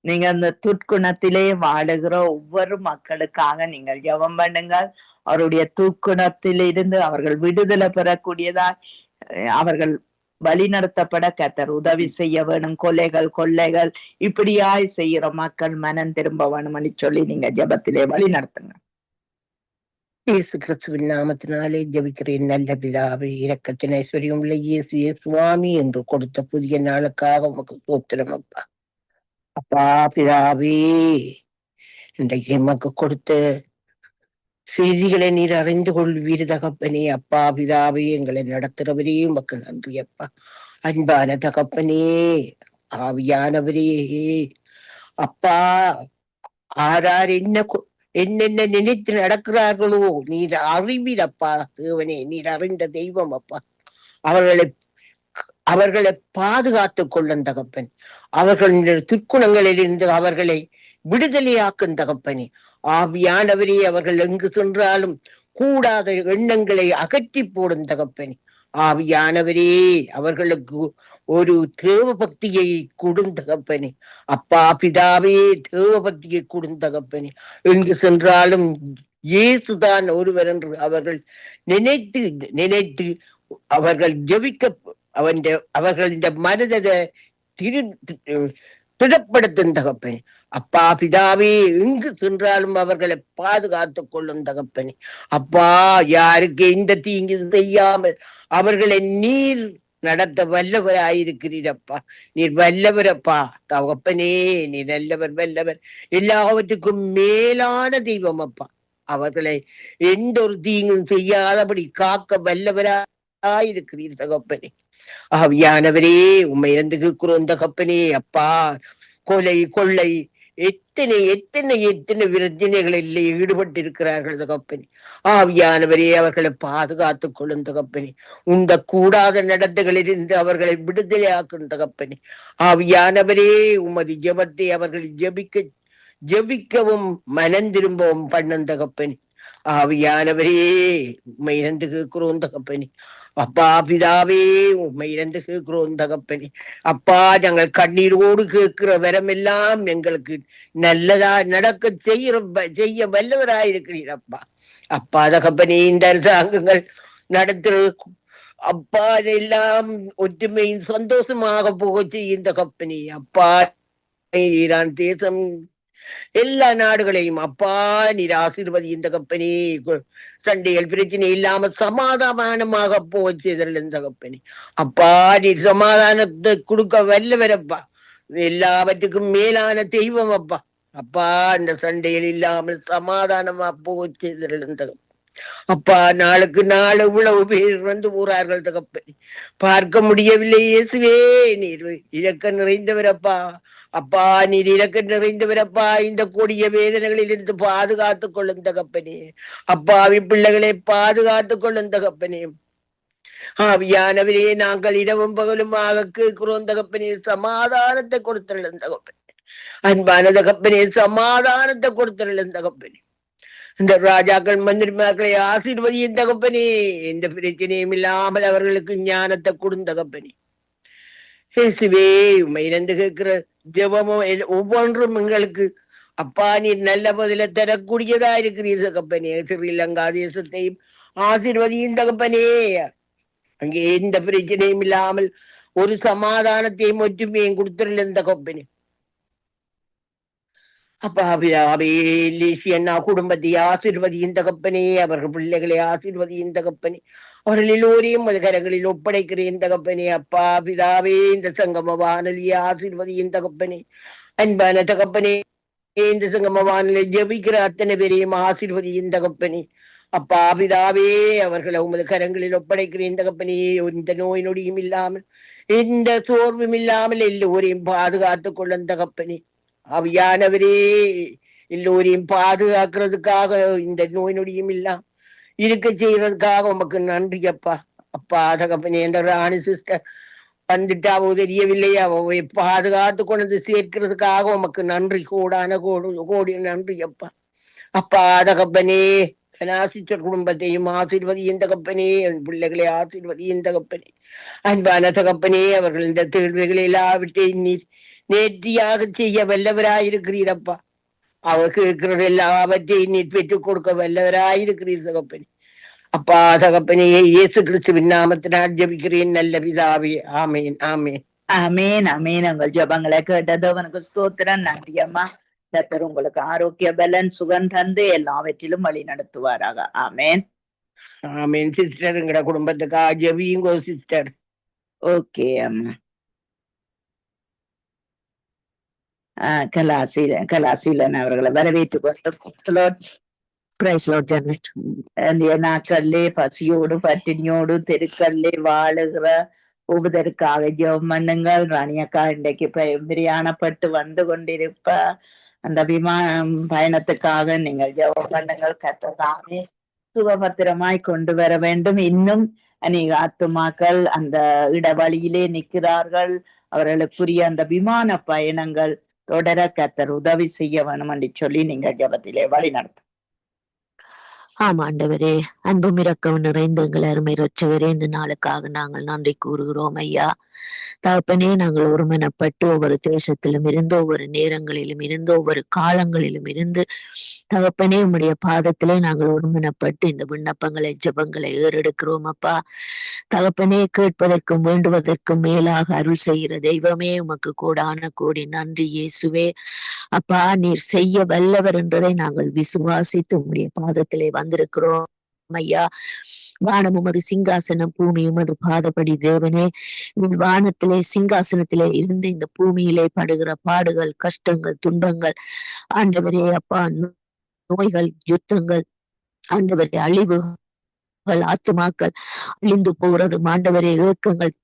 நீங்க அந்த துர்க்குணத்திலே வாழுகிற ஒவ்வொரு மக்களுக்காக நீங்கள் ஜெபம் பண்ணுங்கள். அவருடைய துர்க்குணத்திலிருந்து அவர்கள் விடுதலை பெறக்கூடியதா அவர்கள் வழிநடத்தப்பட கர்த்தர் உதவி செய்ய வேணும். கொள்ளைகள் இப்படியாய் செய்யற மக்கள் மனம் திரும்ப வேணும்னு சொல்லி நீங்க ஜெபத்திலே வழி நடத்துங்க. இயேசு கிறிஸ்துவின் நாமத்தினாலே ஜெபிக்கிறேன். நல்ல பிதாவே, இரக்கத்தின் ஐஸ்வர்யம் உள்ள இயேசுவே சுவாமி என்று கொடுத்த புதிய நாளுக்காக உமக்கு ஸ்தோத்திரம் அப்பா. அப்பா பிதாவே, இன்றைக்கு எமக்கு கொடுத்த செய்திகளை நீர் அறிந்து கொள்வீர் தகப்பனே. அப்பா பிதாவே, எங்களை நடத்துறவரே உமக்கு நன்றி அப்பா. அன்பான தகப்பனே, ஆவியானவரே அப்பா, ஆரார் என்னென்ன நினைத்து நடக்கிறார்களோ நீர் அறிவீரப்பா. தேவனே, நீர் அறிந்த தெய்வம் அப்பா. அவர்களை பாதுகாத்துக் கொள்ளும் தகப்பன். அவர்களுடைய துர்க்குணங்களிலிருந்து அவர்களை விடுதலையாக்கும் தகப்பனே. ஆவியானவரே, அவர்கள் எங்கு சென்றாலும் கூடாத எண்ணங்களை அகற்றி போடும் தகப்பனே. ஆவியானவரே, அவர்களுக்கு ஒரு தேவ பக்தியை கொடுந்தகப்பனே. அப்பா பிதாவே, தேவ பக்தியை கொடுந்தகப்பனே. எங்கு சென்றாலும் இயேசுதான் ஒருவர் என்று அவர்கள் நினைத்து அவர்கள் ஜெபிக்க அவர்களின் மனதை திடப்படுத்தும் தகப்பனே. அப்பா பிதாவே, எங்கு சென்றாலும் அவர்களை பாதுகாத்துக் கொள்ளும் தகப்பனே. அப்பா, யாருக்கு எந்த தீங்கு செய்யாமல் அவர்களை நீர் நடத்த வல்லவராயிருக்கிறீரப்பா. நீர் வல்லவரப்பா தகப்பனே. நீர் நல்லவர், வல்லவர், எல்லாவற்றுக்கும் மேலான தெய்வம் அப்பா. அவர்களை எந்த ஒரு தீங்கும் செய்யாதபடி காக்க வல்லவராயிருக்கிறீர் தகப்பனே. ஆவியானவரே, உம்மை இருந்து கேட்கிறோம் தகப்பனே. அப்பா, கொள்ளை எத்தனை பிரச்சனைகளில் ஈடுபட்டு இருக்கிறார்கள் தகப்பனே. ஆவியானவரே, அவர்களை பாதுகாத்துக் கொள்ளும் தகப்பனே. இந்த கூடாத நடத்தைகளிலிருந்து அவர்களை விடுதலையாக்கும் தகப்பனே. ஆவியானவரே, உமது ஜெபத்தை அவர்கள் ஜெபிக்கவும் மனம் திரும்பவும் பண்ணும் தகப்பனே. ஆவியானவரே, உம்மை இருந்து கேட்கிறோம் தகப்பனே. அப்பா பிதாவே, உம்மை இருந்து கேட்கிறோம் தகப்பனே. அப்பா, நாங்கள் கண்ணீரோடு கேட்கிற வரமெல்லாம் எங்களுக்கு நல்லதா நடக்க செய்ய வல்லவராயிருக்கிறீர் அப்பா. அப்பா தகப்பனே, இந்த அரசாங்கங்கள் நடத்துற அப்பா எல்லாம் ஒற்றுமையும் சந்தோஷமாக போக செய்யும் தகப்பனே. அப்பா, ஈரான் தேசம் எல்லா நாடுகளையும் அப்பா நீர் ஆசீர்வதியும் தகப்பனே. சண்டைகள் பிரச்சனை இல்லாம சமாதானமாக போச்சுதல் தகப்பனே. அப்பா, நீர் சமாதானத்தை கொடுக்க வல்லவரப்பா. எல்லாவற்றுக்கும் மேலான தெய்வம் அப்பா. அப்பா, இந்த சண்டைகள் இல்லாமல் சமாதானமா போச்சுதல் தகப்பன். அப்பா, நாளுக்கு நாள் இவ்வளவு பேர் வந்து போறார்கள் தகப்பனே. பார்க்க முடியவில்லை இயேசுவே. நீர் இரக்கம் நிறைந்தவரப்பா. அப்பா, நீர் இரக்கம் நிறைந்தவரப்பா. இந்த கொடிய வேதனைகளில் இருந்து பாதுகாத்துக் கொள்ளும் தகப்பனே. அப்பாவி பிள்ளைகளை பாதுகாத்துக் கொள்ளும் தகப்பனே. ஆவியானவரே, நாங்கள் இரவும் பகலுமாக கேட்கிறோம் தகப்பனே. சமாதானத்தை கொடுத்துள்ளும் தகப்பனே. அன்பான தகப்பனே, சமாதானத்தை கொடுத்துள்ளும் தகப்பனே. இந்த ராஜாக்கள் மந்திரிமார்களை ஆசீர்வதியும் தகப்பனே. எந்த பிரச்சனையும் இல்லாமல் அவர்களுக்கு ஞானத்தை கொடுந்தகப்பனே. இயேசுவே, உம்மை இருந்து கேட்கிற ஜெபமும் ஒவ்வொன்றும் எங்களுக்கு அப்பா நீர் நல்ல பதில தரக்கூடியதா இருக்கிறீர் தகப்பனே. ஸ்ரீலங்கா தேசத்தையும் ஆசீர்வதியும் தகப்பனே. அங்கே எந்த பிரச்சனையும் இல்லாமல் ஒரு சமாதானத்தையும் ஒற்றுமையும் கொடுத்துருந்த தகப்பனே. அப்பா லேசியண்ணா குடும்பத்தை ஆசீர்வதியும் தகப்பனே. அவர்கள் பிள்ளைகளை ஆசீர்வதியும் தகப்பனே. அவர்கள் எல்லோரையும் கரங்களில் ஒப்படைக்கிறேன் தகப்பனே. அப்பா பிதாவே, இந்த சங்கம வானொலியை ஆசீர்வதியும் தகப்பனே. அன்பான தகப்பனே, இந்த சங்கமவானில ஜெபிக்கிற அத்தனை பேரையும் ஆசீர்வதியின் தகப்பனே. அப்பா பிதாவே, அவர்களை உமது கரங்களில் ஒப்படைக்கிறேன் தகப்பனே. எந்த நோய் நொடியும் இல்லாமல், எந்த சோர்வும் இல்லாமல் எல்லோரையும் பாதுகாத்துக் கொள்ளும் தகப்பனே. அவியானவரே, எல்லோரையும் பாதுகாக்கிறதுக்காக, இந்த நோய் நொடியும் இல்லாம இருக்க செய்யறதுக்காக உமக்கு நன்றி அப்பா. அப்பா தகப்பனே, என்ற ராணி சிஸ்டர் வந்துட்டாவோ தெரியவில்லையா, அவை பாதுகாத்து கொண்டு சேர்க்கிறதுக்காக உமக்கு நன்றி, கோடான கோடி நன்றி அப்பா. அப்பா தகப்பனே, சிஸ்டர் குடும்பத்தையும் ஆசீர்வதியின் தகப்பனே, பிள்ளைகளை ஆசீர்வதியின் தகப்பனே. அன்பான தகப்பனே, அவர்கள் இந்த தேர்வுகளை எல்லாவற்றையும் நீர் நேர்த்தியாக செய்ய வல்லவராயிருக்கிறீரப்பா. அவர் கேட்கிறது எல்லாவற்றையும் நீர் பெற்றுக் கொடுக்க வல்லவராயிருக்கிறீர் தகப்பனே. அப்பா தகப்பனே, இயேசு கிறிஸ்துவின் நாமத்தினால் ஜெபிக்கிறேன் நல்ல பிதாவே. ஆமேன், ஆமேன், ஆமேன், ஆமேன். உங்கள் ஜெபங்களை கேட்டது அவனுக்கு ஸ்தோத்திரம். நன்றி அம்மா. கர்த்தர் உங்களுக்கு ஆரோக்கிய பலன் சுகம் தந்து எல்லாவற்றிலும் வழி நடத்துவாராக. ஆமேன், ஆமேன். சிஸ்டர், எங்கட குடும்பத்துக்கா ஜெபியுங்கோ சிஸ்டர். ஓகே அம்மா. கலாசீலன் அவர்களை வரவேற்றுக் கொண்டு நாட்களிலே பசியோடு பட்டினியோடு தெருக்களிலே வாழுகிற ஒவ்வொருத்தருக்காக ஜெபம் பண்ணுங்கள். ராணியக்கா இன்றைக்கு பிரயாணப்பட்டு வந்து கொண்டிருப்ப அந்த விமானம் பயணத்துக்காக நீங்கள் ஜெபம் பண்ணுங்கள். கர்த்தர் சுபபத்திரமாய் கொண்டு வர வேண்டும். இன்னும் அநேக ஆத்துமாக்கள் அந்த இடவழியிலே நிற்கிறார்கள். அவர்களுக்குரிய அந்த விமான பயணங்கள் தொடர கர்த்தர் உதவி செய்ய வேணும் என்று சொல்லி நீங்க ஜெபத்திலே வழி நடத்த. ஆமாண்டவரே, அன்பும் இரக்கம் நிறைந்த எங்கள் அருமை இரட்சகரே, இந்த நாளுக்காக நாங்கள் நன்றி கூறுகிறோம் ஐயா. தகப்பனே, நாங்கள் ஒருமனப்பட்டு ஒவ்வொரு தேசத்திலும் இருந்து, ஒவ்வொரு நேரங்களிலும் இருந்து, ஒவ்வொரு காலங்களிலும் இருந்து தகப்பனே, உம்முடைய பாதத்திலே நாங்கள் ஒருமனப்பட்டு இந்த விண்ணப்பங்களை ஜெபங்களை ஏறெடுக்கிறோம் அப்பா. தகப்பனே, கேட்பதற்கும் வேண்டுவதற்கும் மேலாக அருள் செய்கிற தெய்வமே, உமக்கு கோடான கோடி நன்றி இயேசுவே. அப்பா, நீர் செய்ய வல்லவர் என்றதை நாங்கள் விசுவாசித்து உம்முடைய பாதத்திலே வந்திருக்கிறோம் ஐயா. வானம் உமது சிங்காசனம், பூமி உமது பாதப்படி தேவனே. வானத்திலே சிங்காசனத்திலே இருந்து இந்த பூமியிலே படுகிற பாடுகள், கஷ்டங்கள், துன்பங்கள் ஆண்டவரே அப்பா, நோய்கள், யுத்தங்கள் ஆண்டவரே, அழிவுகள், ஆத்துமாக்கள் அழிந்து போகிறது ஆண்டவரே, இயக்கங்கள்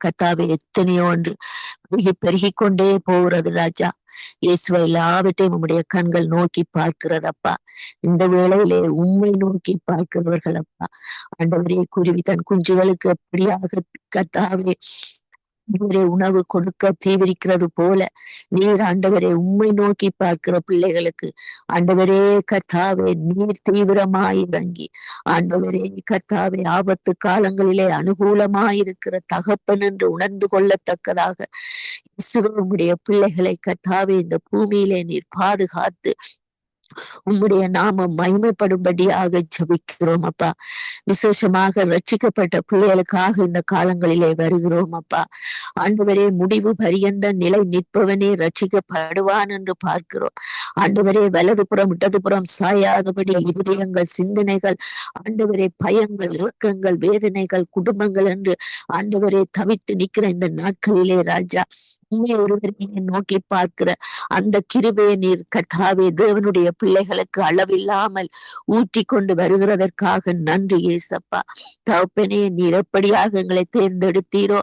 கர்த்தாவே எத்தனையோ ஒன்று பெருகி கொண்டே போகிறது ராஜா. இயேசுவை எல்லாவற்றையும் உம்முடைய கண்கள் நோக்கி பார்க்கிறதப்பா. இந்த வேளையிலே உம்மை நோக்கி பார்க்கிறவர்கள் அப்பா. ஆண்டவரே, குருவி தன் குஞ்சுகளுக்கு எப்படியாக கர்த்தாவே உணவு கொடுக்க தீவிரிக்கிறது போல நீர் ஆண்டவரே உம்மை நோக்கி பார்க்கிற பிள்ளைகளுக்கு ஆண்டவரே கர்த்தாவே நீர் தீவிரமாய் இறங்கி ஆண்டவரே கர்த்தாவே ஆபத்து காலங்களிலே அனுகூலமாயிருக்கிற தகப்பன் என்று உணர்ந்து கொள்ளத்தக்கதாக இயேசுவே பிள்ளைகளை கர்த்தாவே இந்த பூமியிலே நீர் பாதுகாத்து உம்முடைய நாமம் மகிமைப்படும்படியாக ஜெபிக்கிறோம் அப்பா. விசேஷமாக ரட்சிக்கப்பட்ட பிள்ளைகளுக்காக இந்த காலங்களிலே வருகிறோம் அப்பா. ஆண்டவரே, முடிவு பரியந்த நிலை நிற்பவனே ரட்சிக்கப்படுவான் என்று பார்க்கிறோம் ஆண்டவரே. வலதுபுறம் இடதுபுறம் சாயாதபடி இருதயங்கள், சிந்தனைகள் ஆண்டவரே, பயங்கள், இயக்கங்கள், வேதனைகள், குடும்பங்கள் என்று ஆண்டவரே தவித்து நிற்கிற இந்த நாட்களிலே ராஜா ஒருவரையே நோக்கி பார்க்கிற அந்த கிருபையை நீர் கர்த்தாவே தேவனுடைய பிள்ளைகளுக்கு அளவில்லாமல் ஊற்றி கொண்டு வருகிறதற்காக நன்றி ஏசப்பா. தகப்பனே, நீர் எப்படியாக எங்களை தேர்ந்தெடுத்தீரோ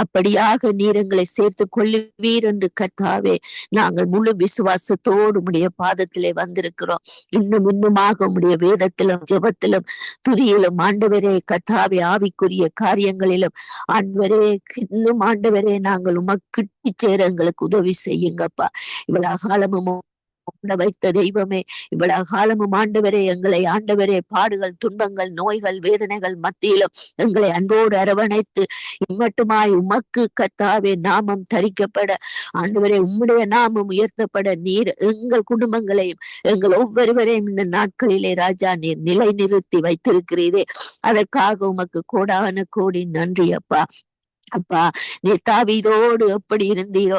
அப்படியாக நீர் எங்களை சேர்த்து கொள்ளுவீர் என்று கர்த்தாவே நாங்கள் முழு விசுவாசத்தோடு உம்முடைய பாதத்திலே வந்திருக்கிறோம். இன்னுமாக உம்முடைய வேதத்திலும் ஜெபத்திலும் துதியிலும் ஆண்டவரே கர்த்தாவே ஆவிக்குரிய காரியங்களிலும் ஆண்டவரே இன்னும் ஆண்டவரே நாங்கள் உமக்கு சேர எங்களுக்கு உதவி செய்யுங்கப்பா. இவ்வளவு காலமும் வைத்த தெய்வமே, இவ்வளவு காலமும் ஆண்டவரே எங்களை ஆண்டவரே பாடுகள், துன்பங்கள், நோய்கள், வேதனைகள் மத்தியிலும் எங்களை அன்போடு அரவணைத்து இம்மட்டுமாய் உமக்கு கர்த்தாவே நாமம் தரிக்கப்பட ஆண்டவரே உம்முடைய நாமம் உயர்த்தப்பட நீர் எங்கள் குடும்பங்களையும் எங்கள் ஒவ்வொருவரையும் இந்த நாட்களிலே ராஜா நீர் நிலை நிறுத்தி வைத்திருக்கிறீரே, அதற்காக உமக்கு கோடான கோடி நன்றி அப்பா. அப்பா, நீ தாவீதோடு எப்படி இருந்தீரோ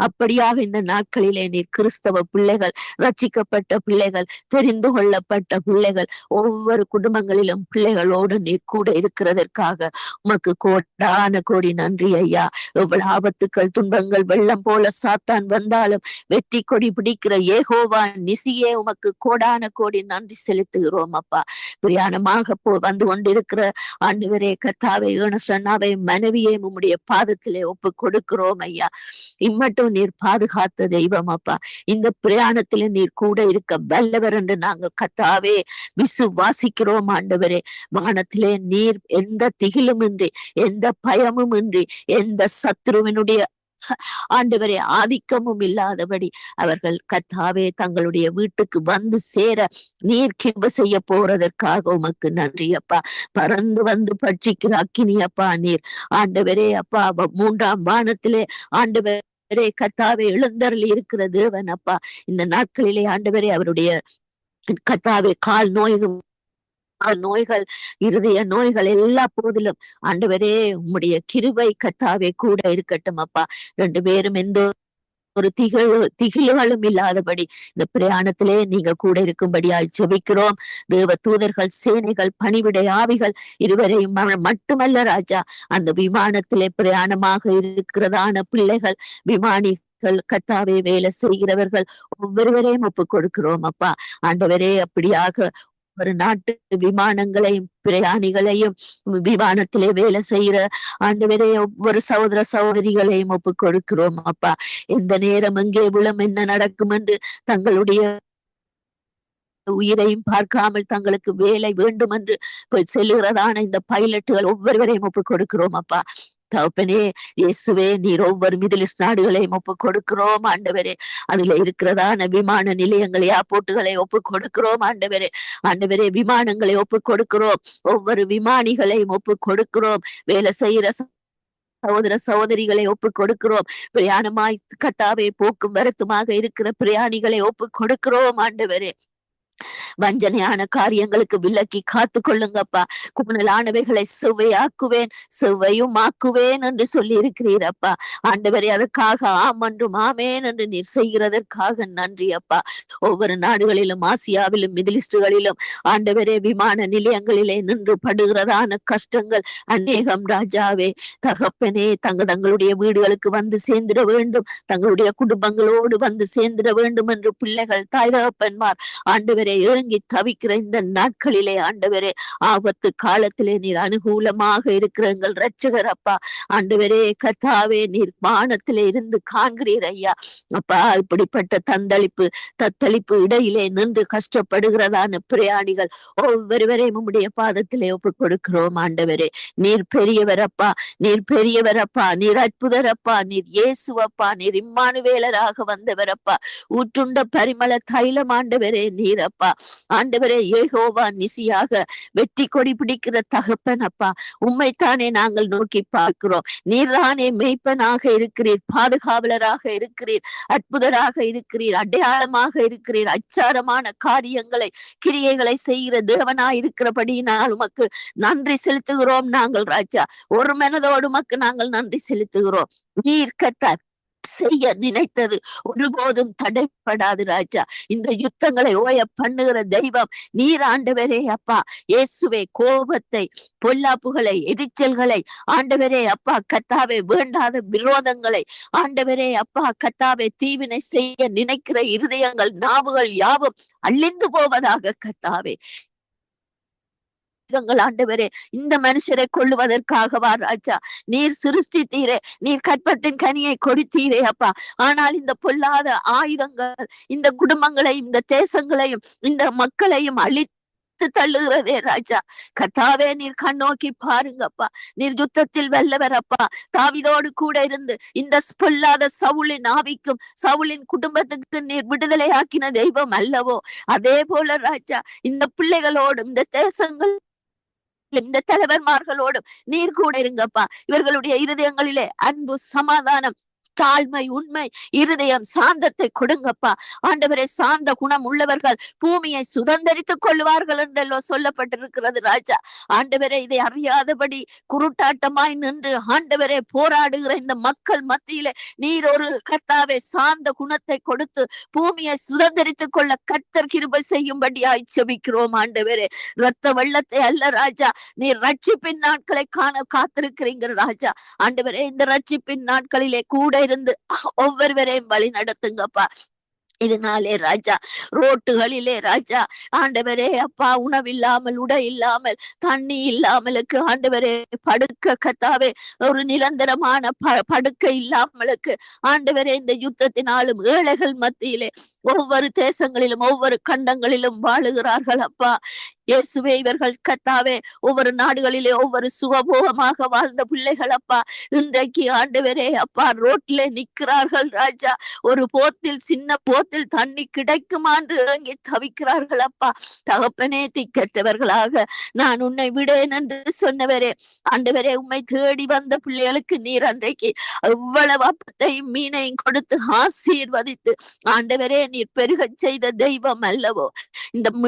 அப்படியாக இந்த நாட்களிலே நீர் கிறிஸ்தவ பிள்ளைகள், ரட்சிக்கப்பட்ட பிள்ளைகள், தெரிந்து கொள்ளப்பட்ட பிள்ளைகள், ஒவ்வொரு குடும்பங்களிலும் பிள்ளைகளோடு நீர் கூட இருக்கிறதற்காக உமக்கு கோடான கோடி நன்றி ஐயா. எவ்வளவு ஆபத்துக்கள், துன்பங்கள், வெள்ளம் போல சாத்தான் வந்தாலும் வெற்றி கொடி பிடிக்கிற ஏகோவா நிசியே உமக்கு கோடான கோடி நன்றி செலுத்துகிறோம் அப்பா. பிரயாணமாக வந்து கொண்டிருக்கிற ஆண்டவரே கர்த்தாவே அண்ணாவை மனைவியை உம்முடைய பாதத்திலே ஒப்பு கொடுக்கிறோம் ஐயா. இம்மட்டும் நீர் பாதுகாத்த தெய்வம் அப்பா. இந்த பிரயாணத்தில நீர் கூட இருக்க வல்லவர் என்று நாங்கள் கர்த்தாவே விசுவாசிக்கிறோம் ஆண்டவரே. வானத்திலே நீர் எந்த திகிலும் இன்றி, எந்த பயமும் இன்றி, எந்த சத்துருவினுடைய ஆண்டவரே ஆதிக்கமும் இல்லாதபடி அவர்கள் கர்த்தாவே தங்களுடைய வீட்டுக்கு வந்து சேர நீர் கிருபை செய்ய போறதற்காக உமக்கு நன்றி அப்பா. பறந்து வந்து பட்சிக்கிற அக்கினி அப்பா நீர் ஆண்டவரே அப்பா. மூன்றாம் வானத்திலே ஆண்டவரே கர்த்தாவே எழுந்தருளி இருக்கிற தேவன் அப்பா. இந்த நாட்களிலே ஆண்டவரே அவருடைய கர்த்தாவே கால் நோய்கள், இருதய நோய்கள் எல்லா போதிலும் ஆண்டவரே உம்முடைய கிருபை கர்த்தாவே கூட இருக்கட்டும் அப்பா. 2 பேரும் எந்த ஒரு திகில்களும் இல்லாதபடி இந்த பிரயாணத்திலே நீங்க கூட இருக்கும்படியாய் ஜெபிக்கிறோம். தேவ தூதர்கள், சேனைகள், பணிவிடை ஆவிகள் இருவரையும் மட்டுமல்ல ராஜா, அந்த விமானத்திலே பிரயாணமாக இருக்கிறதான பிள்ளைகள், விமானிகள், கர்த்தாவே வேலை செய்கிறவர்கள் ஒவ்வொருவரையும் ஒப்பு கொடுக்கிறோம் அப்பா. ஆண்டவரே அப்படியாக ஒரு நாட்டு விமானங்களையும் பிரயாணிகளையும் விமானத்திலே வேலை செய்கிற ஆண்டவரே ஒவ்வொரு சகோதர சகோதரிகளையும் ஒப்பு கொடுக்கிறோம் அப்பா. எந்த நேரம் எங்கே விழும், என்ன நடக்கும் என்று தங்களுடைய உயிரையும் பார்க்காமல் தங்களுக்கு வேலை வேண்டும் என்று செல்லுகிறதான இந்த பைலட்டுகள் ஒவ்வொருவரையும் ஒப்பு கொடுக்கிறோம் அப்பா. தகப்பனே இயேசுவே நீர் ஒவ்வொரு மிடில் நாடுகளையும் ஒப்பு கொடுக்கிறோம் ஆண்டவரே. அதுல இருக்கிறதான விமான நிலையங்களை, ஏர்போர்ட்டுகளை ஒப்பு கொடுக்கிறோம் ஆண்டவரே. ஆண்டவரே விமானங்களை ஒப்பு கொடுக்கிறோம், ஒவ்வொரு விமானிகளையும் ஒப்பு கொடுக்கிறோம், வேலை செய்யற சகோதர சகோதரிகளை ஒப்பு கொடுக்கிறோம், பிரயாணமாய் கர்த்தாவே போக்கும் வரத்துமாக இருக்கிற பிரயாணிகளை ஒப்பு கொடுக்கிறோம் ஆண்டவரே. வஞ்சனையான காரியங்களுக்கு விலக்கி காத்து கொள்ளுங்கப்பா. குமணலானவைகளை செவ்வையாக்குவேன், செவ்வையும் ஆக்குவேன் என்று சொல்லி இருக்கிறீரப்பா. ஆண்டவரே அதற்காக ஆம் என்றும் ஆமேன் என்று நீர் செய்கிறதற்காக நன்றி அப்பா. ஒவ்வொரு நாடுகளிலும், ஆசியாவிலும், மிடிலிஸ்டுகளிலும் ஆண்டவரே விமான நிலையங்களிலே நின்று படுகிறதான கஷ்டங்கள் அநேகம் ராஜாவே. தகப்பனே தங்களுடைய வீடுகளுக்கு வந்து சேர்ந்திட வேண்டும், தங்களுடைய குடும்பங்களோடு வந்து சேர்ந்திட வேண்டும் என்று பிள்ளைகள், தாய் தகப்பன்மார் ஆண்டவரே இறங்கி தவிக்கிற இந்த நாட்களிலே ஆண்டவரே ஆபத்து காலத்திலே நீர் அனுகூலமாக இருக்கிற எங்கள் இரட்சகர் அப்பா. ஆண்டவரே கர்த்தாவே நீர் வானத்திலே இருந்து காண்கிறீர் ஐயா அப்பா. இப்படிப்பட்ட தத்தளிப்பு இடையிலே நின்று கஷ்டப்படுகிறதான பிரயாணிகள் ஒவ்வொருவரையும் உம்முடைய பாதத்திலே ஒப்பு கொடுக்கிறோம் ஆண்டவரே. நீர் பெரியவர் அப்பா, நீர் பெரியவர் அப்பா, நீர் அற்புதர் அப்பா, நீர் இயேசுவப்பா, நீர் இம்மானுவேலராக வந்தவர் அப்பா, ஊற்றுண்ட பரிமள தைலம் ஆண்டவரே நீர் அப்பா. ஆண்டவரே யெகோவா நிசியாக வெற்றி கொடி பிடிக்கிற தகப்பன் அப்பா. உம்மைத்தானே நாங்கள் நோக்கி பார்க்கிறோம். நீர்தானே மெய்ப்பனாக இருக்கிறீர், பாதுகாவலராக இருக்கிறீர், அற்புதராக இருக்கிறீர், அடையாளமாக இருக்கிறீர், அச்சாரமான காரியங்களை கிரியைகளை செய்கிற தேவனாய் இருக்கிறபடியினால் உமக்கு நன்றி செலுத்துகிறோம் நாங்கள் ராஜா. ஒரு மனதோடு உமக்கு நாங்கள் நன்றி செலுத்துகிறோம். நீர் கர்த்தர் செய்ய நினைத்தது ஒருபோதும் தடைப்படாது ராஜா. இந்த யுத்தங்களை ஓய பண்ணுகிற தெய்வம் நீர் ஆண்டவரே அப்பா. இயேசுவே கோபத்தை, பொல்லாப்புகளை, எரிச்சல்களை ஆண்டவரே அப்பா கர்த்தாவே, வேண்டாத விரோதங்களை ஆண்டவரே அப்பா கர்த்தாவே, தீவினை செய்ய நினைக்கிற இருதயங்கள், நாவுகள் யாவும் அழிந்து போவதாக கர்த்தாவே. ஆண்டவரே இந்த மனுஷரை கொள்ளுவதற்காகவா ராஜா நீர் சிருஷ்டித்தீரே, நீர் கற்பத்தின் கனியை கொடுத்தீரே அப்பா. ஆனால் இந்த பொல்லாத ஆயுதங்கள் இந்த குடும்பங்களையும், இந்த தேசங்களையும், இந்த மக்களையும் அழித்து தள்ளுகிறதே ராஜா. கர்த்தாவே நீர் கண்ணோக்கி பாருங்கப்பா. நீர் யுத்தத்தில் வல்லவர் அப்பா. தாவீதோடு கூட இருந்து இந்த பொல்லாத சவுலின் ஆவிக்கும் சவுலின் குடும்பத்துக்கு நீர் விடுதலை ஆக்கின தெய்வம் அல்லவோ? அதே போல ராஜா இந்த பிள்ளைகளோடும், இந்த தேசங்கள், இந்த தலைவர்மார்களோடும் நீர் கூட இருங்கப்பா. இவர்களுடைய இருதயங்களிலே அன்பு, சமாதானம், தாழ்மை, உண்மை, இருதயம், சாந்தத்தை கொடுங்கப்பா. ஆண்டவரே, சாந்த குணம் உள்ளவர்கள் பூமியை சுதந்திரித்துக் கொள்வார்கள் என்றெல்லோ சொல்லப்பட்டிருக்கிறது ராஜா. ஆண்டவரே, இதை அறியாதபடி குருட்டாட்டமாய் நின்று ஆண்டவரே போராடுகிற இந்த மக்கள் மத்தியிலே நீர் ஒரு கர்த்தாவே சாந்த குணத்தை கொடுத்து பூமியை சுதந்திரித்துக் கொள்ள கர்த்தர் கிருபை செய்யும்படியாய் செபிக்கிறோம் ஆண்டவரே. இரத்த வெள்ளத்தை அல்ல ராஜா, நீர் ரட்சிப்பின் நாட்களை காண காத்திருக்கிறீங்க ராஜா. ஆண்டவரே, இந்த ரட்சிப்பின் நாட்களிலே கூட இருந்து ஒவ்வொருவரையும் வழி நடத்துங்கப்பா. இதனாலே ராஜா, ரோட்டுகளிலே ராஜா, ஆண்டவரே அப்பா, உணவில்லாமல், உடை இல்லாமல், தண்ணி இல்லாமலுக்கு ஆண்டவரே படுக்க கத்தாவே ஒரு நிரந்தரமான படுக்கை இல்லாமலுக்கு ஆண்டவரே இந்த யுத்தத்தினாலும் ஏழைகள் மத்தியிலே ஒவ்வொரு தேசங்களிலும் ஒவ்வொரு கண்டங்களிலும் வாழுகிறார்கள் அப்பா. இயேசுவே, இவர்கள் கத்தாவே ஒவ்வொரு நாடுகளிலே ஒவ்வொரு சுகபோகமாக வாழ்ந்த பிள்ளைகள் அப்பா இன்றைக்கு ஆண்டவரே அப்பா ரோட்ல நிற்கிறார்கள் ராஜா. ஒரு போத்தில், சின்ன போத்தில் தண்ணி கிடைக்குமான்று இறங்கி தவிக்கிறார்கள் அப்பா. தகப்பனே, திக்கற்றவர்களாக நான் உன்னை விடேன் என்று சொன்னவரே ஆண்டவரே, உம்மை தேடி வந்த பிள்ளைகளுக்கு நீர் அன்றைக்கு எவ்வளவு அப்பத்தையும் மீனையும் கொடுத்து ஆசீர்வதித்து ஆண்டவரே நீர் பெருகச் செய்த தெய்வம் அல்லவோ.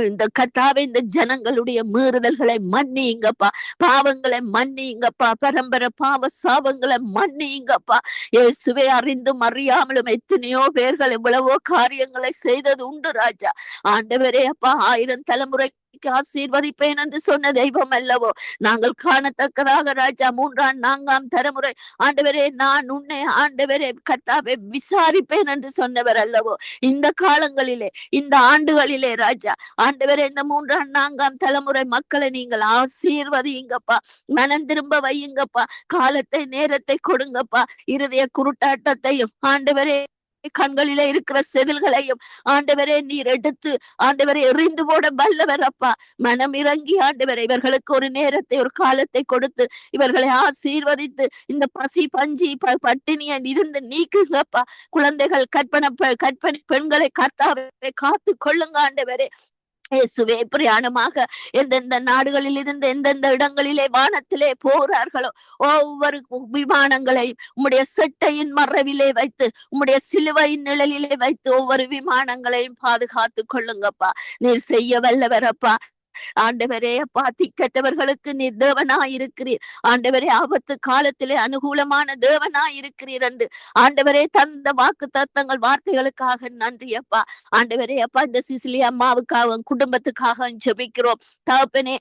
இந்த கர்த்தாவே, இந்த ஜனங்களுடைய மீறுதல்களை மன்னியுங்கப்பா, பாவங்களை மன்னியுங்கப்பா, பரம்பரை பாவ சாபங்களை மன்னியுங்கப்பா. இயேசுவே, அறிந்தும் அறியாமலும் எத்தனையோ பேர்கள் எவ்வளவோ காரியங்களை செய்தது உண்டு ராஜா. ஆண்டவரே அப்பா, 1000 தலைமுறை ஆசீர்வதிப்பேன் என்று சொன்ன தெய்வம் அல்லவோ. நாங்கள் காணத்தக்கதாக ராஜா 3ஆம் 4ஆம் தலைமுறை ஆண்டவரே நான் உன்னை ஆண்டவரே கர்த்தாவே விசாரிப்பேன் என்று சொன்னவர் அல்லவோ. இந்த காலங்களிலே, இந்த ஆண்டுகளிலே ராஜா ஆண்டவரே, இந்த 3ஆம் 4ஆம் தலைமுறை மக்களை நீங்கள் ஆசீர்வதியுங்கப்பா, மனம் திரும்ப வையுங்கப்பா, காலத்தை நேரத்தை கொடுங்கப்பா, இருதய குருட்டாட்டத்தையும் ஆண்டவரே கண்களிலே இருக்கிற செதில்களையும் ஆண்டவரே நீர் எடுத்து ஆண்டவரை எறிந்து போட வல்லவர் அப்பா. மனம் இறங்கி ஆண்டவரை இவர்களுக்கு ஒரு நேரத்தை, ஒரு காலத்தை கொடுத்து இவர்களை ஆசீர்வதித்து இந்த பசி பஞ்சி பட்டினியை இருந்து நீக்குங்கப்பா. குழந்தைகள் கற்பனை பெண்களை கர்த்தாவே காத்து கொள்ளுங்க ஆண்டவரே. இயேசுவே, பிரயாணமாக எந்தெந்த நாடுகளில் இருந்து எந்தெந்த இடங்களிலே வானத்திலே போகிறார்களோ ஒவ்வொரு விமானங்களையும் உம்முடைய செட்டையின் மறைவிலே வைத்து, உம்முடைய சிலுவையின் நிழலிலே வைத்து ஒவ்வொரு விமானங்களையும் பாதுகாத்து கொள்ளுங்கப்பா. நீர் செய்ய வல்லவரப்பா. ஆண்டவரே அப்பா, திக்கற்றவர்களுக்கு நீர் தேவனாயிருக்கிறீர் ஆண்டவரே. ஆபத்து காலத்திலே அனுகூலமான தேவனாயிருக்கிறீர் என்று ஆண்டவரே தந்த வாக்கு தத்தங்கள் வார்த்தைகளுக்காக நன்றி அப்பா. ஆண்டவரே அப்பா, இந்த சிசிலி அம்மாவுக்காக குடும்பத்துக்காக ஜெபிக்கிறோம் தகப்பனே.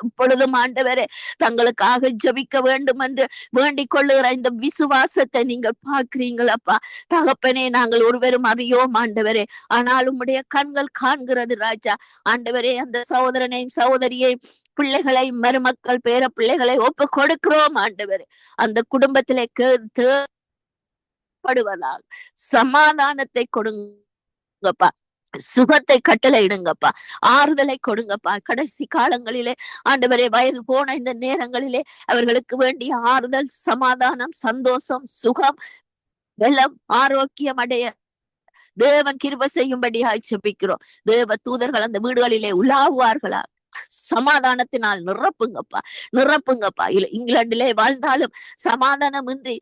இப்பொழுதும் ஆண்டவரே தங்களுக்காக ஜெபிக்க வேண்டும் என்று வேண்டிக் கொள்ளுகிற இந்த விசுவாசத்தை நீங்கள் பார்க்கிறீங்களப்பா தகப்பனே. நாங்கள் ஒருவரும் அறியோம் ஆண்டவரே, ஆனால் உம்முடைய கண்கள் காண்கிறது ராஜா. ஆண்டவரே, அந்த சகோதரனை சகோதரியை பிள்ளைகளை மருமக்கள் பேர பிள்ளைகளை ஒப்பு கொடுக்கிறோம் ஆண்டவரே. அந்த குடும்பத்திலே தேடுவதாக சமாதானத்தை கொடுங்கப்பா, சுகத்தை கட்டளையிடுங்கப்பா, ஆறுதலை கொடுங்கப்பா. கடைசி காலங்களிலே ஆண்டவரே வயது போன இந்த நேரங்களிலே அவர்களுக்கு வேண்டிய ஆறுதல், சமாதானம், சந்தோஷம், சுகம், வெள்ளம், ஆரோக்கியம் அடைய தேவன் கிருபை செய்யும்படியாய் ஜெபிக்கிறோம். தேவ தூதர்கள் அந்த வீடுகளிலே உலாவுவார்களா, சமாதானத்தினால் நிரப்புங்கப்பா. இங்கிலாந்திலே வாழ்ந்தாலும் சமாதானம் இன்றி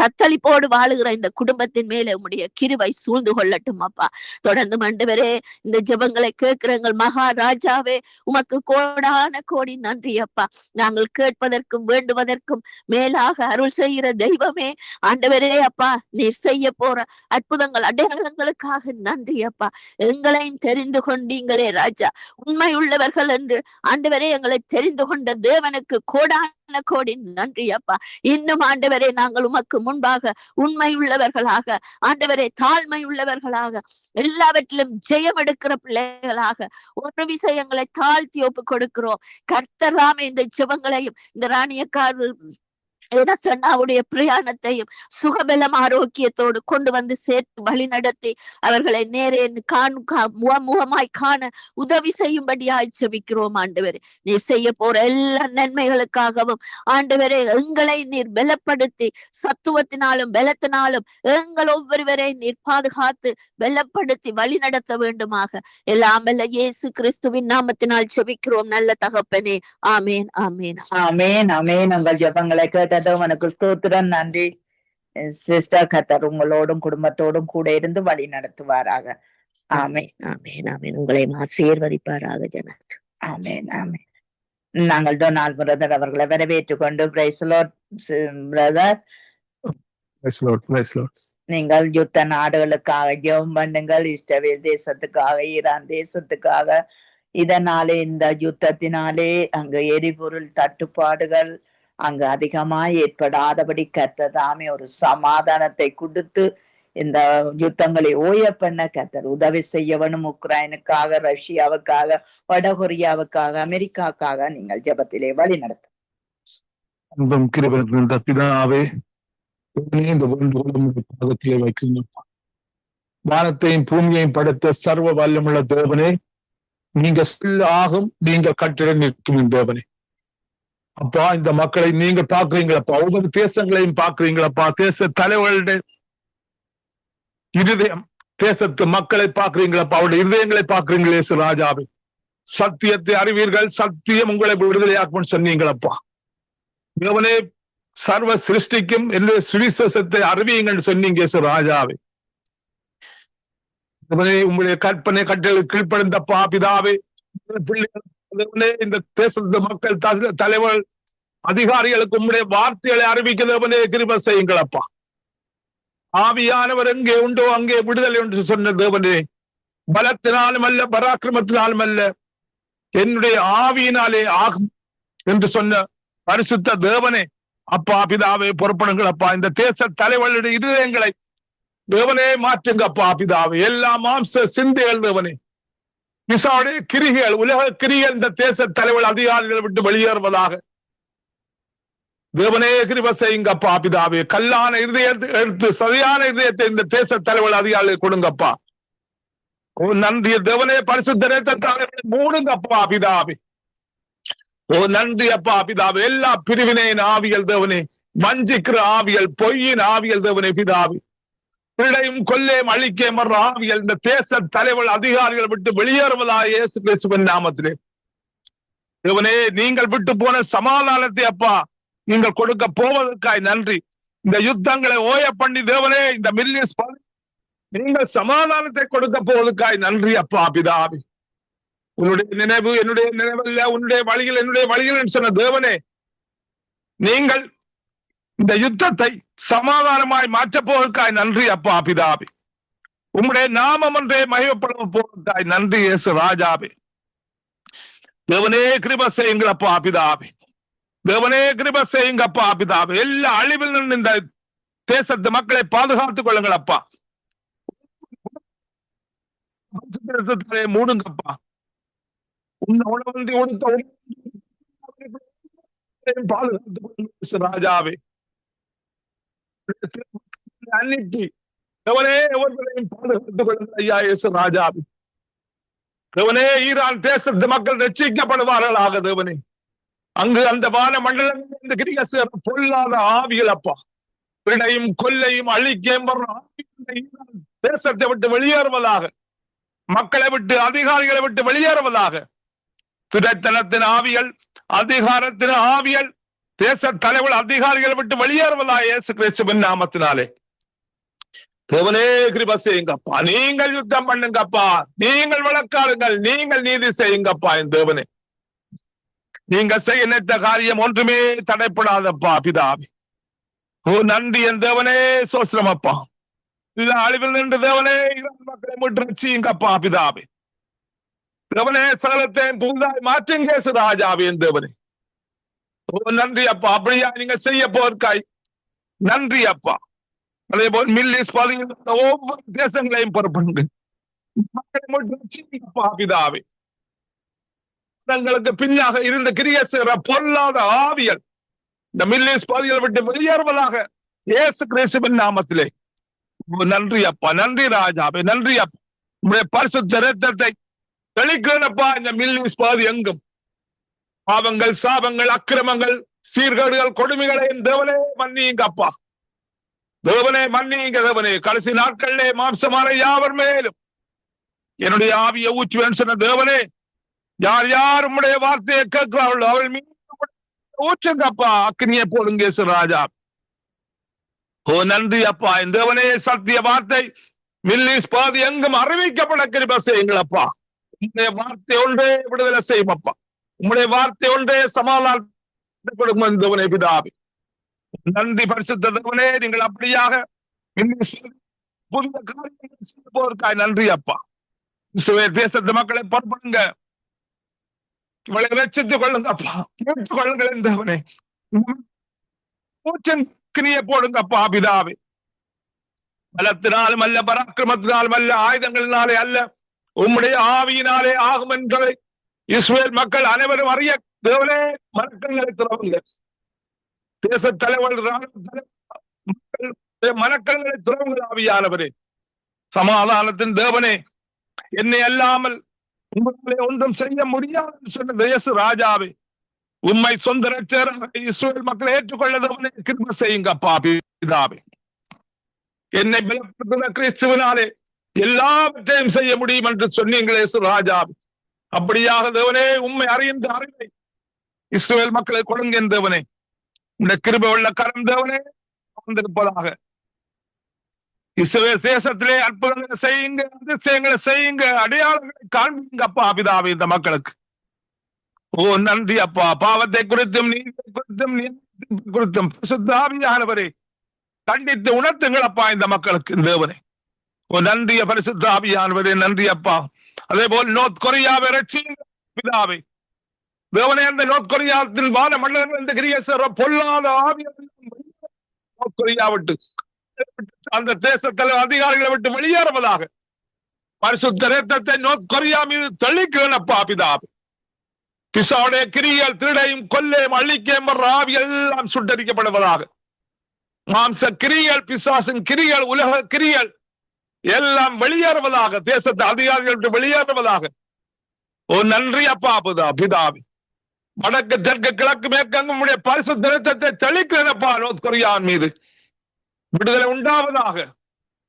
தத்தளிப்போடு வாழுகிற இந்த குடும்பத்தின் மேலே உம்முடைய கிருபை சூழ்ந்து கொள்ளட்டும் அப்பா. தொடர்ந்து ஆண்டவரே இந்த ஜெபங்களை கேட்கிற எங்கள் மகாராஜாவே உமக்கு கோடான கோடி நன்றி அப்பா. நாங்கள் கேட்பதற்கும் வேண்டுவதற்கும் மேலாக அருள் செய்கிற தெய்வமே ஆண்டவரே அப்பா, நீர் செய்ய போற அற்புதங்கள் அடையாளங்களுக்காக நன்றி அப்பா. எங்களையும் தெரிந்து கொண்டீங்களே ராஜா, உண்மை உள்ளவர்கள் என்று ஆண்டவரே எங்களை தெரிந்து கொண்ட தேவனுக்கு கோடான கோடி நன்றி அப்பா. இன்னும் ஆண்டவரே நாங்கள் உமக்கு முன்பாக உண்மை உள்ளவர்களாக ஆண்டவரே, தாழ்மை உள்ளவர்களாக, எல்லாவற்றிலும் ஜெயம் எடுக்கிற பிள்ளைகளாக ஒரு விஷயங்களை தாழ்த்தி ஒப்பு கொடுக்கிறோம். கர்த்தராமே இந்த ஜெபங்களையும் இந்த ராணியக்கார் சொன்னாவுடைய பிரயாணத்தையும் சுகபலம் ஆரோக்கியத்தோடு கொண்டு வந்து சேர்த்து வழி நடத்தி அவர்களை நேரே முகமாய் காண உதவி செய்யும்படியாய் ஜெபிக்கிறோம் ஆண்டவரே. நீர் செய்ய போற எல்லா நன்மைகளுக்காகவும் ஆண்டவரே எங்களை நீர் பலப்படுத்தி சத்துவத்தினாலும் பலத்தினாலும் எங்கள் ஒவ்வொருவரை நீர் பாதுகாத்து பலப்படுத்தி வழி நடத்த வேண்டுமாக எல்லாம் வல்ல இயேசு கிறிஸ்துவின் நாமத்தினால் ஜெபிக்கிறோம் நல்ல தகப்பனே. ஆமேன், ஆமேன், ஆமேன், ஆமேன். உங்கள் ஜெபங்களை கேட்டதும் உனக்கு ஸ்தோத்திரம், நன்றி. சிஸ்டர் கத்தர் உங்களோடும் குடும்பத்தோடும் கூட இருந்து வழி நடத்துவாராக. ஆமென். ஆமென் ஆமென். உங்களை ஆசீர்வதிப்பாராக ஜன. ஆமென் ஆமென். நாங்கள் டொனால்ட் பிரதர் அவர்களை வரவேற்றுக் கொண்டு பிரைஸ் லார்ட் பிரதர். நீங்கள் யுத்த நாடுகளுக்காக ஜெபம் பண்ணுங்கள். இஸ்ரவேல் தேசத்துக்காக, ஈரான் தேசத்துக்காக. இதனாலே இந்த யுத்தத்தினாலே அங்கு எரிபொருள் தட்டுப்பாடுகள் அங்கு அதிகமாய் ஏற்படாதபடி கர்த்தர் தாமே ஒரு சமாதானத்தை கொடுத்து இந்த யுத்தங்களை ஓய பண்ண கர்த்தர் உதவி செய்யவனும். உக்ரைனுக்காக, ரஷ்யாவுக்காக, வடகொரியாவுக்காக, அமெரிக்காவுக்காக நீங்கள் ஜெபத்திலே வழி நடத்த பிதாவே, இந்த பாதத்திலே வைக்கணும். வானத்தையும் பூமியையும் படைத்த சர்வ வல்லமுள்ள தேவனே, நீங்க சொல்ல ஆகும், நீங்க கட்டிட நிற்கும் தேவனே. அப்பா, இந்த மக்களை நீங்க பாக்குறீங்களப்பா, ஒவ்வொரு தேசங்களையும் பாக்குறீங்களப்பா, தேச தலைவர்களுடைய இருதயம், தேசத்து மக்களை பாக்குறீங்களப்பா, அவருடைய இருதயங்களை பாக்குறீங்களே ராஜாவே. சத்தியத்தை அறிவீர்கள், சத்தியம் உங்களை விடுதலையாக்கும் சொன்னீங்களப்பா. தேவனே, சர்வ சிருஷ்டிக்கும் என்று சுவிசேஷத்தை அறிவியுங்கள் சொன்னீங்க ராஜாவே. உங்களுடைய கற்பனை கட்டளை கீழ்ப்படைந்தப்பா பிதாவே, இந்த தேசத்து மக்கள் தலைவர் அதிகாரிகளுக்கு உங்களுடைய வார்த்தைகளை அறிவிக்கிறவனே கிருபை செய்யுங்களப்பா. ஆவியானவர் எங்கே உண்டோ அங்கே விடுதலை என்று சொன்ன தேவனே, பலத்தினாலும் அல்ல பராக்கிரமத்தினாலும் அல்ல, என்னுடைய ஆவியினாலே ஆகும் என்று சொன்ன பரிசுத்த தேவனே, அப்பா பிதாவே புறப்படுங்களப்பா. இந்த தேச தலைவர்களுடைய இருதயங்களை தேவனே மாற்றுங்கப்பா பிதாவே. எல்லா மாம்ச சிந்தைகள் தேவனே, பிசாவுடைய கிரிகள், உலக கிரிகள் இந்த தேச தலைவர் அதிகாரிகளை விட்டு வெளியேறுவதாக தேவனே கிருபை செய்யுங்கப்பா பிதாவே. கல்லான இருதயத்தை எடுத்து சரியான இருதயத்தை இந்த தேச தலைவர் அதிகாரிகள் கொடுங்கப்பா. நன்றிய தேவனே, பரிசுத்த தலைவர்களை மூடுங்கப்பா பிதாவே. நன்றி அப்பா பிதாவே. எல்லா பிரிவினையின் ஆவியல் தேவனே, வஞ்சிக்கிற ஆவியல், பொய்யின் ஆவியல் தேவனே பிதாவே, திருடையும் கொல்லையும் அழிக்கையும் வர்ற ஆவியல் இந்த தேச தலைவர் அதிகாரிகள் விட்டு வெளியேறுவதாக இயேசு கிறிஸ்துவின் நாமத்திலே தேவனே, நீங்கள் விட்டு போன சமாதானத்தை அப்பா நீங்கள் கொடுக்க போவதற்காய் நன்றி. இந்த யுத்தங்களை ஓய பண்ணி தேவனே, இந்த மில்லியன்ஸ் நீங்கள் சமாதானத்தை கொடுக்க போவதற்காய் நன்றி அப்பா பிதாவே. உன்னுடைய நினைவு என்னுடைய நினைவல்ல, உன்னுடைய வழிகள் என்னுடைய வழிகள் என்று சொன்ன தேவனே, நீங்கள் இந்த யுத்தத்தை சமாதானமாய் மாற்றப் போவதற்காய் நன்றி அப்பா பிதாவே. உம்முடைய நாமம் ஒன்றே மகிமைப்பட போவதற்காய் நன்றி இயேசு ராஜாவே. தேவனே கிருபை செய்யுங்களப்பா பிதாவே. தேவனே கிருபை செய்யுங்கப்பா பிதாவே. எல்லா அழிவில் நின்று இந்த தேசத்து மக்களை பாதுகாத்துக் கொள்ளுங்களப்பா. மூடுங்கப்பா. ராஜாவே, அன்னிட்டு தேவனே எவர்களையும் பாதுகாத்துக் கொள்ளுங்கள் ஐயா இயேசு ராஜாவே. தேவனே, ஈரான் தேசத்து மக்கள் ரட்சிக்கப்படுவார்களாக தேவனே. அங்கு அந்த வான மண்டலங்கள் இந்த கிரியை பொல்லாத ஆவிகள் அப்பா, பிழையும் கொல்லையும் அழிக்கையும் தேசத்தை விட்டு வெளியேறுவதாக, மக்களை விட்டு அதிகாரிகளை விட்டு வெளியேறுவதாக. துரைத்தனத்தின் ஆவியல், அதிகாரத்தின் ஆவியல் தேச தலைவர் அதிகாரிகளை விட்டு வெளியேறுவதாக இயேசு கிறிஸ்துவின் நாமத்தினாலே தேவனே கிருபை செய்யுங்கப்பா. நீங்கள் யுத்தம் பண்ணுங்கப்பா, நீங்கள் வழக்காடுங்கள், நீங்கள் நீதி செய்யுங்கப்பா. என் தேவனே, நீங்க செய்ய நினைத்த காரியம் ஒன்றுமே தடைப்படாதப்பா பிதாவே. ஓ நன்றி என் தேவனே, சோஸ்திரமப்பா. இல்ல அழிவில் நின்று தேவனே மக்களை மீட்டு ரட்சியுங்கப்பா பிதாவே. தேவனே, சகலத்தை புதிதாய் மாற்றுங்க ராஜாவே என் தேவனே. ஓ நன்றி அப்பா. அப்படியா நீங்க செய்ய போர்க்காய் நன்றி அப்பா. அதே போல் மில்லிஸ் பகுதியில் ஒவ்வொரு தேசங்களையும் புறப்படுங்க, மக்களை மீட்டு ரட்சியுங்கப்பா பிதாவே. தங்களுக்கு பின்னாக இருந்த கிரியை செய்கிற பொல்லாத ஆவியல் இந்த மில்லிஸ் பகுதிகளை விட்டு வெளியேறுவதாக இயேசு கிறிஸ்துவின் நாமத்திலே நன்றி அப்பா. நன்றி ராஜாவே, நன்றி அப்பா. உங்களுடைய பரிசுத்த இரத்தத்தை தெளிக்கிறப்பா இந்த மில்லிஸ் பகுதி எங்கும். பாவங்கள், சாபங்கள், அக்கிரமங்கள், சீர்கேடுகள், கொடுமைகளை தேவனே மன்னியுங்கப்பா. தேவனே மன்னியுங்க தேவனே. கடைசி நாட்களிலே மாம்சமான யாவர் மேலும் என்னுடைய ஆவியை ஊற்றுவேன் சொன்ன தேவனே, யார் யார் உம்முடைய வார்த்தையை கேட்கிறார்களோ அவள் மீது ஊற்றுங்கப்பா. அக்னியை போடுங்க ராஜா. ஓ நன்றி அப்பா. இந்த தேவனே சத்திய வார்த்தை மில்லிஸ் பாதி எங்கும் அறிவிக்கப்பட கிருபை செய்யுங்கள் அப்பா. உங்களுடைய வார்த்தை ஒன்றே விடுதலை செய்யும் அப்பா. உங்களுடைய வார்த்தை ஒன்றே சமாதானம் கொடுக்கும் தேவனே பிதாவே. நன்றி பரிசுத்த தேவனே. நீங்கள் அப்படியாக புதிய காரியங்கள் செய்வதற்காக நன்றி அப்பா. தேசத்து மக்களை பொறுப்படுங்க, இவளை ரட்சித்துக் கொள்ளுங்க அப்பா. கேட்டுக் கொள்ளுங்கள் தேவனே. கிரியை போடுங்க அப்பா பிதாவே. பலத்தினாலும் அல்ல, பராக்கிரமத்தினாலும் அல்ல, ஆயுதங்களினாலே அல்ல, உம்முடைய ஆவியினாலே ஆகும் என்பதை இஸ்ரவேல் மக்கள் அனைவரும் அறிய தேவனே மனக்கண்களை திறவுங்க. தேச தலைவர் மனக்கண்களை திறவுங்கள் ஆவியானவரே. சமாதானத்தின் தேவனே, என்னை அல்லாமல் உங்களை ஒன்றும் செய்ய முடியாது சொன்ன தேச ராஜாவே, உம்மை சொந்த ரட்சகராக இஸ்ரவேல் மக்களை ஏற்றுக்கொள்ள தேவனே கிருபை செய்யுங்க அப்பா பிதாவே. என்னை பலப்படுத்துகிற கிறிஸ்துவினாலே எல்லாவற்றையும் செய்ய முடியும் என்று சொன்னீங்களே ராஜாவே. அப்படியாக தேவனே உம்மை அறிந்த அறிவை இஸ்ரவேல் மக்களை கொடுங்க தேவனே. இந்த கிருபை உள்ள கரம் தேவனே வந்திருப்பதாக. இஸ்ரவேல் தேசத்திலே அற்புதங்களை செய்யுங்க, அதிசயங்களை செய்யுங்க, அடையாளங்களை காண்பீங்க அப்பா பிதாவே இந்த மக்களுக்கு. ஓ நன்றி அப்பா. பாவத்தை குறித்தும் நீதியை குறித்தும் குறித்தும் பரிசுத்தாவியானவரே கண்டித்து உணர்த்துங்கள் அப்பா இந்த மக்களுக்கு தேவனே. ஓ நன்றி பரிசுத்த ஆவியானவரே, நன்றி அப்பா. அதே போல் நோர்த் கொரியாவை ரட்சியுங்கள் பிதாவே. தேவனே, அந்த நோர்த் கொரியாவின் வான மண்டலங்கள் இந்த கிரியேசர் பொல்லாத ஆவியானவரை நோர்த் கொரியா விட்டு அந்த தேசத்தில் அதிகாரிகளை விட்டு வெளியேறுவதாக பரிசுத்த இரத்தத்தை நோர்த் கொரியா மீது தெளிக்கிறேன் அப்பா பிதாவே. பிசாவுடைய கிரிகள், திருடையும் கொல்லையும் அழிக்கையும் ஆவிகள் எல்லாம் சுட்டரிக்கப்படுவதாக. மாம்ச கிரிகள், பிசாசின் கிரிகள், உலக கிரிகள் எல்லாம் வெளியேறுவதாக, தேசத்து அதிகாரிகள் விட்டு வெளியேறுவதாக. ஓ நன்றி அப்பா பிதாவே. வடக்கு தெற்கு கிழக்கு மேற்கங்கும் உடைய பரிசுத்த இரத்தத்தை தெளிக்கிறப்பா நோர்த் கொரியாவின் மீது விடுதலை உண்டாவதாக,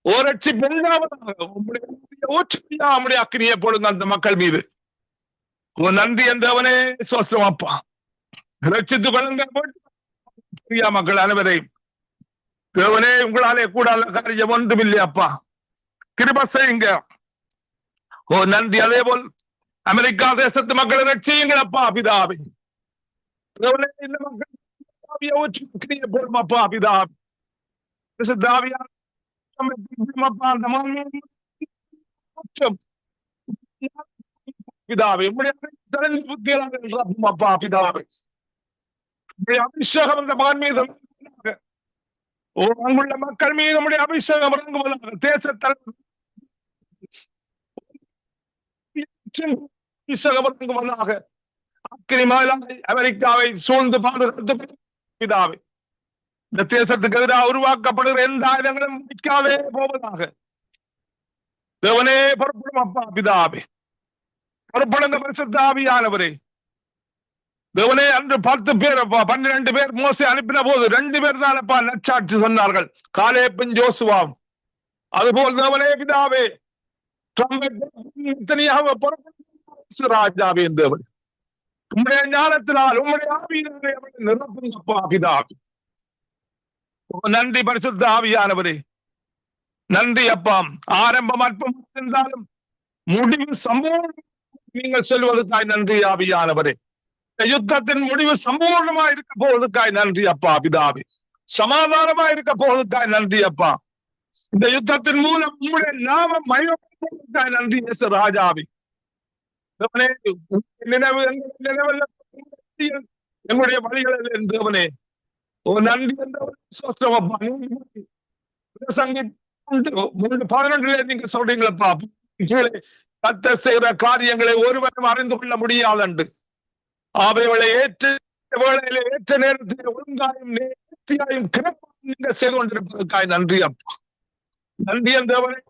ஓர் ரட்சிப்பு உண்டாவதாக. உம்முடைய அக்கினியை போடுங்க அந்த மக்கள் மீது. ஓ நன்றி தேவனே, சோஸ்திரம் அப்பா. ரட்சித்துக் கொள்ளுங்க மக்கள் அனைவரையும் தேவனே. உங்களாலே கூடாத காரியம் ஒன்றுமில்லை அப்பா, கிருபை செய்யுங்க. ஓ நன்றி. அதே போல் அமெரிக்கா தேசத்து மக்களை ரட்சியுங்கள் அப்பா பிதாவே. தேவனே, இந்த மக்கள் போடும் அப்பா பிதாவே. பிதாவே அப்பா பிதாவே. அபிஷேகம் அந்த மகன் மீது, ஓ அங்குள்ள மக்கள் மீது நம்முடைய அபிஷேகம் இறங்குவதாக. தேசத்தில் அபிஷேகம் இறங்குவதாக. அக்கினி மலையாய் அமெரிக்காவை சூழ்ந்து பாதுகாத்து பிதாவே. இந்த தேசத்துக்கு எதிராக உருவாக்கப்படுகிற எந்த ஆயுதங்களும் முடிக்காதே போவதாக. தேவனே பொறுப்படும் அப்பா பிதாவே. பொறுப்படுங்க பரிசுத்த ஆவியானவரே. தேவனே, அன்று 10 பேர் 12 பேர் மோசே அனுப்பின போது 2 பேர் தான் அப்பா நற்சாட்சி சொன்னார்கள், காலேபும் யோசுவாவும். அதுபோல் தேவனே பிதாவே, ராஜாவே தேவன், உம்முடைய ஞானத்தினால் உம்முடைய ஆவியினாலே நிரப்புங்க அப்பா பிதாவே. நன்றி பரிசுத்த ஆவியானவரே, நன்றி அப்பா. ஆரம்பம் அற்பம் இருந்தாலும் முடிவு சம்பூர்ணம் நீங்கள் சொல்வதற்காய் நன்றி ஆவியானவரே. யுத்தத்தின் முடிவு சம்பூர்ணமா இருக்க போவதற்காய் நன்றி அப்பா பிதாவே. சமாதானமா இருக்க போவதற்காய் நன்றி அப்பா. இந்த யுத்தத்தின் மூலம் உங்களுடைய நாமம் மகிமைப்படுவதற்காய் நன்றி ராஜாவே. எங்களுடைய வழிகளில் தேவனே, ஓ நன்றி அப்பா. 11 நீங்க சொல்றீங்களப்பா, கர்த்தர் செய்கிற காரியங்களை ஒருவரும் அறிந்து கொள்ள முடியாதண்டு அவைகளை ஏற்ற நேரத்தில் ஒழுங்காயும் நேர்த்தியாயும் கிரப்பாயும் நீங்க செய்து கொண்டிருப்பதற்காக நன்றி அப்பா. நன்றி தேவனே.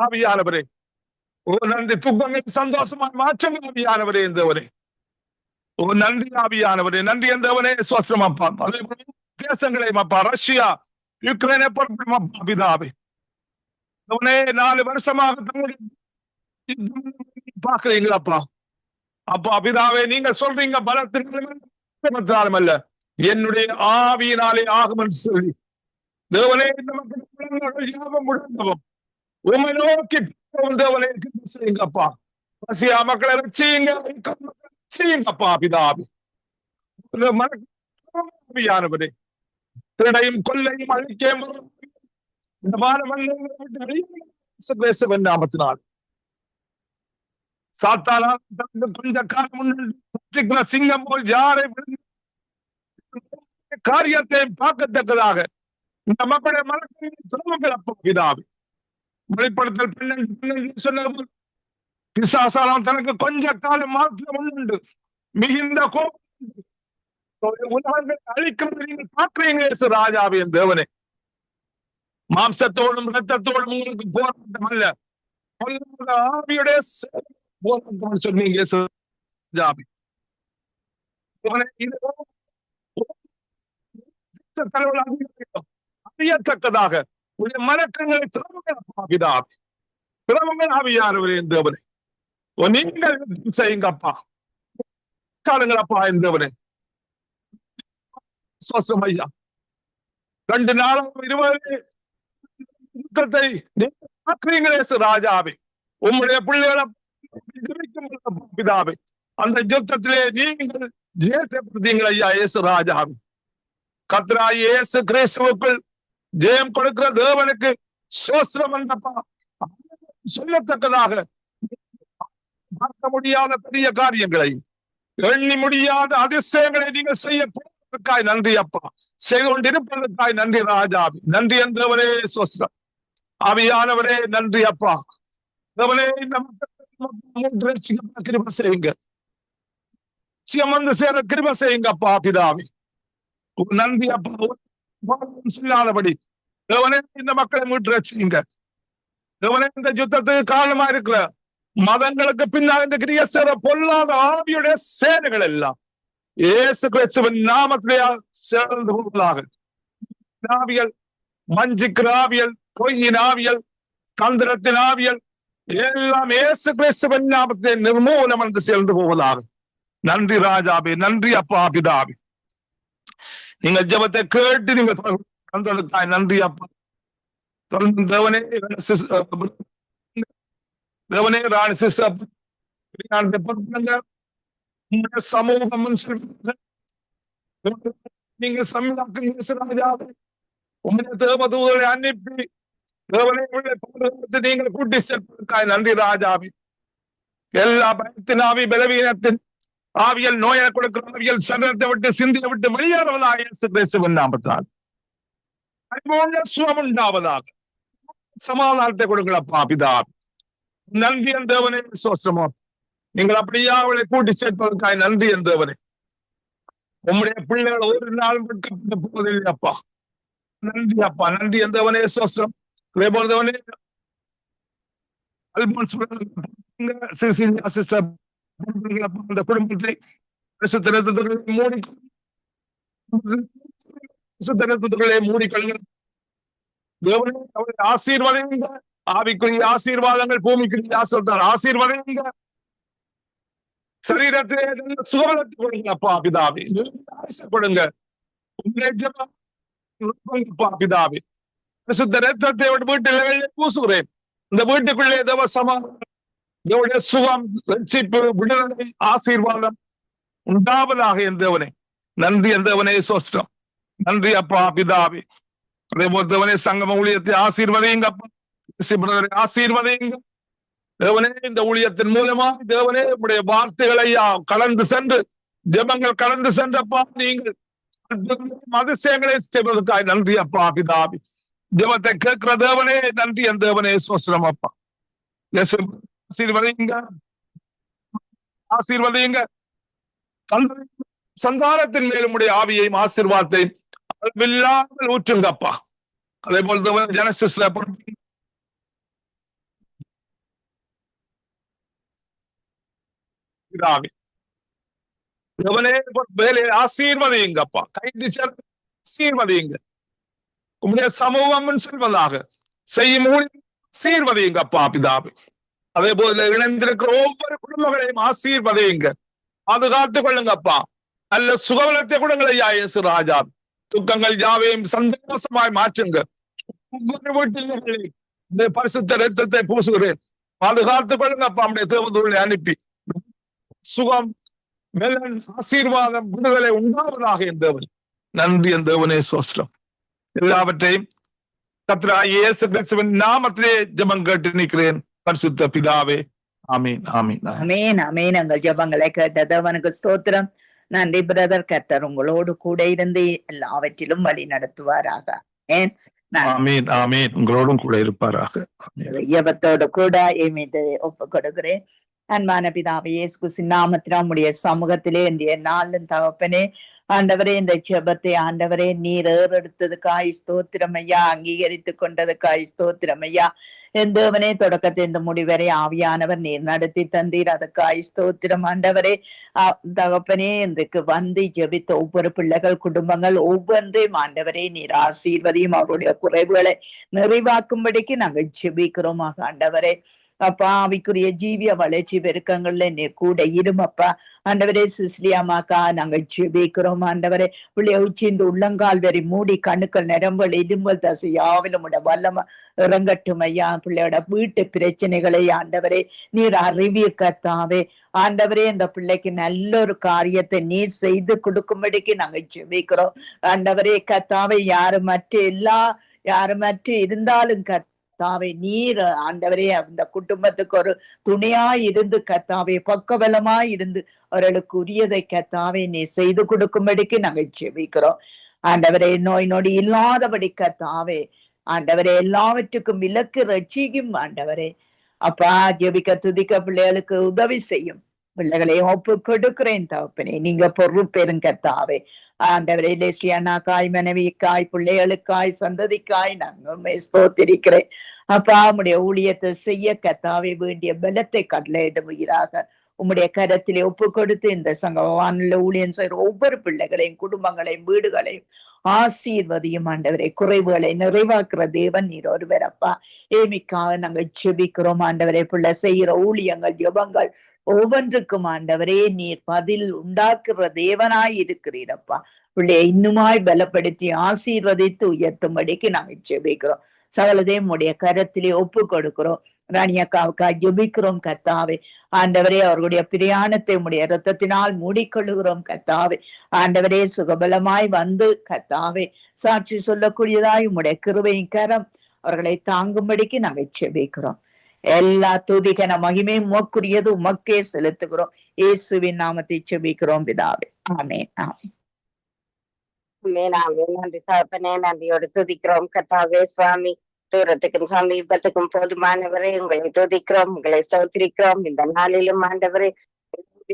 ஆவியானவரே, ஓ நன்றி. துக்கங்களை சந்தோஷமாக மாற்றுங்க ஆவியானவரே தேவனே. ஓ நன்றி ஆவியானவரே, நன்றி தேவனே. சுவாசம் அப்பா. அதே போல தேசங்களையும் அப்பா, ரஷ்யா யுக்ரைனை பொறுப்பும் அப்பா பிதாவே. 4 வருஷமாக தங்களுடைய பார்க்கிறீங்களப்பா. அப்பா பிதாவே, நீங்க சொல்றீங்க பலத்தினாலும் அல்ல, என்னுடைய ஆவியினாலே ஆகும் என்று சொல்லி தேவனே, இந்த மக்கள் யாவும் முழங்கவும் உமை நோக்கி தேவனே செய்யுங்கப்பா. பசியா மக்களை ரட்சியுங்கப்பா பிதாவே. மனயானவரே, திருடையும் கொள்ளையும் அழிக்கையும் இந்த நாமத்தினால் சாத்தானால் கொஞ்ச காலம் முன்னிட்டு சிங்கம் போல் யாரை காரியத்தை பார்க்கத்தக்கதாக இந்த மக்களுடைய மனங்கள் அப்பா பிதாவே. வெளிப்படுத்தல் 12 சொன்னது, பிசாசாலம் தனக்கு கொஞ்ச காலம் மாற்றம் உண்டு, மிகுந்த கோபம் உலகங்களை அழிக்கிறது நீங்கள் பார்க்கிறீங்க ராஜாவே. என் தேவனே, மாம்சத்தோடும் இரத்தத்தோடும் உங்களுக்கு போராட்டம் அல்ல, ஆவியுடைய போராட்டம் சொன்னீங்க ராஜாவே. அறியத்தக்கதாக உடைய மரக்கங்களை திறமங்கள் ஆவியானவரே என் தேவனே. நீங்கள் செய்யுங்கப்பா, காலங்களப்பா என் தேவனே. ஐயா, 2 நாளும் 20 யுத்தத்தை ராஜாவே, உம்முடைய பிள்ளைகளை பிதாவே, அந்த யுத்தத்திலே நீங்கள் ஜெயத்தை ஐயா இயேசு ராஜாவே. கர்த்தராகிய இயேசு கிறிஸ்துவுக்குள் ஜெயம் கொடுக்கிற தேவனுக்கு சோஸ்திரம் என்றப்பா சொல்லத்தக்கதாக பார்க்க முடியாத பெரிய காரியங்களை, எண்ணி முடியாத அதிசயங்களை நீங்கள் செய்ய போவதற்காய் நன்றி அப்பா, செய்து கொண்டிருப்பதற்காய் நன்றி ராஜாவி. நன்றி என்றவரே சோஸ்திரம். ஆவியானவரே நன்றி அப்பா. தேவனே, இந்த கிருபை செய்யுங்க, வந்து சேர கிருபை செய்யுங்க அப்பா பிதாவே. நன்றி அப்பா. சொல்லாதபடி தேவனே இந்த மக்களை மீட்டு ரட்சிங்க. தேவனே, இந்த யுத்தத்துக்கு காரணமா இருக்கிற மதங்களுக்கு பின்னால் இந்த கிரிய சேர பொல்லாத ஆவியுடைய சேனைகள் எல்லாம் இயேசு கிறிஸ்துவின் நாமத்திலே சேர்ந்து போவதாக. ஆவியல், வஞ்சிக்கிற ஆவியல், பொய்யின் ஆவியல், தந்திரத்தின் ஆவியல் எல்லாம் இயேசு கிறிஸ்துவின் நாமத்திலே நிர்மூலம் என்று சேர்ந்து போவதாக. நன்றி ராஜாவே, நன்றி அப்பா பிதாவே. நீங்க ஜெபத்தை கேட்டு நீங்க தந்ததுக்காய் நன்றி அப்பா. தேவனே, தேவனே ராணி சிஸ்டர் சமூகம் நீங்க சமீப தேவதூதரை அனுப்பி தேவனை நீங்கள் கூட்டி சேர்ப்பதற்காய் நன்றி ராஜாவி. எல்லா பயத்தின் ஆவி, பலவீனத்தின் ஆவியல், நோயை கொடுக்கிற ஆவியல் சரீரத்தை விட்டு சிந்தியை விட்டு வெளியேறுவதாக இயேசு கிறிஸ்துவின் நாமத்தால் சுகம் உண்டாவதாக. சமாதானத்தை கொடுங்களப்பா பிதாவே. நன்றி என் தேவனே, சோஸ்திரமோ. நீங்கள் அப்படியா அவளை கூட்டி சேர்ப்பதற்காய் நன்றி என் தேவனே. உம்முடைய பிள்ளைகள் ஒரு நாள் போவதில்லை அப்பா. நன்றி அப்பா, நன்றி என் தேவனே, சோஸ்திரம். தேவனே, அந்த குடும்பத்தை மூடிக்கொள்ளுங்கள். தேவனே, அவரை ஆசீர்வதிங்க. ஆவிக்குரிய ஆசீர்வாதங்கள், பூமிக்குரிய ஆசீர்வதிங்க. சரீரத்திலே சுகபலத்தை கொடுங்க அப்பா பிதாவே. கொடுங்க பிதாவே. பரிசுத்த ரத்தத்தை வீட்டில் பூசுகிறேன். இந்த வீட்டுக்குள்ளே தேவ சமாதானம், தேவனுடைய சுகம், ரட்சிப்பு, விடுதலை, ஆசீர்வாதம் உண்டாவதாக என் தேவனே. நன்றி என் தேவனே, சோஸ்திரம். நன்றி அப்பா பிதாவே. அதே போல் தேவனே, சங்கம ஊழியத்தை ஆசீர்வதிங்க அப்பா. ஆசீர்வதிங்க தேவனே. இந்த ஊழியத்தின் மூலமா தேவனே உடைய வார்த்தைகளை கடந்து சென்று, ஜெபங்கள் கடந்து சென்றப்பா, நீங்கள் அதிசயங்களை செய்வதற்காக நன்றி அப்பா பிதாவே. ஜெபத்தை கேட்கிற தேவனே நன்றி என் தேவனே, சோஸ்திரம் அப்பா. ஆசீர்வதிங்க, ஆசீர்வதிங்க. சந்தானத்தின் மேலும் உடைய ஆவியையும் ஆசீர்வாதத்தையும் அளவில்லாமல் ஊற்றுங்க அப்பா. அதே போல ஜனசிஸ்ல வேலையை ஆசீர்வதிங்க அப்பா. கைது சேர்த்து ஆசீர்வதிங்க. உங்களுடைய சமூகம் செல்வதாக செய்யும் ஆசீர்வதிங்க அப்பா பிதாவே. அதே போல இணைந்திருக்கிற ஒவ்வொரு குடும்பங்களையும் ஆசீர்வதிங்க, பாதுகாத்துக் கொள்ளுங்கப்பா. நல்ல சுகவலத்தை கொடுங்கள் ஐயா இயேசு ராஜா. துக்கங்கள் யாவையும் சந்தோஷமாய் மாற்றுங்க. ஒவ்வொரு வீட்டில் இந்த பரிசுத்த ரத்தத்தை பூசுகிறேன், பாதுகாத்துக் கொள்ளுங்கப்பா. நம்முடைய தேவதூரை அனுப்பி சுகம், மேலன், ஆசீர்வாதம், விடுதலை உண்டாவதாக என் தேவன். நன்றி என் தேவனே, சோஸ்லம். எல்லாவற்றையும் கர்த்தராகிய இயேசு கிறிஸ்துவின் நாமத்திலே ஜெபம் கேட்டு நிற்கிறேன் பரிசுத்த பிதாவே. ஆமீன், ஆமீன், ஆமீன், ஆமீன். எங்கள் ஜெபங்களை கேட்ட தேவனுக்கு ஸ்தோத்திரம். நன்றி பிரதர். கர்த்தர் உங்களோடு கூட இருந்து எல்லாவற்றிலும் வழி நடத்துவாராக. ஆமீன், ஆமீன். உங்களோடும் கூட இருப்பாராக. ஜெபத்தோடு கூட மீது ஒப்பு கொடுக்கிறேன். அன்பான பிதாவே, இயேசு கிறிஸ்துவின் நாமத்தினால் உம்முடைய சமூகத்திலே இன்றைய நாளும் தகப்பனே ஆண்டவரே, இந்த ஜெபத்தை ஆண்டவரே நீர் ஏறெடுத்ததுக்காய் ஸ்தோத்திரம் ஐயா, அங்கீகரித்து கொண்டதுக்காய் ஸ்தோத்திரம் ஐயா. என் தேவனே, தொடக்கத்தை இந்த முடிவரை ஆவியானவர் நீர் நடத்தி தந்தீர், அதுக்காய் ஸ்தோத்திரம் ஆண்டவரே. தகப்பனே, இன்றைக்கு வந்து ஜெபித்த ஒவ்வொரு பிள்ளைகள், குடும்பங்கள் ஒவ்வொன்றையும் ஆண்டவரே நீர் ஆசீர்வதியும், அவருடைய குறைவுகளை நிறைவாக்கும்படிக்கு நாங்கள் ஜெபிக்கிறோம் ஆண்டவரே. அப்பா, ஆவிக்குரிய ஜீவிய வளர்ச்சி பெருக்கங்கள்ல நீ கூட இருமப்பா ஆண்டவரே. சிஸ்லியாமாக்கா நாங்கள் ஜெபிக்கிறோம் ஆண்டவரே. பிள்ளைய உச்சி இந்த உள்ளங்கால் வரை மூடி கணுக்கள் நிரம்பல் இரும்பல் தசை யாவிலும் வல்லம இறங்கட்டும் ஐயா. பிள்ளையோட வீட்டு பிரச்சனைகளை ஆண்டவரே நீர் அறிவீர் கர்த்தாவே. ஆண்டவரே, இந்த பிள்ளைக்கு நல்ல ஒரு காரியத்தை நீர் செய்து கொடுக்கும்படிக்கு நாங்க ஜெபிக்கிறோம் ஆண்டவரே. கர்த்தாவே, யாருமற்ற இருந்தாலும் கர்த்தாவே நீர் ஆண்டவரே அந்த குடும்பத்துக்கு ஒரு துணையாய் இருந்து கர்த்தாவே பக்கபலமாய் இருந்து அவர்களுக்கு உரியதை கர்த்தாவே நீ செய்து கொடுக்கும்படிக்கு நாங்கள் ஜெபிக்கிறோம் ஆண்டவரே. நோய் நொடி இல்லாதபடி கர்த்தாவே ஆண்டவரே எல்லாவற்றுக்கும் விலக்கு ரட்சிக்கும் ஆண்டவரே. அப்பா, ஜெபிக்க துதிக்க பிள்ளைகளுக்கு உதவி செய்யும். பிள்ளைகளை ஒப்பு கொடுக்கிறேன் தகப்பனே, நீங்க பொறுப்பேறும் கர்த்தாவே. ஆண்டவரே, லேசியானாக்காய், மனைவிக்காய், பிள்ளைகளுக்காய், சந்ததிக்காய் நாங்கள் ஸ்தோத்திரிக்கிறேன். அப்பா, உம்முடைய ஊழியத்தை செய்ய கர்த்தாவே வேண்டிய பலத்தை கட்டளையிடுவீராக. உம்முடைய கரத்திலே ஒப்பு கொடுத்து இந்த சங்கவானில் ஊழியம் செய்கிற ஒவ்வொரு பிள்ளைகளையும், குடும்பங்களையும், வீடுகளையும் ஆசீர்வதியும் ஆண்டவரே. குறைவுகளை நிறைவாக்குற தேவன் நீர் ஒருவர் அப்பா. ஏமிக்காக நாங்கள் ஜெபிக்கிறோம் ஆண்டவரே. பிள்ளை செய்கிற ஊழியங்கள், ஜெபங்கள் ஒவ்வொன்றுக்கும் ஆண்டவரே நீர் பதில் உண்டாக்குற தேவனாய் இருக்கிறீரப்பா. பிள்ளைய இன்னுமாய் பலப்படுத்தி ஆசீர்வதித்து உயர்த்தும்படிக்கு நாங்கள் ஜெபிக்கிறோம். சகலதையும் உடைய கரத்திலே ஒப்பு கொடுக்கிறோம். ராணியக்காவுக்காய் ஜெபிக்கிறோம் கர்த்தாவே. ஆண்டவரே, அவர்களுடைய பிரயாணத்தை உடைய இரத்தத்தினால் மூடிக்கொள்ளுகிறோம் கர்த்தாவே. ஆண்டவரே, சுகபலமாய் வந்து கர்த்தாவே சாட்சி சொல்லக்கூடியதாய் உம்முடைய கிருபையின் கரம் அவர்களை தாங்கும்படிக்கு நாங்கள் ஜெபிக்கிறோம். எல்லா துதிகன மகிமை உமக்குரியது, உமக்கே செலுத்துகிறோம். இயேசுவின் நாமத்தை ஜெபிக்கிறோம் பிதாவே. ஆமென், ஆமென். நன்றி தகப்பனே, நன்றியோடு துதிக்கிறோம் கர்த்தாவே. சுவாமி, தூரத்துக்கும் சமீபத்துக்கும் போதுமானவரே உங்களை துதிக்கிறோம், உங்களை ஸ்தோத்திரிக்கிறோம். இந்த நாளிலும் ஆண்டவரே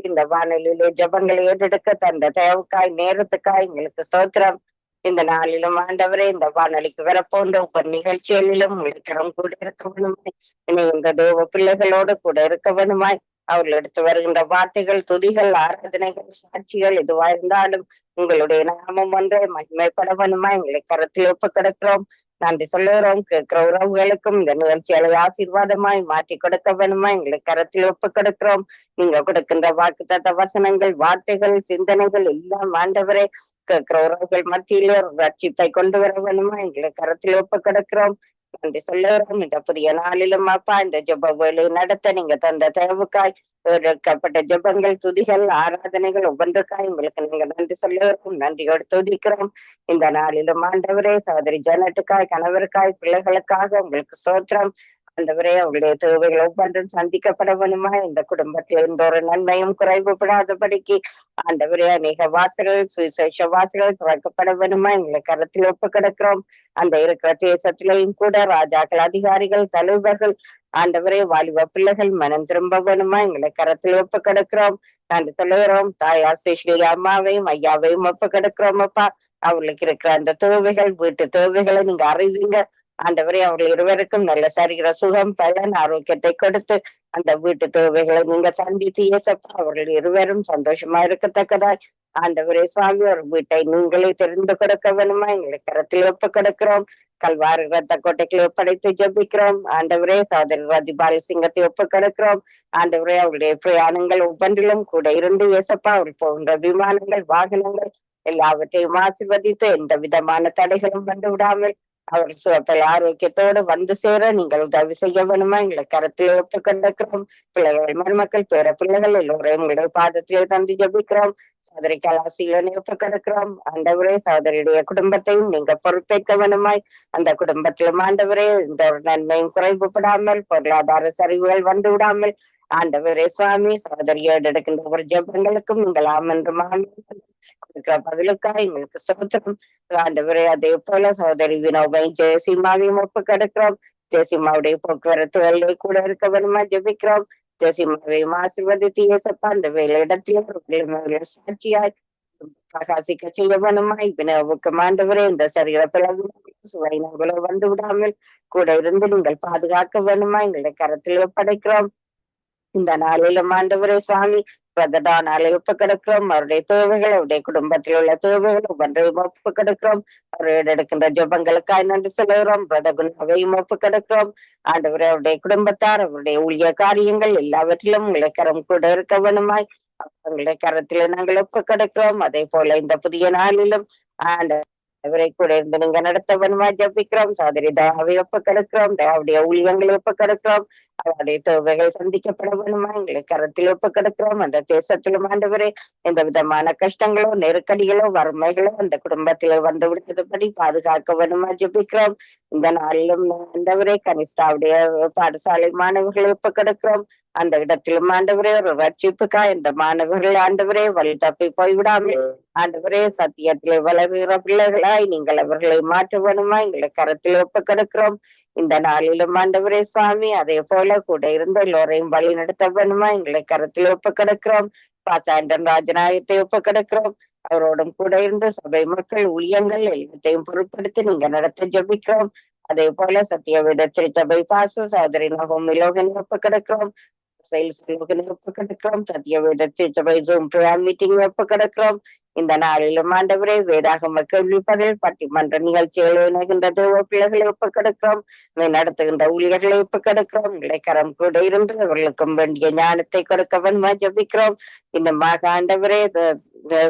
இந்த வானிலையிலே ஜபங்களை ஏறெடுக்க தந்த தேவக்காய் நேரத்துக்காய் எங்களுக்கு ஸ்தோத்திரம். இந்த நாளிலும் ஆண்டவரே இந்த வானொலிக்கு வரப்போன்ற ஒவ்வொரு நிகழ்ச்சிகளிலும் உங்களுக்கு கூட இருக்க வேணுமாய், இந்த தேவ பிள்ளைகளோடு கூட இருக்க வேணுமாய். அவர்கள் எடுத்து வருகின்ற வார்த்தைகள், துதிகள், ஆராதனைகள், சாட்சிகள் எதுவா இருந்தாலும் உங்களுடைய நாமம் ஒன்றே மகிமைப்பட வேணுமா எங்களை கருத்தில் ஒப்பு கிடக்கிறோம். நன்றி சொல்லுகிறோம். கேட்கிற உறவுகளுக்கும் இந்த நிகழ்ச்சிகளை ஆசீர்வாதமாய் மாற்றி கொடுக்க வேணுமா எங்களை கருத்தில் ஒப்பு கிடக்கிறோம். நீங்க கொடுக்கின்ற வாக்குத்தத்த வசனங்கள், வார்த்தைகள், சிந்தனைகள் எல்லாம் ஆண்டவரே கேட்கிற உறவுகள் மத்தியிலே ஒரு ரட்சிப்பை கொண்டு வர வேணுமா எங்களை கருத்தில் ஒப்பு கிடக்கிறோம். நன்றி சொல்லுகிறோம். இந்த புதிய நாளிலும் அப்பா இந்த ஜெப வேலை நடத்த நீங்க தந்த தேவுக்காய் எடுக்கப்பட்ட ஜெபங்கள், துதிகள், ஆராதனைகள் ஒவ்வொன்றுக்காய் உங்களுக்கு நீங்க நன்றி சொல்லுகிறோம். நன்றியோடு துதிக்கிறோம். இந்த நாளிலும் ஆண்டவரே சகோதரி ஜனட்டுக்காய், கணவருக்காய், பிள்ளைகளுக்காக உங்களுக்கு ஸ்தோத்திரம். ஆண்டவரே, அவங்களுடைய தேவைகள் ஒவ்வொன்றும் சந்திக்கப்பட வேணுமா. இந்த குடும்பத்தில் எந்த ஒரு நன்மையும் குறைவுபடாதபடிக்கு ஆண்டவரே அநேக வாசல்கள், சுவிசேஷ வாசல்கள் திறக்கப்பட வேணுமா எங்களை கருத்தில் ஒப்பு கிடக்கிறோம். அந்த இருக்கிற தேசத்திலையும் கூட ராஜாக்கள், அதிகாரிகள், தலைவர்கள் ஆண்டவரே வாலிப பிள்ளைகள் மனம் திரும்ப வேணுமா எங்களை கரத்தில் ஒப்பு கிடக்கிறோம். நாங்கள் சொல்லுகிறோம். தாயார் ஸ்ரீ அம்மாவையும் ஐயாவையும் ஒப்பு கிடக்கிறோம் அப்பா. அவர்களுக்கு இருக்கிற அந்த தேவைகள், வீட்டு தேவைகளை நீங்க அறிவீங்க. ஆண்டவரே அவர்கள் இருவருக்கும் நல்ல சரீர சுகம் பலன் ஆரோக்கியத்தை கொடுத்து அந்த வீட்டு தேவைகளை நீங்க சந்தித்து ஏசப்பா அவர்கள் இருவரும் சந்தோஷமா இருக்கத்தக்கதாய் ஆண்டவரே சுவாமி ஒரு வீட்டை நீங்களே தெரிந்து கொடுக்க வேணுமா எங்களை கரத்தில் ஒப்பு கொடுக்கிறோம். கல்வாறு ரத்த கோட்டைகளை ஒப்படைத்து ஜபிக்கிறோம். ஆண்டவரே சோதரி ரதிபால் சிங்கத்தை ஒப்பு கொடுக்கிறோம். ஆண்டவரே அவருடைய பிரயாணங்கள் ஒவ்வொன்றிலும் கூட இருந்து ஏசப்பா அவர் போகின்ற விமானங்கள் வாகனங்கள் எல்லாவற்றையும் ஆசீர்வதித்து எந்த விதமான தடைகளும் வந்து விடாமல் அவர் சுகப்பல் ஆரோக்கியத்தோடு வந்து சேர நீங்கள் உதவி செய்ய வேணுமா எங்களை கருத்தில் ஒப்பு கொண்டிருக்கிறோம். பிள்ளைகள் மருமக்கள் பேர பிள்ளைகள் எல்லோரையும் உங்களுடைய பாதத்திலே தந்து ஜபிக்கிறோம். சோதரி கலாசியிலே ஒப்பு கொடுக்கிறோம். ஆண்டவரே சோதரியுடைய குடும்பத்தையும் நீங்க பொறுப்பேற்க வேணுமாய் அந்த குடும்பத்திலும் ஆண்டவரே இந்த ஒரு நன்மையும் குறைவுபடாமல் பொருளாதார சரிவுகள் வந்து விடாமல் ஆண்டவரே சுவாமி சோதரியோடு எடுக்கின்ற ஒரு ஜபங்களுக்கும் நீங்கள் ஆமென்றும் கொடுக்கிற பதிலுக்காக எங்களுக்கு சோத்திரம். ஆண்டவரே அதே போல சோதரி வினோபையும் ஜெயசிம்மாவையும் ஒப்பு கொடுக்கிறோம். ஜெயசிம்மாவுடைய போக்குவரத்துகளிலே கூட இருக்க வேணுமா ஜபிக்கிறோம். ஜெயசிம்மாவையும் ஆசீர்வதித்து ஏசப்பா அந்த வேலையிடத்திலே சாட்சியாய் பிரகாசிக்க செய்ய வேணுமா. வினோவுக்கு ஆண்டவரே இந்த சரீர பிளவு சுவையினங்களோ வந்து விடாமல் கூட இருந்து நீங்கள் பாதுகாக்க வேணுமா எங்களை கரத்தில் ஒப்படைக்கிறோம். இந்த நாளிலும் ஆண்டவரே சுவாமி பிரதடானாலே ஒப்பு கிடக்கிறோம். அவருடைய தேவைகள் அவருடைய குடும்பத்தில் உள்ள தேவைகள் ஒவ்வொன்றையும் ஒப்பு கிடக்கிறோம். அவரோடு எடுக்கின்ற ஜபங்களுக்காய் நன்றி சொல்லுகிறோம். பிரதகுணாவையும் ஒப்பு கிடக்கிறோம். ஆண்டவரே அவருடைய குடும்பத்தார் அவருடைய ஊழிய காரியங்கள் எல்லாவற்றிலும் உங்களை கரம் கூட இருக்க வேணுமாய் அவங்களுடைய கரத்தில நாங்கள் ஒப்பு கிடக்கிறோம். அதே போல இந்த புதிய நாளிலும் ஆண்டவரை கூட இருந்து நீங்க நடத்த வேணுமா ஜபிக்கிறோம். சோதரி தயாவை ஒப்பு கிடக்கிறோம். தயாவுடைய ஊழியங்களை ஒப்பு கிடக்கிறோம். அவருடைய தேவைகள் சந்திக்கப்பட வேணுமா எங்களை கரத்தில் ஒப்பு கிடக்கிறோம். அந்த தேசத்திலும் ஆண்டவரே எந்த விதமான கஷ்டங்களோ நெருக்கடிகளோ வறுமைகளோ அந்த குடும்பத்திலே வந்து விடுத்தபடி பாதுகாக்க வேணுமா ஜபிக்கிறோம். இந்த நாளிலும் ஆண்டவரே கனிஷ்டாவுடைய பாடசாலை மாணவர்களை ஒப்பு கிடக்கிறோம். அந்த இடத்திலும் ஆண்டவரே ஒரு ரட்சிப்புக்கா இந்த மாணவர்கள் ஆண்டவரே வழி தப்பி போய்விடாமல் ஆண்டவரே சத்தியத்திலே வளர்கிற பிள்ளைகளாய் நீங்கள் அவர்களை மாற்ற வேணுமா எங்களை கரத்தில் ஒப்பு கிடக்கிறோம். இந்த நாளிலும் ஆண்டவரே சுவாமி அதே போல கூட இருந்து எல்லோரையும் வழி நடத்த வேணுமா எங்களை கரத்தில் ஒப்பு கிடக்கிறோம். பாசாண்டன் ராஜநாயகத்தை ஒப்பு கிடக்கிறோம். அவரோடும் கூட இருந்து சபை மக்கள் ஊழியங்கள் எல்லாத்தையும் பொருட்படுத்தி நீங்க நடத்த ஜபிக்கிறோம். அதே போல சத்தியவேத சபை பாசு சோதரி நகோமி லோகனை ஒப்பு கிடக்கிறோம். ஒப்பு கிடக்கிறோம். சத்தியவேத சபை ஜூம் மீட்டிங் ஒப்பு கிடக்கிறோம். இந்த நாளிலும் ஆண்டவரே வேதாகம கேள்வி பதில் பட்டிமன்ற நிகழ்ச்சிகள் இணைகின்ற தேவ பிள்ளைகளை ஒப்பு கிடக்கிறோம். நடத்துகின்ற ஊழியர்களை ஒப்பு கிடக்கிறோம். இளைக்கரம் கூட இருந்து அவர்களுக்கும் வேண்டிய ஞானத்தை கொடுக்கவன் ஜபிக்கிறோம். இன்னமாக ஆண்டவரே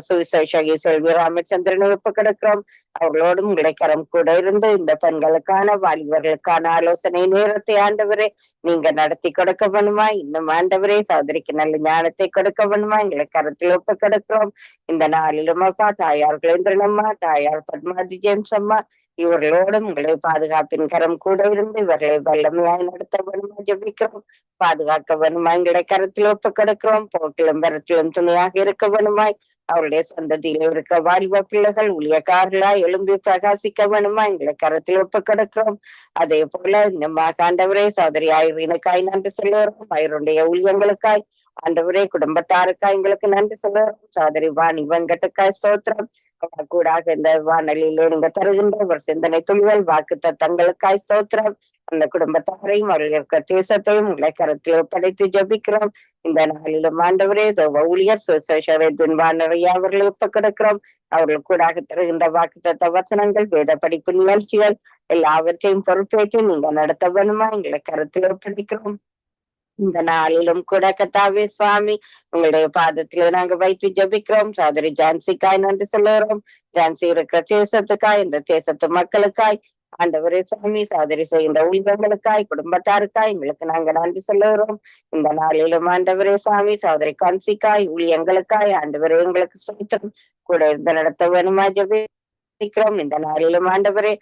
சுவிசேஷகி செல்வி ராமச்சந்திரனை ஒப்பு கிடக்கிறோம். அவர்களோடும் இளைக்கரம் கூட இருந்து இந்த பெண்களுக்கான வாலிபர்களுக்கான ஆலோசனை நேரத்தை ஆண்டவரே நீங்க நடத்தி கொடுக்க வேணுமா. இன்னும் ஆண்டவரே சோதரிக்கு நல்ல ஞானத்தை கொடுக்க வேணுமா எங்களை கரத்தில் ஒப்பு கிடக்கிறோம். இந்த நாளிலும் அப்பா தாயார் குலேந்திரனம்மா தாயார் பத்மாதி ஜேம்ஸ் அம்மா இவர்களோடும் உங்களை பாதுகாப்பின் கரம் கூட இருந்து இவர்களை வல்லமையாய் நடத்த வேணுமா ஜபிக்கிறோம். பாதுகாக்க வேணுமா எங்களை கரத்தில் ஒப்பு கிடக்கிறோம். போக்கிலும் வரத்திலும் துணையாக இருக்க வேணுமாய் அவருடைய சந்ததியில இருக்க வாலிப பிள்ளைகள் ஊழியக்காரர்களாய் எழும்பி பிரகாசிக்க வேணுமா எங்களை கரத்தில் ஒப்பு கிடக்கிறோம். அதே போல நம்ம ஆண்டவரே சோதரி ஆயிரக்காய் நன்றி சொல்லுகிறோம். ஆயிரடைய ஊழியங்களுக்காய் ஆண்டவரே குடும்பத்தாருக்காய் எங்களுக்கு நன்றி சொல்லுகிறோம். சோதரி வாணி வெங்கட்டுக்காய் ஸ்தோத்திரம். கூடாக இந்த வானொலியில நீங்க தருகின்ற ஒரு சிந்தனை துளிகள் வாக்கு தத்தங்களுக்காய் ஸ்தோத்திரம். அந்த குடும்பத்தாரையும் அவர்கள் இருக்கிற தேசத்தையும் உங்களை கரத்தில் ஒப்படைத்து ஜபிக்கிறோம். இந்த நாளிலும் ஆண்டவரே ஊழியர் சுசேஷரின் வானொலியை அவர்களை ஒப்பு கிடக்கிறோம். அவர்கள் கூடாக தருகின்ற வாக்கு தத்த வசனங்கள் வேத படிப்பு நிகழ்ச்சிகள் எல்லாவற்றையும் பொறுப்பேற்று நீங்க நடத்த வேணுமா எங்களை கரத்தில் ஒப்படைக்கிறோம். இந்த நாளிலும் கூட கத்தாவே சுவாமி உங்களுடைய பாதத்திலே நாங்க வைத்து ஜபிக்கிறோம். சோதரி ஜான்சிக்காய் நன்றி சொல்லுகிறோம். ஜான்சி இருக்கிற தேசத்துக்காய் இந்த தேசத்து மக்களுக்காய் ஆண்டவரே சுவாமி சோதரி செய்கின்ற ஊழியர்களுக்காய் குடும்பத்தாருக்காய் எங்களுக்கு நாங்க நன்றி சொல்லுகிறோம். இந்த நாளிலும் ஆண்டவரே சுவாமி சோதரி கான்சிக்காய் ஊழியங்களுக்காய் ஆண்டவரே எங்களுக்கு சுத்தம் கூட இருந்து நடத்த வேணுமா ஜபிக்கிறோம். இந்த நாளிலும் ஆண்டவரே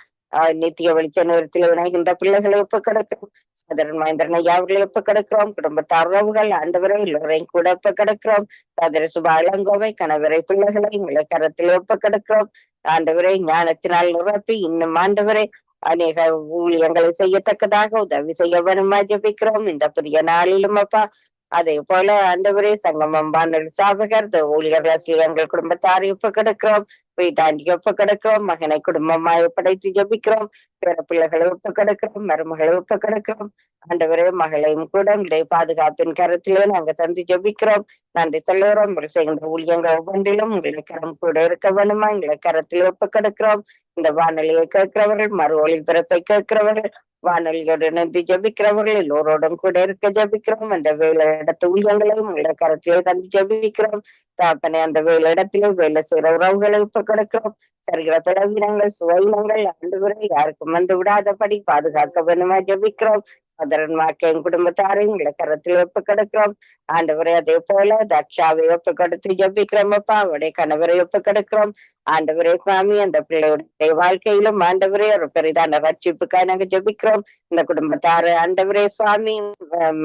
நித்திய வெளிச்ச நேரத்தில் இணைகின்ற பிள்ளைகளை ஒப்பு கிடக்கிறோம். சோதரன் மகேந்திரன் ஐயா அவர்களை ஒப்பு கிடக்கிறோம். குடும்பத்தார் உறவுகள் ஆண்டவரை எல்லோரையும் கூட ஒப்பு கிடக்கிறோம். சோதரி சுபா இளங்கோவை கணவரை பிள்ளைகளை எங்களை கரத்தில் ஒப்பு கிடக்கிறோம். ஆண்டவரை ஞானத்தினால் நிரப்பி இன்னும் ஆண்டவரை அநேக ஊழியங்களை செய்யத்தக்கதாக உதவி செய்ய வேணுமா ஜபிக்கிறோம். இந்த புதிய நாளிலும் அப்பா அதே போல ஆண்டவரே சங்கமம் வானொலி சாபகர் ஊழியர்கள் எங்கள் குடும்பத்தாரை ஒப்பு கிடக்கிறோம். வீட்டாண்டிக்கு ஒப்பு கிடக்கிறோம். மகனை குடும்பமாய் ஒப்படைத்து ஜபிக்கிறோம். பிற பிள்ளைகளை ஒப்பு கிடக்கிறோம். மருமகளை ஒப்பு கிடக்கிறோம். ஆண்டவரே மகளையும் கூட உங்களுடைய பாதுகாப்பின் கருத்திலே நாங்க தந்து ஜபிக்கிறோம். நன்றி சொல்லுகிறோம். ஒரு செய்கின்ற ஊழியங்கள் ஒவ்வொன்றிலும் உங்களுடைய கரம் கூட இருக்க வேணுமா எங்களுடைய கரத்தில் ஒப்பு கிடக்கிறோம். இந்த வானொலியை கேட்கிறவர்கள், மறு ஒளிபரப்பை கேட்கிறவர்கள், வானொலியோடு இணைந்து ஜபிக்கிறவர்கள் எல்லோரோடும் கூட இருக்க ஜபிக்கிறோம். அந்த வேலை இடத்து ஊழியங்களையும் உங்களுடைய கரத்திலே தந்து ஜபிக்கிறோம். தாப்பனை அந்த வேலை இடத்திலே வேலை செய்கிற உறவுகளை ஒப்பு கிடக்கிறோம். சரிகிற பலவீனங்கள், சுவையினங்கள் ஆண்டவரை யாருக்கும் வந்து விடாதபடி பாதுகாக்க வேணுமா ஜபிக்கிறோம். சதரன் வாக்கையும் குடும்பத்தாரையும் உங்களை கரத்தில் ஒப்பு கிடக்கிறோம். ஆண்டவரை அதே போல தக்ஷாவை ஒப்பு கொடுத்து ஜபிக்கிறோம். அப்பா அவருடைய கணவரை ஒப்பு கிடக்கிறோம். ஆண்டவரே சுவாமி அந்த பிள்ளையுடைய வாழ்க்கையிலும் ஆண்டவரே ஒரு பெரிதான ரட்சிப்புக்காக நாங்க ஜபிக்கிறோம். இந்த குடும்பத்தாரு ஆண்டவரே சுவாமி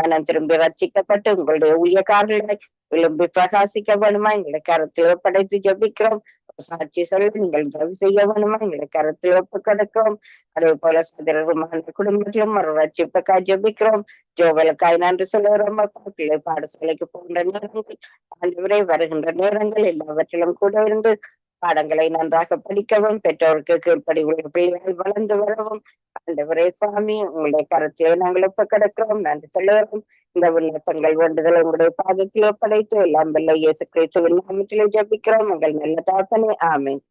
மனம் திரும்பி ரட்சிக்கப்பட்டு உங்களுடைய ஊழியக்காரர்களை விரும்பி பிரகாசிக்க வேணுமா எங்களை கருத்தில் ஒப்படைத்து ஜபிக்கிறோம். சாட்சி சொல்ல நீங்கள் உதவி செய்ய வேணுமா எங்களை கருத்தில் ஒப்பு கிடக்கிறோம். அதே போல சதிரமான குடும்பத்திலும் ஒரு ரட்சிப்புக்காக ஜபிக்கிறோம். ஜோவலுக்காய் நன்றி சொல்லுகிறோம். பிள்ளை பாடசாலைக்கு போகின்ற நேரங்கள் ஆண்டவரே வருகின்ற நேரங்கள் எல்லாவற்றிலும் கூட இருந்து பாடங்களை நன்றாக படிக்கவும், பெற்றோருக்கு கீழ்ப்படி உள்ள பிள்ளைகள் வளர்ந்து வரவும் ஆண்டவரே சுவாமி உங்களுடைய கருத்தில் நாங்கள் ஒப்பு கிடக்கிறோம். நன்றி சொல்லுகிறோம். இந்த விண்ணப்பங்கள் வேண்டுதல் உங்களுடைய பாதத்தில் ஒப்படைத்து எல்லாம் வல்ல இயேசு கிறிஸ்துவின் நாமத்திலே ஜெபிக்கிறோம் எங்கள் நல்ல தகப்பனே. ஆமென்.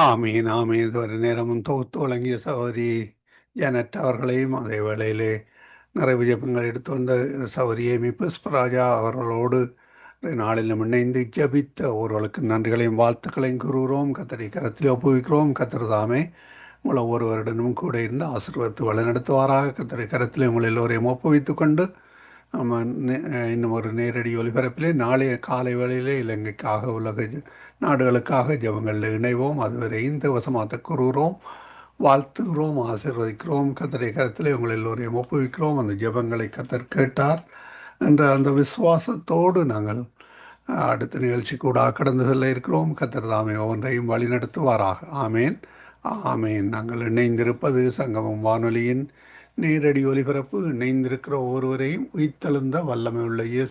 ஆமீன் ஆமீன். இதுவரை நேரமும் தொகுத்து வழங்கிய சகோதரி ஜானட் அவர்களையும் அதே வேளையிலே நிறைவு ஜெபங்கள் எடுத்து வந்த சகோதரி ஏமி புஷ்பராஜா அவர்களோடு நாளிலும் இணைந்து ஜபித்த ஒருவர்களுக்கு நன்றிகளையும் வாழ்த்துக்களையும் கூறுகிறோம். கத்தரை கரத்தில் ஒப்புவிக்கிறோம். கத்தர் தாமே உங்களை ஒருவருடனும் கூட இருந்து ஆசீர்வதித்து வழிநடத்துவாராக. கத்தரை கரத்தில் உங்களை எல்லோரையும் ஒப்புவித்துக் கொண்டு நம்ம இன்னும் ஒரு நேரடி ஒலிபரப்பிலே நாளைய காலை வேளையிலே இலங்கைக்காக உலக நாடுகளுக்காக ஜெபங்களில் இணைவோம். அதுவரை இந்த வசமாக கூறுகிறோம், வாழ்த்துகிறோம், ஆசீர்வதிக்கிறோம். கத்தரை கரத்திலே உங்களை எல்லோரையும் ஒப்புவிக்கிறோம். அந்த ஜெபங்களை கத்தர் கேட்டார் என்ற அந்த விசுவாசத்தோடு நாங்கள் அடுத்த நிகழ்ச்சி கூட கடந்து செல்ல இருக்கிறோம். கத்தர் தாமே ஒவ்வொன்றையும் வழிநடத்துவாராக. ஆமேன் ஆமேன். நாங்கள் இணைந்திருப்பது சங்கமம் வானொலியின் நேரடி ஒலிபரப்பு. இணைந்திருக்கிற ஒவ்வொருவரையும் உயிர்த்தெழுந்த வல்லமை உள்ள இயேசு